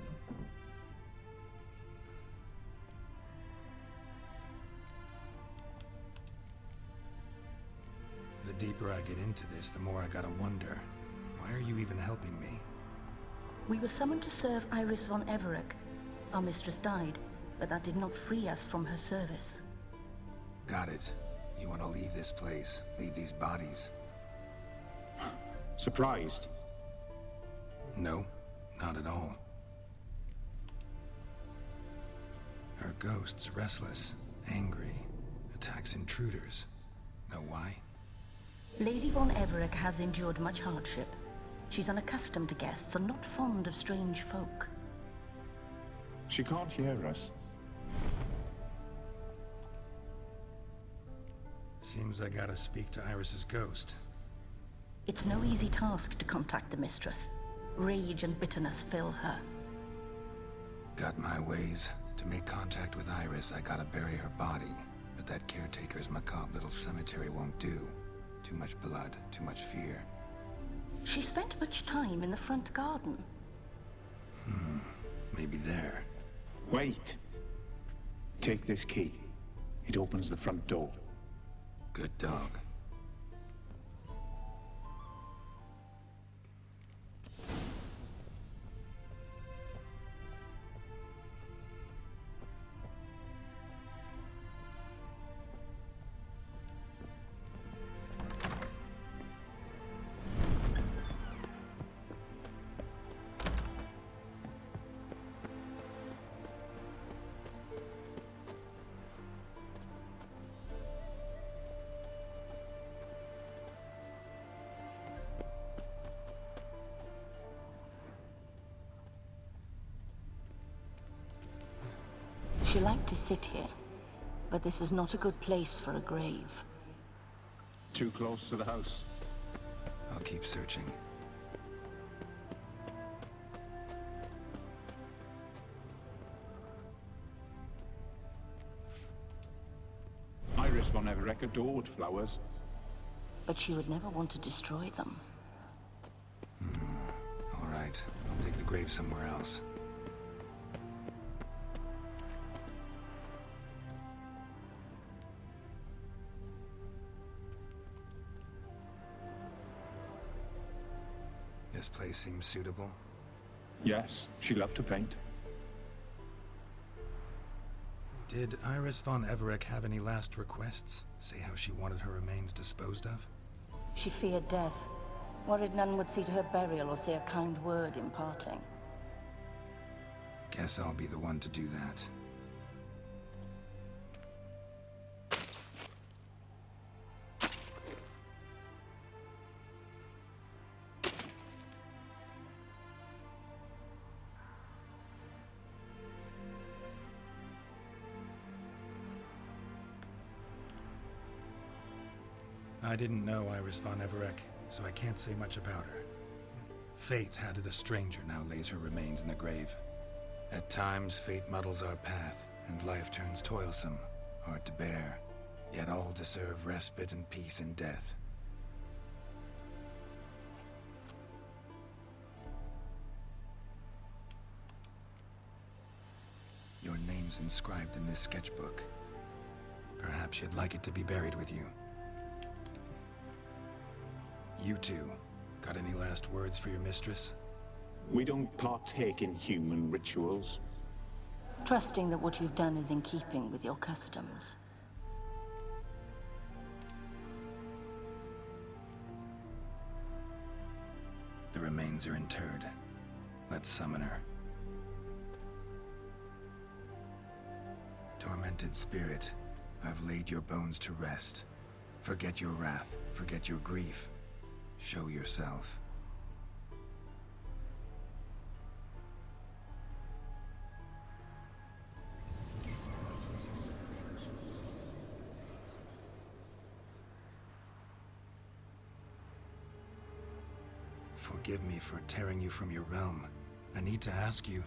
The deeper I get into this, the more I gotta wonder. Why are you even helping me? We were summoned to serve Iris von Everec. Our mistress died, but that did not free us from her service. Got it. You want to leave this place, leave these bodies. Surprised? No, not at all. Her ghost's restless, angry, attacks intruders. Know why? Lady von Everec has endured much hardship. She's unaccustomed to guests and not fond of strange folk. She can't hear us. Seems I gotta speak to Iris's ghost. It's no easy task to contact the mistress. Rage and bitterness fill her. Got my ways. To make contact with Iris, I gotta bury her body. But that caretaker's macabre little cemetery won't do. Too much blood, too much fear. She spent much time in the front garden. Maybe there. Wait. Take this key. It opens the front door. Good dog. She liked to sit here, but this is not a good place for a grave. Too close to the house. I'll keep searching. Iris von Everett adored flowers. But she would never want to destroy them. All right, I'll dig the grave somewhere else. This place seems suitable. Yes, she loved to paint. Did Iris von Everett have any last requests? Say how she wanted her remains disposed of? She feared death, worried none would see to her burial or say a kind word in parting. Guess I'll be the one to do that. I didn't know Iris von Everett, so I can't say much about her. Fate had it a stranger now lays her remains in the grave. At times, fate muddles our path, and life turns toilsome, hard to bear. Yet all deserve respite and peace in death. Your name's inscribed in this sketchbook. Perhaps you'd like it to be buried with you. You two, got any last words for your mistress? We don't partake in human rituals. Trusting that what you've done is in keeping with your customs. The remains are interred. Let's summon her. Tormented spirit, I've laid your bones to rest. Forget your wrath, forget your grief. Show yourself. Forgive me for tearing you from your realm. I need to ask you.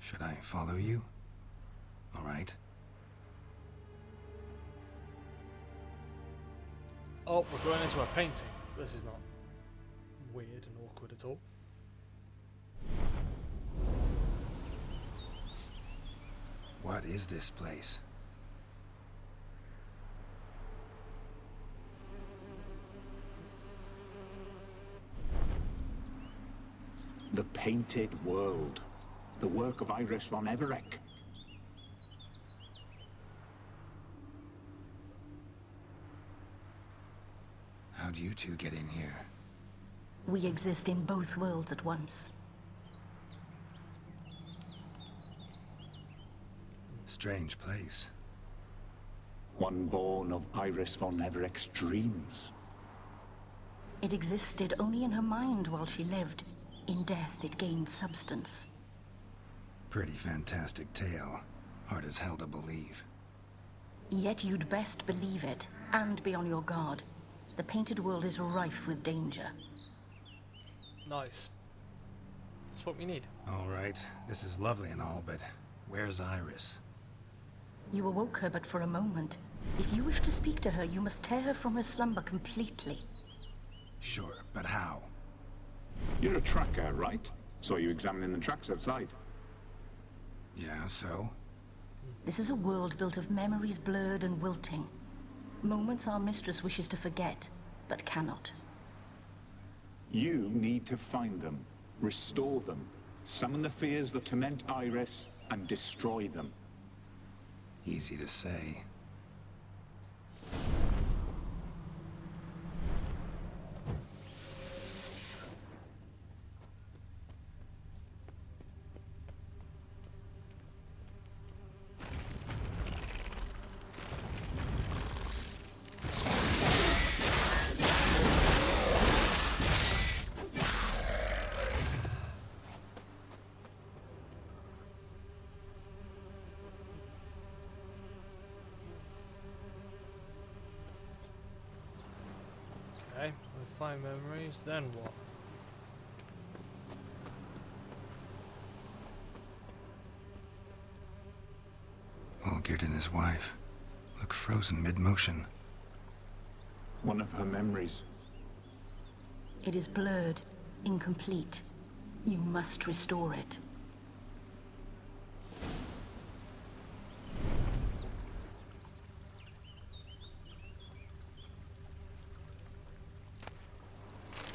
Should I follow you? All right. Oh, we're going into a painting. This is not weird and awkward at all. is this place? The Painted World. The work of Iris von Everec. How'd you two get in here? We exist in both worlds at once. Strange place. One born of Iris von Everec's dreams. It existed only in her mind while she lived. In death, it gained substance. Pretty fantastic tale. Hard as hell to believe. Yet you'd best believe it, and be on your guard. The Painted World is rife with danger. Nice. That's what we need. All right, this is lovely and all, but where's Iris? You awoke her but for a moment. If you wish to speak to her, you must tear her from her slumber completely. Sure, but how? You're a tracker, right? Saw you examining the tracks outside. Yeah, so? This is a world built of memories blurred and wilting. Moments our mistress wishes to forget, but cannot. You need to find them, restore them, summon the fears that torment Iris, and destroy them. Easy to say. Okay, we find memories, then what? Olgierd and his wife look frozen mid-motion. One of her memories. It is blurred, incomplete. You must restore it.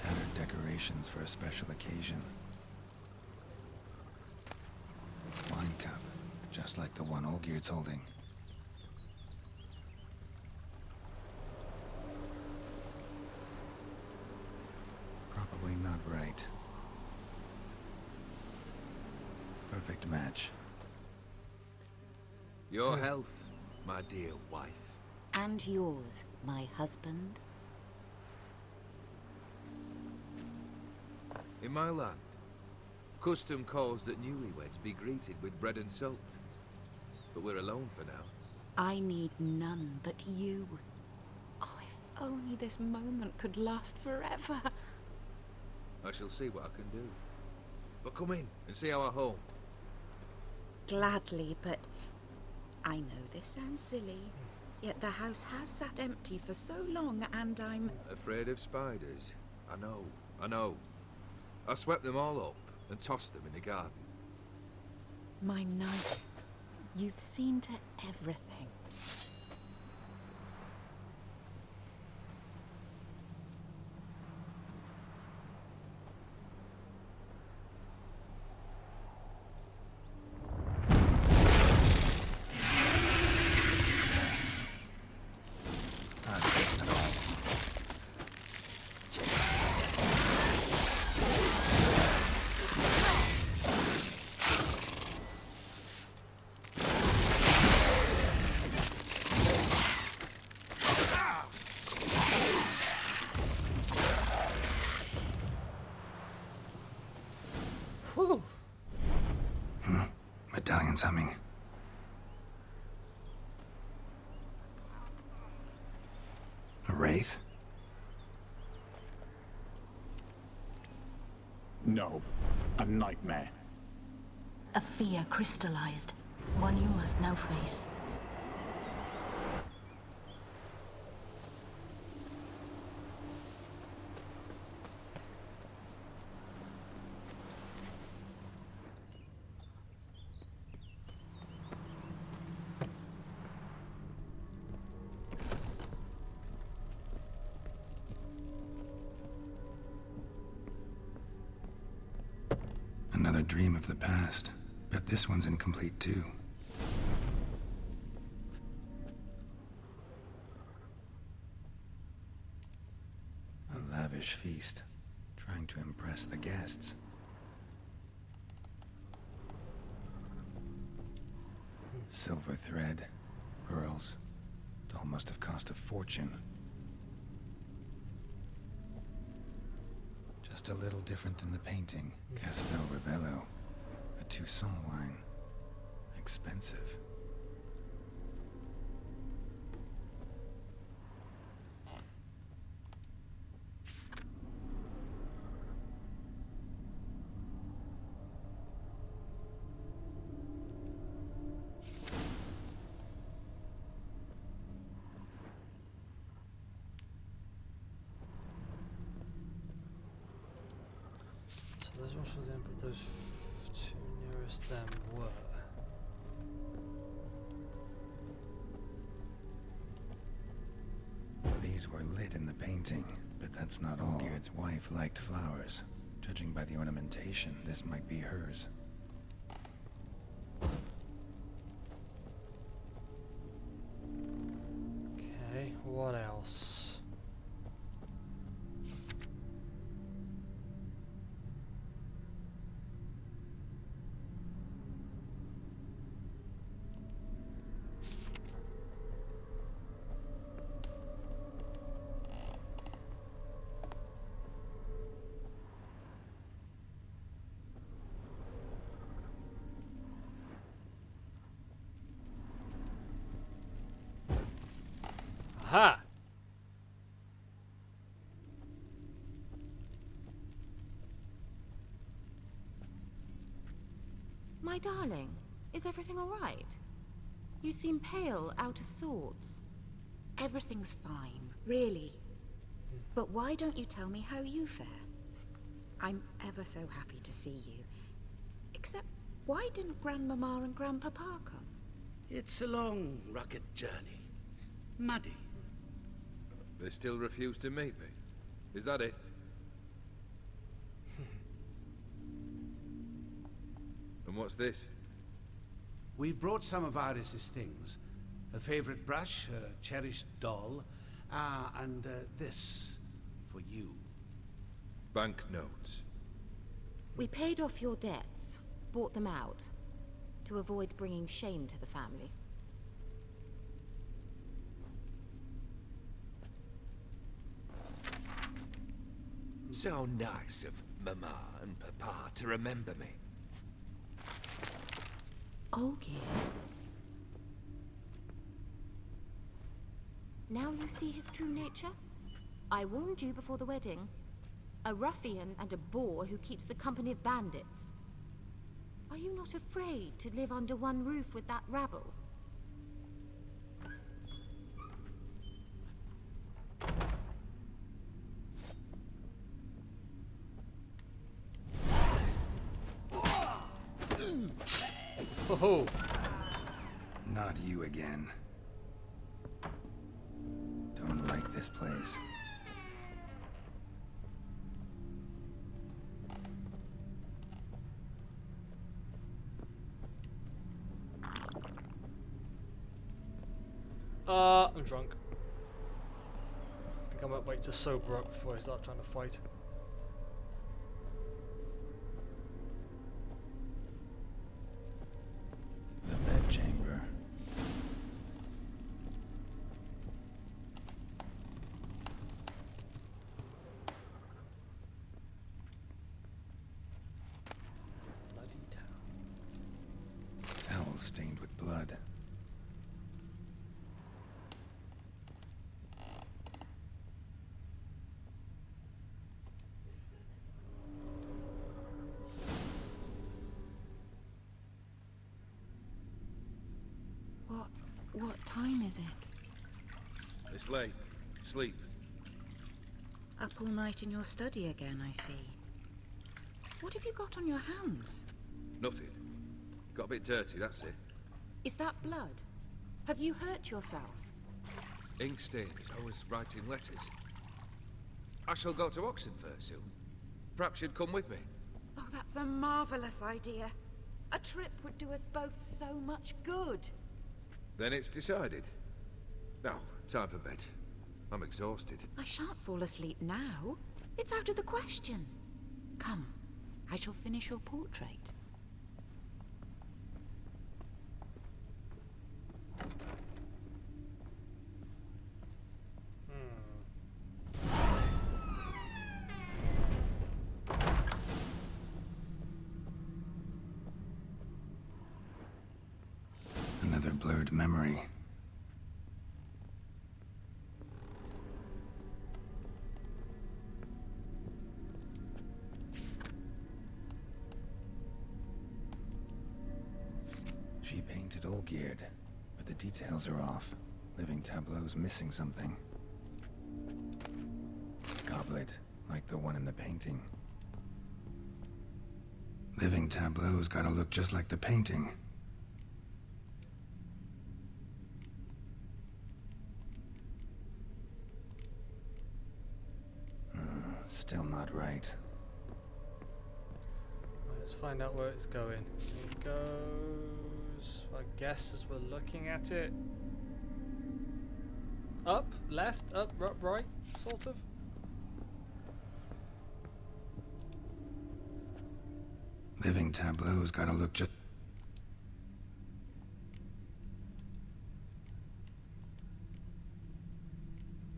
Tattered decorations for a special occasion. Wine cup, just like the one Olgierd's holding. Probably not right. Perfect match. Your health, my dear wife. And yours, my husband. In my land, custom calls that newlyweds be greeted with bread and salt. But we're alone for now. I need none but you. Oh, if only this moment could last forever. I shall see what I can do. But come in and see our home. Gladly, but I know this sounds silly, yet the house has sat empty for so long and I'm... Afraid of spiders? I know. I swept them all up and tossed them in the garden. My knight, you've seen to everything. Medallion's humming. A wraith? No, a nightmare. A fear crystallized, one you must now face. a dream of the past. Bet this one's incomplete too. A lavish feast, trying to impress the guests. Silver thread, pearls. Doll must have cost a fortune. Just a little different than the painting. Castel Rebello. A Toussaint wine. Expensive. Those ones for them, but those two nearest them were. These were lit in the painting, but that's not all. Beard's wife liked flowers. Judging by the ornamentation, this might be hers. Okay, what else? Aha! My darling, is everything all right? You seem pale, out of sorts. Everything's fine, really. But why don't you tell me how you fare? I'm ever so happy to see you. Except, why didn't Grandmama and Grandpapa come? It's a long, rugged journey. Muddy. They still refuse to meet me. Is that it? And what's this? We brought some of Iris's things. Her favorite brush, her cherished doll, and this for you. Banknotes. We paid off your debts, bought them out, to avoid bringing shame to the family. So nice of Mama and Papa to remember me. Olgierd. Now you see his true nature? I warned you before the wedding. A ruffian and a boor who keeps the company of bandits. Are you not afraid to live under one roof with that rabble? Oh, not you again. Don't like this place. I'm drunk. I think I might wait to sober up before I start trying to fight. The bedchamber. Bloody towel. Towel stained with blood. What time is it? It's late. Sleep. Up all night in your study again, I see. What have you got on your hands? Nothing. Got a bit dirty, that's it. Is that blood? Have you hurt yourself? Ink stains. I was writing letters. I shall go to Oxenfurt soon. Perhaps you'd come with me. Oh, that's a marvelous idea. A trip would do us both so much good. Then it's decided. Now, time for bed. I'm exhausted. I shan't fall asleep now. It's out of the question. Come, I shall finish your portrait. Another blurred memory. She painted Olgierd, but the details are off. Living tableau's missing something. Goblet, like the one in the painting. Living tableau's gotta look just like the painting. Still not right. Let's find out where it's going. It goes, I guess, as we're looking at it. Up, left, up, right, sort of. Living tableau's gotta look just...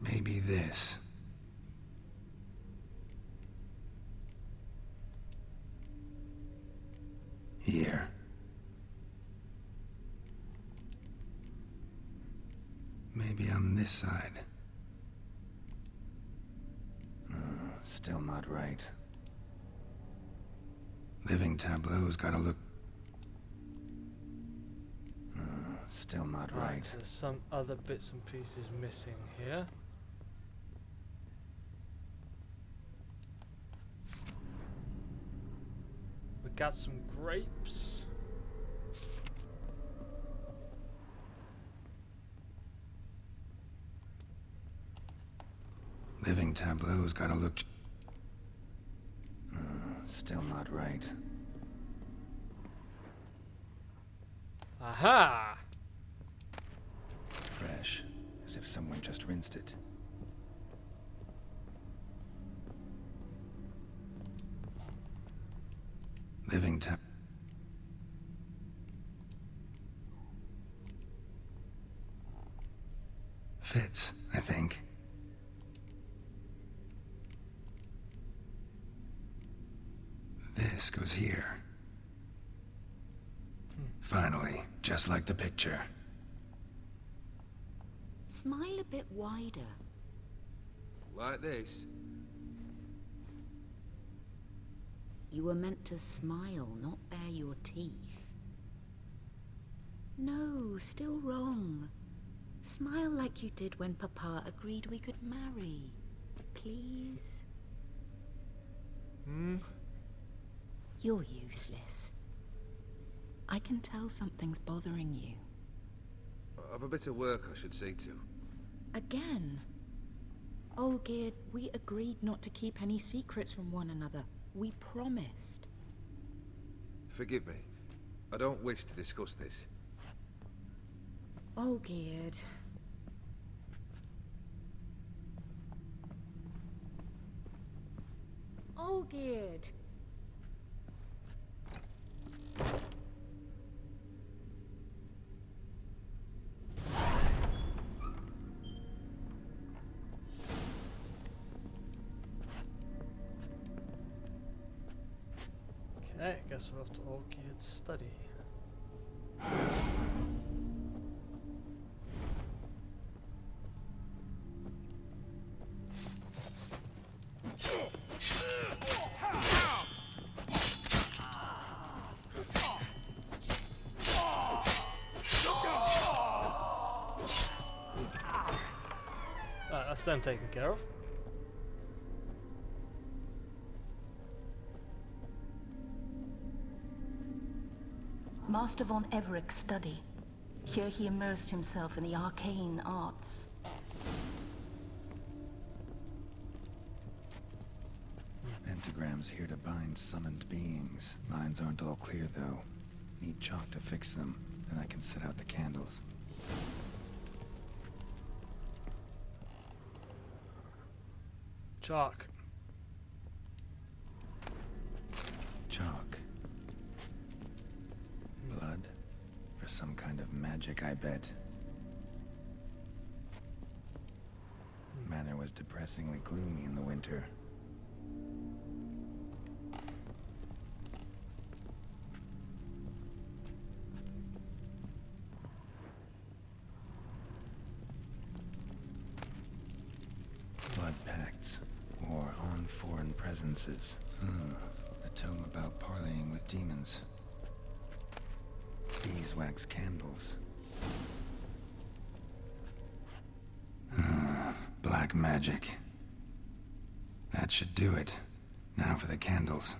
Maybe this. Here. Maybe on this side. Still not right. Living tableau's gotta look... Still not right. There's some other bits and pieces missing here. We got some grapes. Living tableau's gotta look... Still not right. Aha! Fresh, as if someone just rinsed it. Living tab... Fits, I think. This goes here. Finally, just like the picture. Smile a bit wider. Like this? You were meant to smile, not bare your teeth. No, still wrong. Smile like you did when Papa agreed we could marry. Please? You're useless. I can tell something's bothering you. I've a bit of work I should see to. Again? Olgierd, we agreed not to keep any secrets from one another. We promised. Forgive me. I don't wish to discuss this. Olgierd. Olgierd. Okay, I guess we're off to Olgierd's study. Right, that's them taken care of. Master von Everett's study. Here he immersed himself in the arcane arts. Pentagrams charms here to bind summoned beings. Lines aren't all clear, though. Need chalk to fix them, then I can set out the candles. Chalk. Chalk. Blood? For some kind of magic, I bet. Manor was depressingly gloomy in the winter. Blood pacts, or on foreign presences. A tome about parleying with demons. Beeswax candles. Black magic. That should do it. Now for the candles.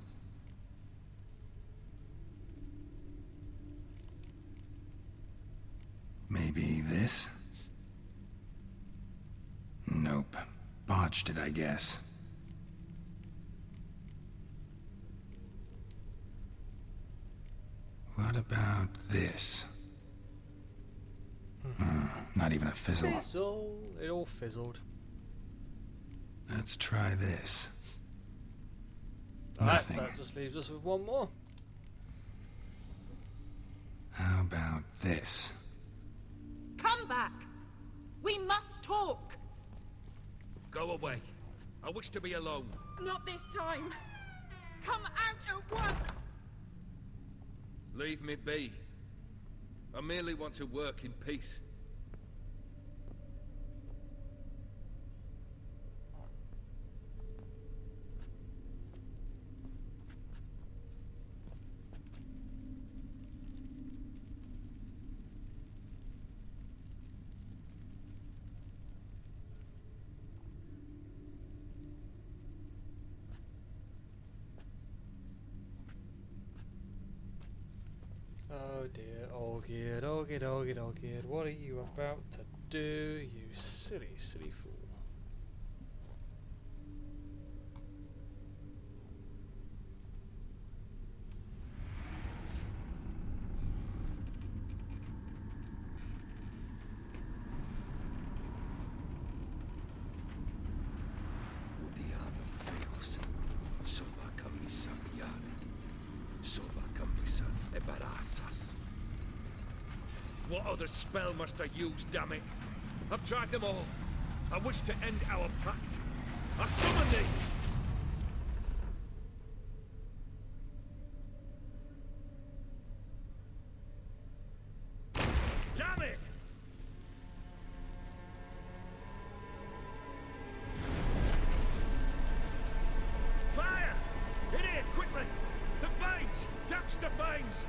Maybe this? Nope. Botched it, I guess. What about this? Not even a fizzle. Fizzle. It all fizzled. Let's try this. Alright, Nothing. that just leaves us with one more. How about this? Come back! We must talk! Go away. I wish to be alone. Not this time! Come out at once! Leave me be. I merely want to work in peace. Oh dear, Olgierd, Olgierd, Olgierd, Olgierd, what are you about to do, you silly, silly fool? Udiano feos, soba camisa miare, soba camisa e barasas. What other spell must I use, damn it? I've tried them all. I wish to end our pact. I summon thee! Damn it! Fire! In here, quickly! The flames! Douse the flames!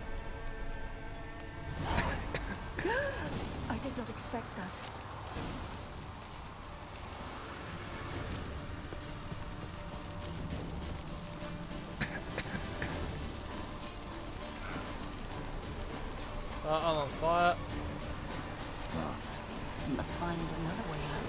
I did not expect that. I'm on fire. You must find another way out.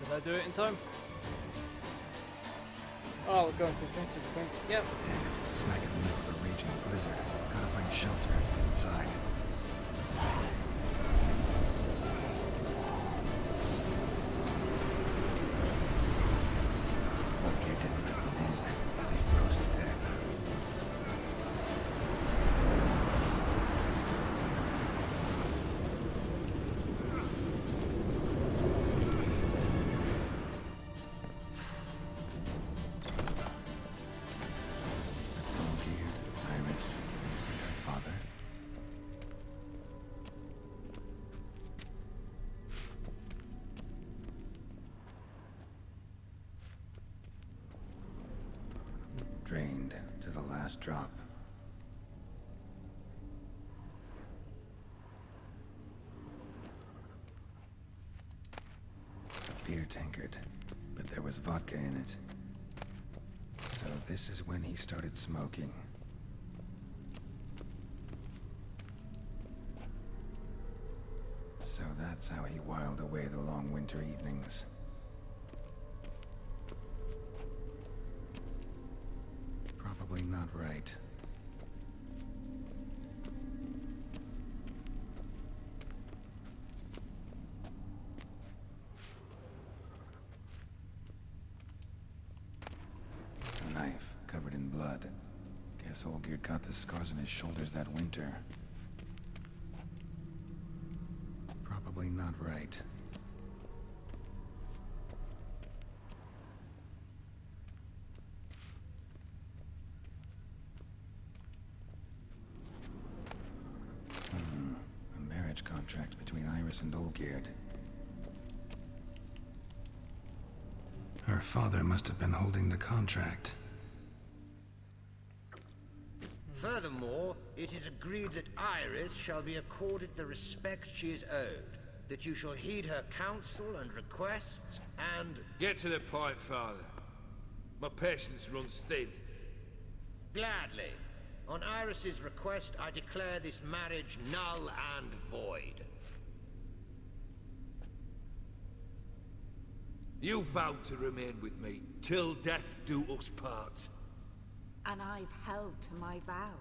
Did I do it in time? Oh, we're going for the point. Yep. Damn it. Smack in the middle of a raging blizzard. Gotta find shelter and get inside. Look, you didn't let them in. They froze to death. Iris, and her father. drained to the last drop. A beer tankard, but there was vodka in it. So this is when he started smoking. So that's how he whiled away the long winter evenings. Probably not right. A knife covered in blood. Guess Olgierd got the scars on his shoulders that winter. Probably not right. A marriage contract between Iris and Olgierd. Her father must have been holding the contract. Furthermore, it is agreed that Iris shall be accorded the respect she is owed, that you shall heed her counsel and requests, and... Get to the point, Father. My patience runs thin. Gladly. On Iris's request, I declare this marriage null and void. You vowed to remain with me till death do us part. And I've held to my vow.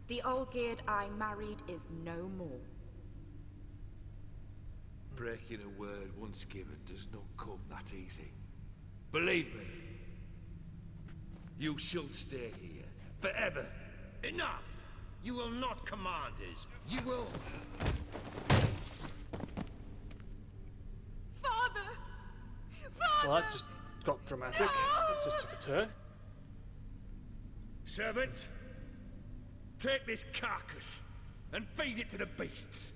The Olgierd I married is no more. Breaking a word once given does not come that easy. Believe me. You shall stay here. Forever. Enough! You will not command us. You will... Father! Well, that just got dramatic. It just took a turn. Servants, take this carcass and feed it to the beasts.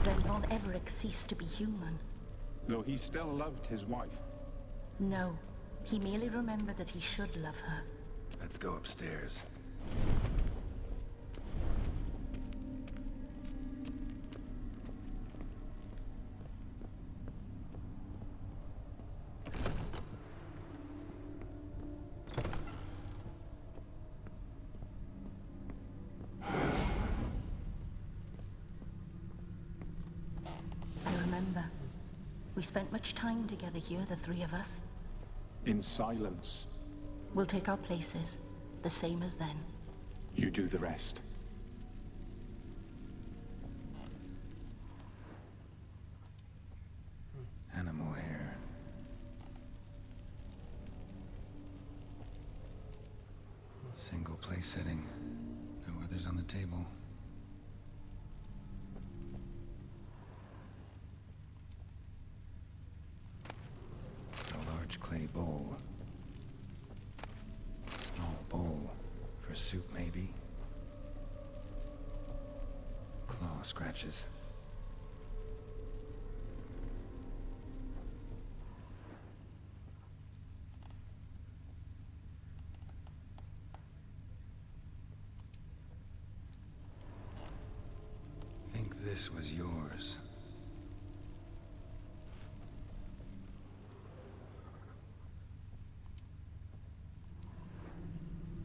Then Von Everett ceased to be human. Though he still loved his wife. No, he merely remembered that he should love her. Let's go upstairs. I remember. We spent much time together here, the three of us. In silence. We'll take our places, the same as then. You do the rest. Animal hair. Single place setting. No others on the table. A large clay bowl. Small bowl. For soup, maybe? Claw scratches. Think this was yours.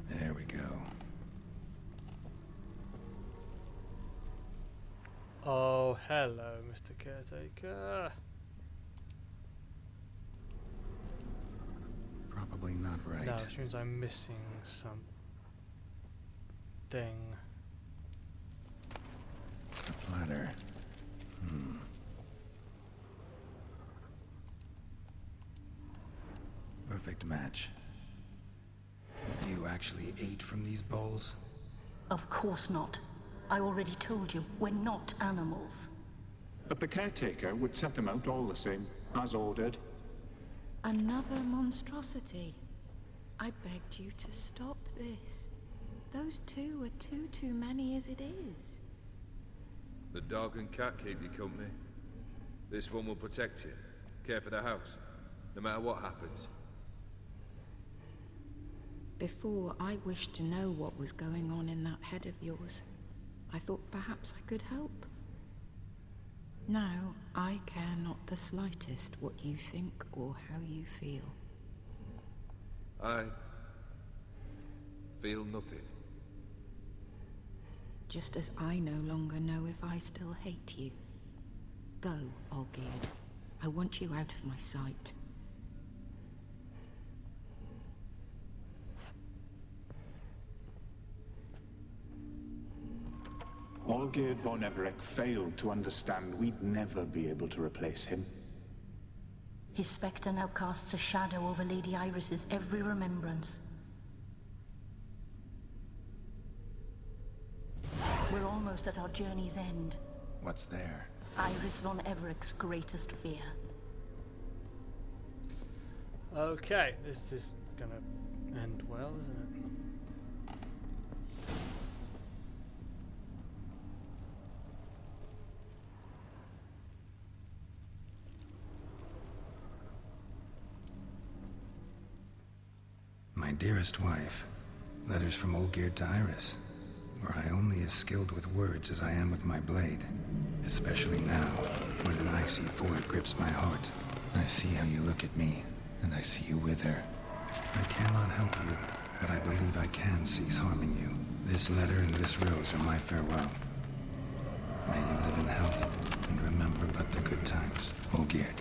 There we go. Oh, hello, Mr. Caretaker. Probably not right. No, which means I'm missing something. A platter. Perfect match. You actually ate from these bowls? Of course not. I already told you, we're not animals. But the caretaker would set them out all the same, as ordered. Another monstrosity. I begged you to stop this. Those two are too many as it is. The dog and cat keep you company. This one will protect you, care for the house, no matter what happens. Before, I wished to know what was going on in that head of yours. I thought perhaps I could help. Now, I care not the slightest what you think or how you feel. I feel nothing. Just as I no longer know if I still hate you. Go, Olgierd. I want you out of my sight. Olgierd von Everec failed to understand we'd never be able to replace him. His spectre now casts a shadow over Lady Iris's every remembrance. We're almost at our journey's end. What's there? Iris von Everec's greatest fear. Okay, this is gonna end well, isn't it? My dearest wife. Letters from Olgierd to Iris. Were I only as skilled with words as I am with my blade. Especially now, when an icy void grips my heart. I see how you look at me, and I see you wither. I cannot help you, but I believe I can cease harming you. This letter and this rose are my farewell. May you live in health, and remember but the good times, Olgierd.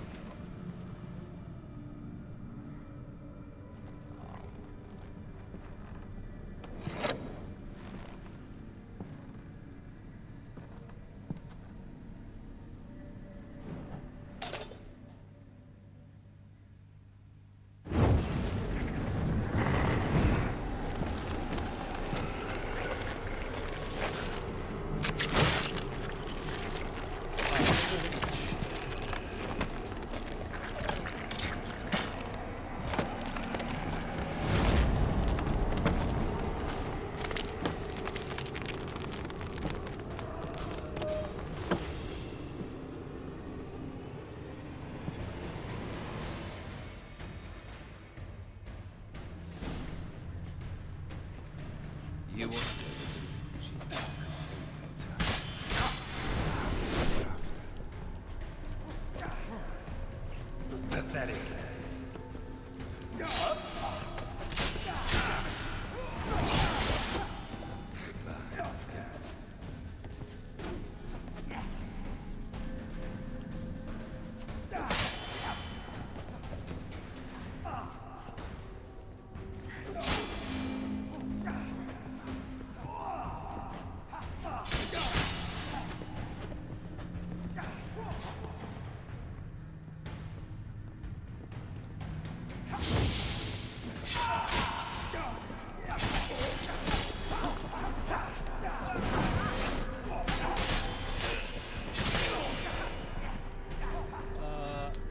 You want pathetic.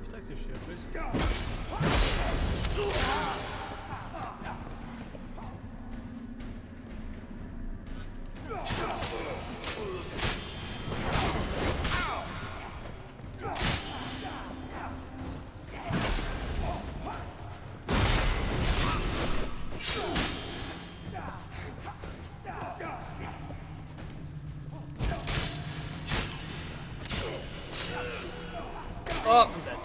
Protective shield, please. Oh, I'm dead.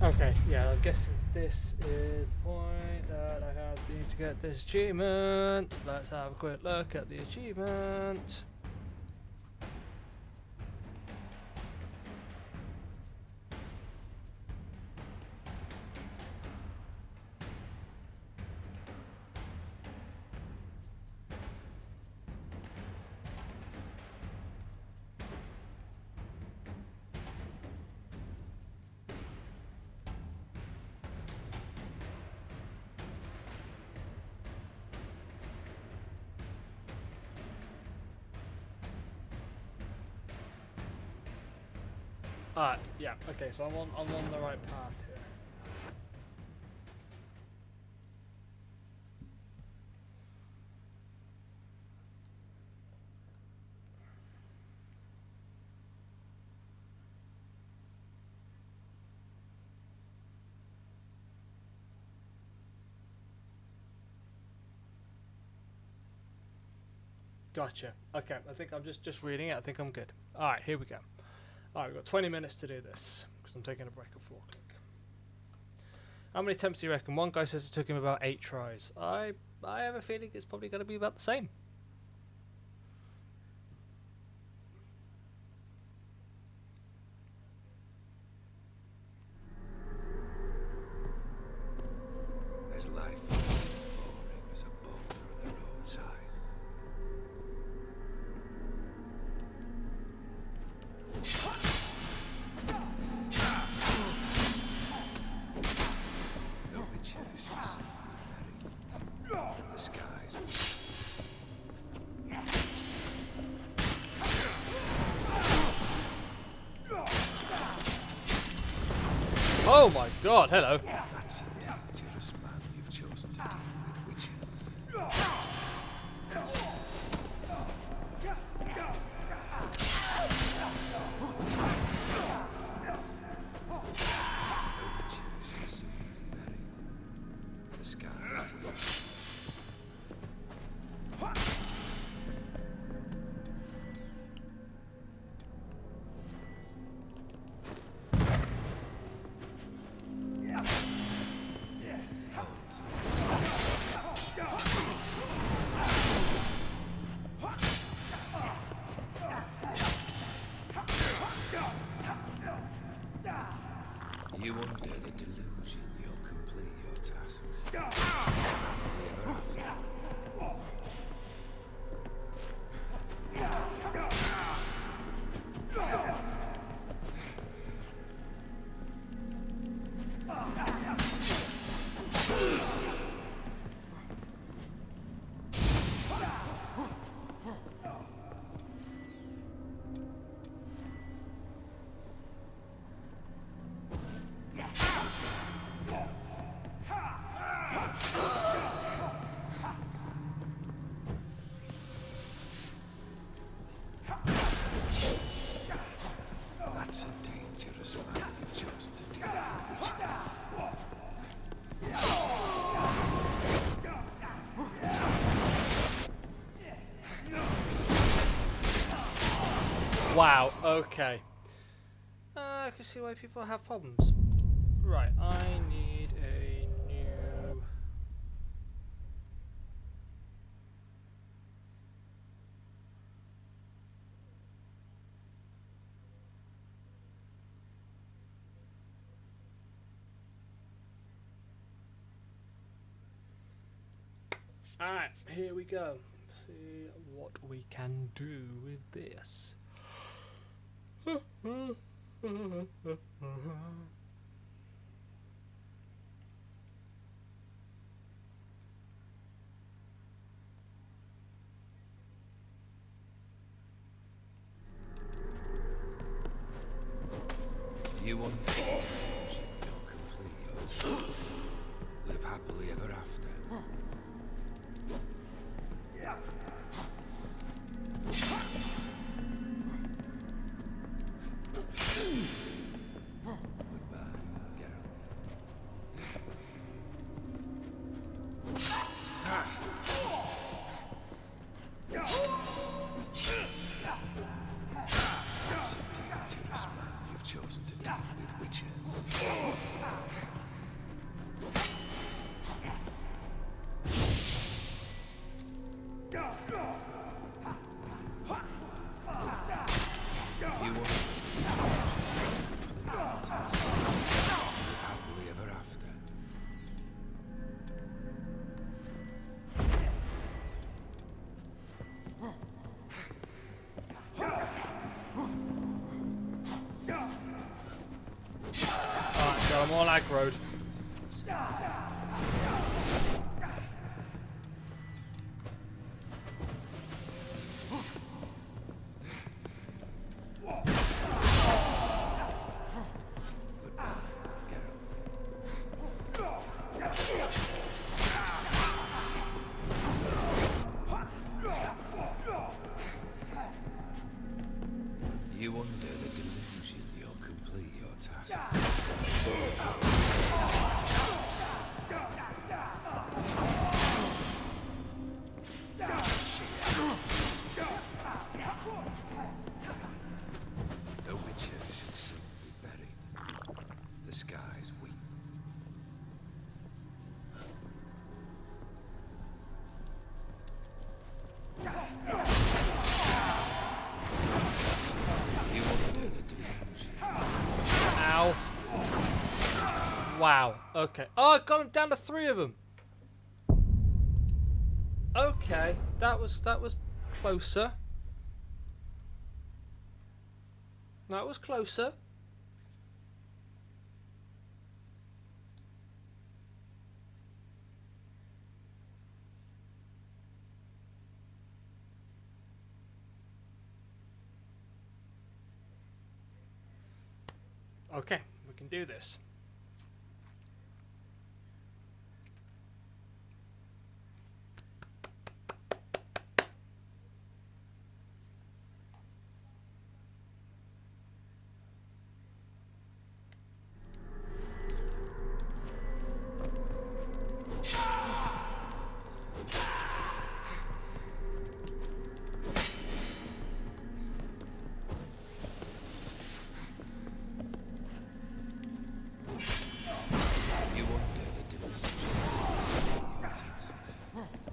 Okay, yeah, I'm guessing this is the point that I need to get this achievement. Let's have a quick look at the achievement. Alright, yeah, okay, so I'm on the right path here. Gotcha. Okay, I think I'm just reading it. I think I'm good. All right, here we go. All right, we've got 20 minutes to do this because I'm taking a break at 4 o'clock. How many attempts do you reckon? One guy says it took him about 8 tries. I have a feeling it's probably going to be about the same. As life is boring as a boulder on the roadside. No witcher shall see you buried in the skies. Oh my god, hello. That's a dangerous man you've chosen to deal with, witcher. No witcher shall see you buried in the skies. You under the delusion you'll complete your tasks. Happily ever after. That's a dangerous man you've chosen to deal with, witcher. Wow, okay. I can see why people have problems. Right, I need a new... Alright, here we go. See what we can do with this. You under the delusion you'll complete your tasks. Live happily ever after. Goodbye, That's a dangerous man you've chosen to deal with, witcher. You want to complete your task. Live happily ever after. Alright, so I'm all aggroed. You under the delusion you'll complete your tasks. Okay. Oh, I got him down to 3 of them. Okay, that was closer. That was closer. Okay, we can do this.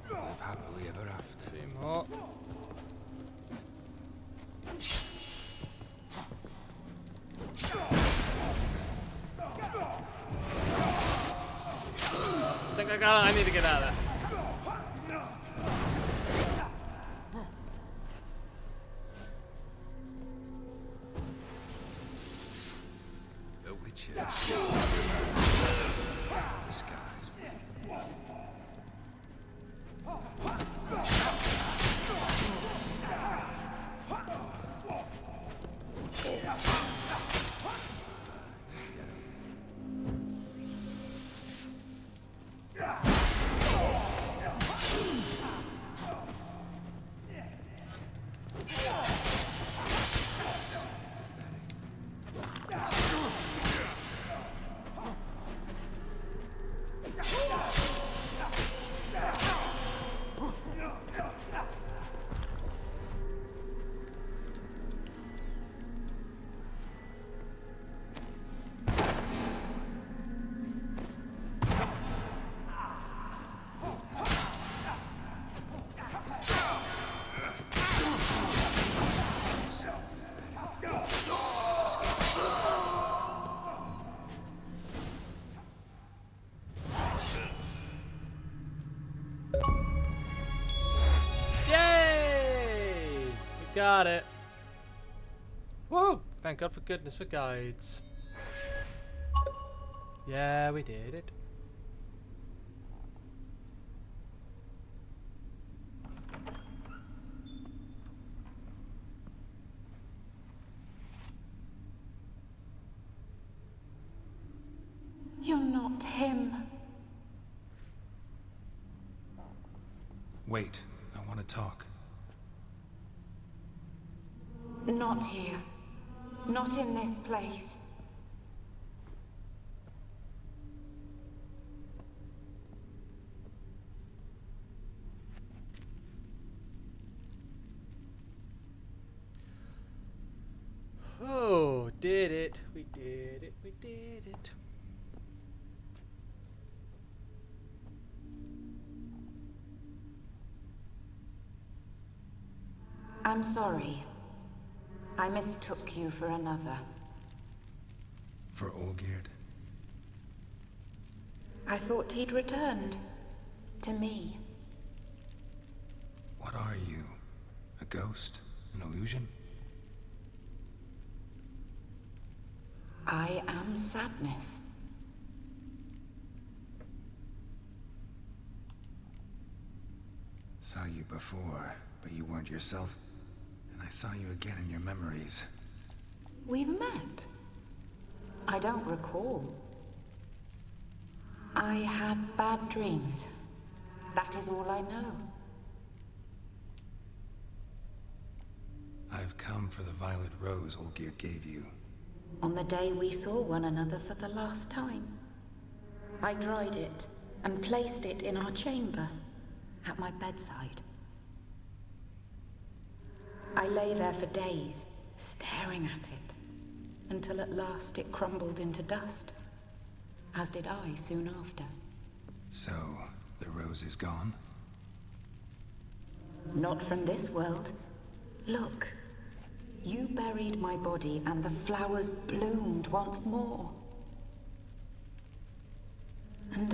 Live happily ever after. 2 more. I need to get out of there. The Witcher. Disguise. Yay! We got it. Woo! Thank God for goodness for guides. Yeah, we did it. You're not him. Wait, I want to talk. Not here. Not in this place. Oh, did it. We did it. We did it. I'm sorry. I mistook you for another. For Olgierd? I thought he'd returned. To me. What are you? A ghost? An illusion? I am sadness. Saw you before, but you weren't yourself. And I saw you again in your memories. We've met. I don't recall. I had bad dreams. That is all I know. I've come for the violet rose Olgierd gave you. On the day we saw one another for the last time, I dried it and placed it in our chamber, at my bedside. I lay there for days, staring at it, until at last it crumbled into dust, as did I soon after. So, the rose is gone? Not from this world. Look. You buried my body and the flowers bloomed once more.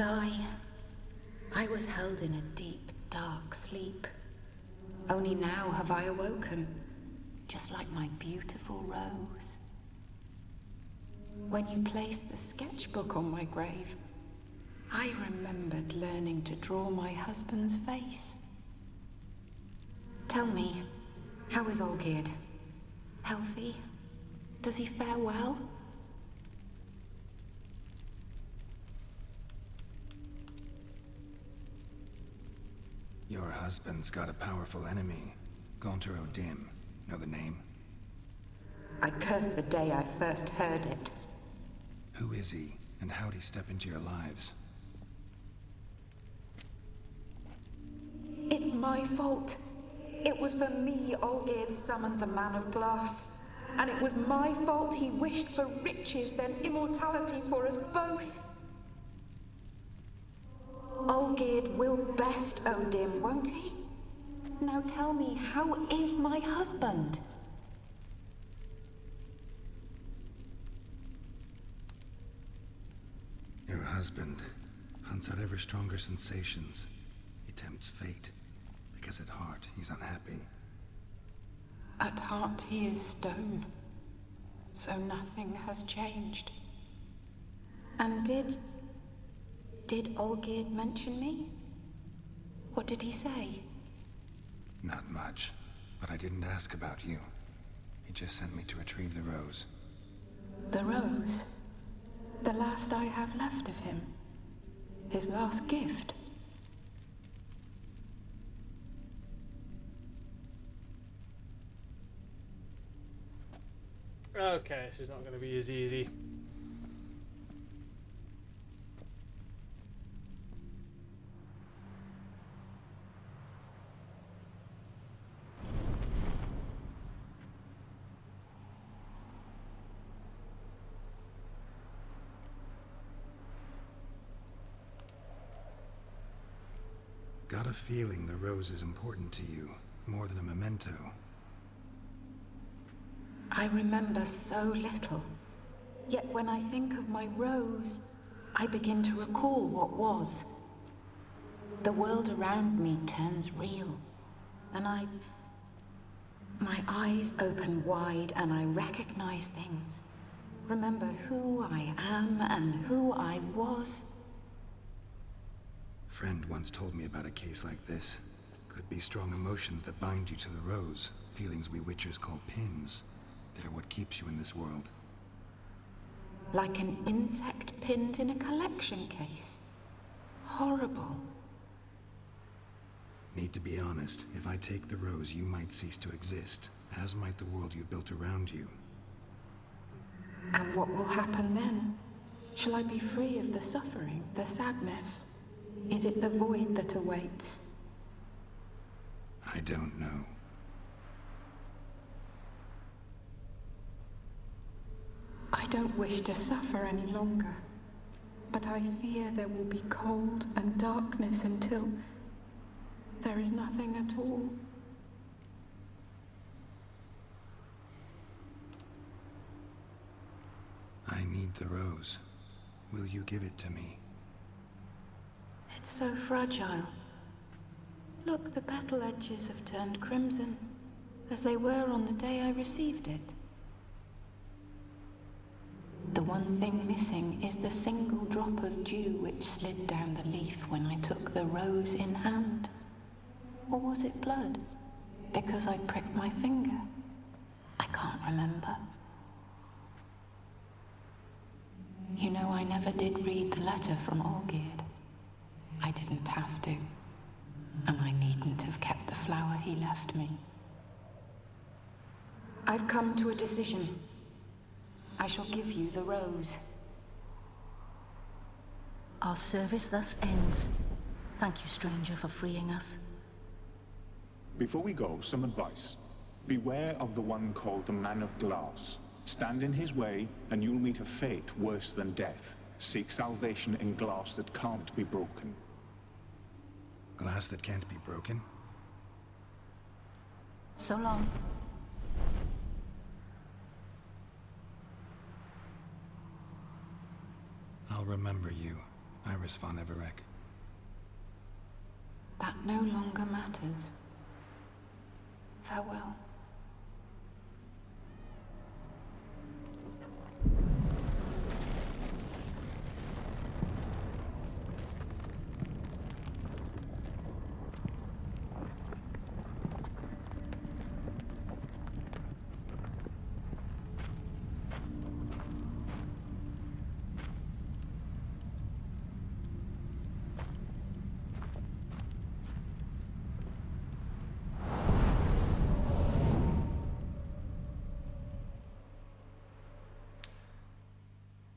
I was held in a deep, dark sleep. Only now have I awoken, just like my beautiful rose. When you placed the sketchbook on my grave, I remembered learning to draw my husband's face. Tell me, how is Olgierd? Healthy? Does he fare well? Your husband's got a powerful enemy. Gaunter O'Dim. Know the name? I curse the day I first heard it. Who is he, and how'd he step into your lives? It's my fault. It was for me Olgierd summoned the Man of Glass. And it was my fault he wished for riches, then immortality for us both. Olgierd will best O'Dim, won't he? Now tell me, how is my husband? Your husband hunts out ever stronger sensations. He tempts fate, because at heart he's unhappy. At heart he is stone, so nothing has changed. And did Olgierd mention me? What did he say? Not much, but I didn't ask about you. He just sent me to retrieve the rose. The rose? The last I have left of him? His last gift? Okay, this is not going to be as easy. Got a feeling the rose is important to you, more than a memento. I remember so little. Yet when I think of my rose, I begin to recall what was. The world around me turns real, and my eyes open wide and I recognize things. Remember who I am and who I was. Friend once told me about a case like this. Could be strong emotions that bind you to the rose, feelings we witchers call pins. They're what keeps you in this world. Like an insect pinned in a collection case. Horrible. Need to be honest, if I take the rose, you might cease to exist, as might the world you built around you. And what will happen then? Shall I be free of the suffering, the sadness? Is it the void that awaits? I don't know. I don't wish to suffer any longer, but I fear there will be cold and darkness until there is nothing at all. I need the rose. Will you give it to me? It's so fragile. Look, the petal edges have turned crimson, as they were on the day I received it. The one thing missing is the single drop of dew which slid down the leaf when I took the rose in hand. Or was it blood? Because I pricked my finger? I can't remember. You know, I never did read the letter from Olgierd. I didn't have to. And I needn't have kept the flower he left me. I've come to a decision. I shall give you the rose. Our service thus ends. Thank you, stranger, for freeing us. Before we go, some advice. Beware of the one called the Man of Glass. Stand in his way, and you'll meet a fate worse than death. Seek salvation in glass that can't be broken. Glass that can't be broken? So long. I'll remember you. Iris von Everek. That no longer matters. Farewell.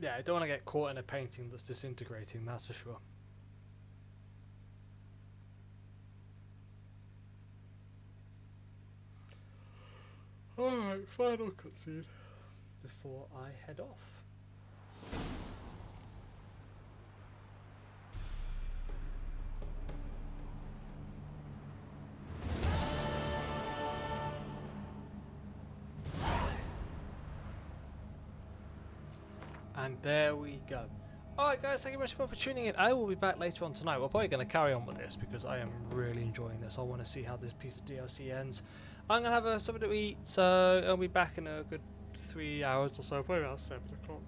Yeah, I don't want to get caught in a painting that's disintegrating, that's for sure. Alright, final cutscene before I head off. And there we go. Alright guys, thank you very much for tuning in. I will be back later on tonight. We're probably going to carry on with this because I am really enjoying this. I want to see how this piece of DLC ends. I'm going to have something to eat, so I'll be back in a good 3 hours or so, probably about 7 o'clock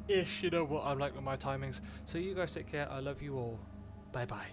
ish. You know what I'm like with my timings. So you guys take care. I love you all. Bye bye.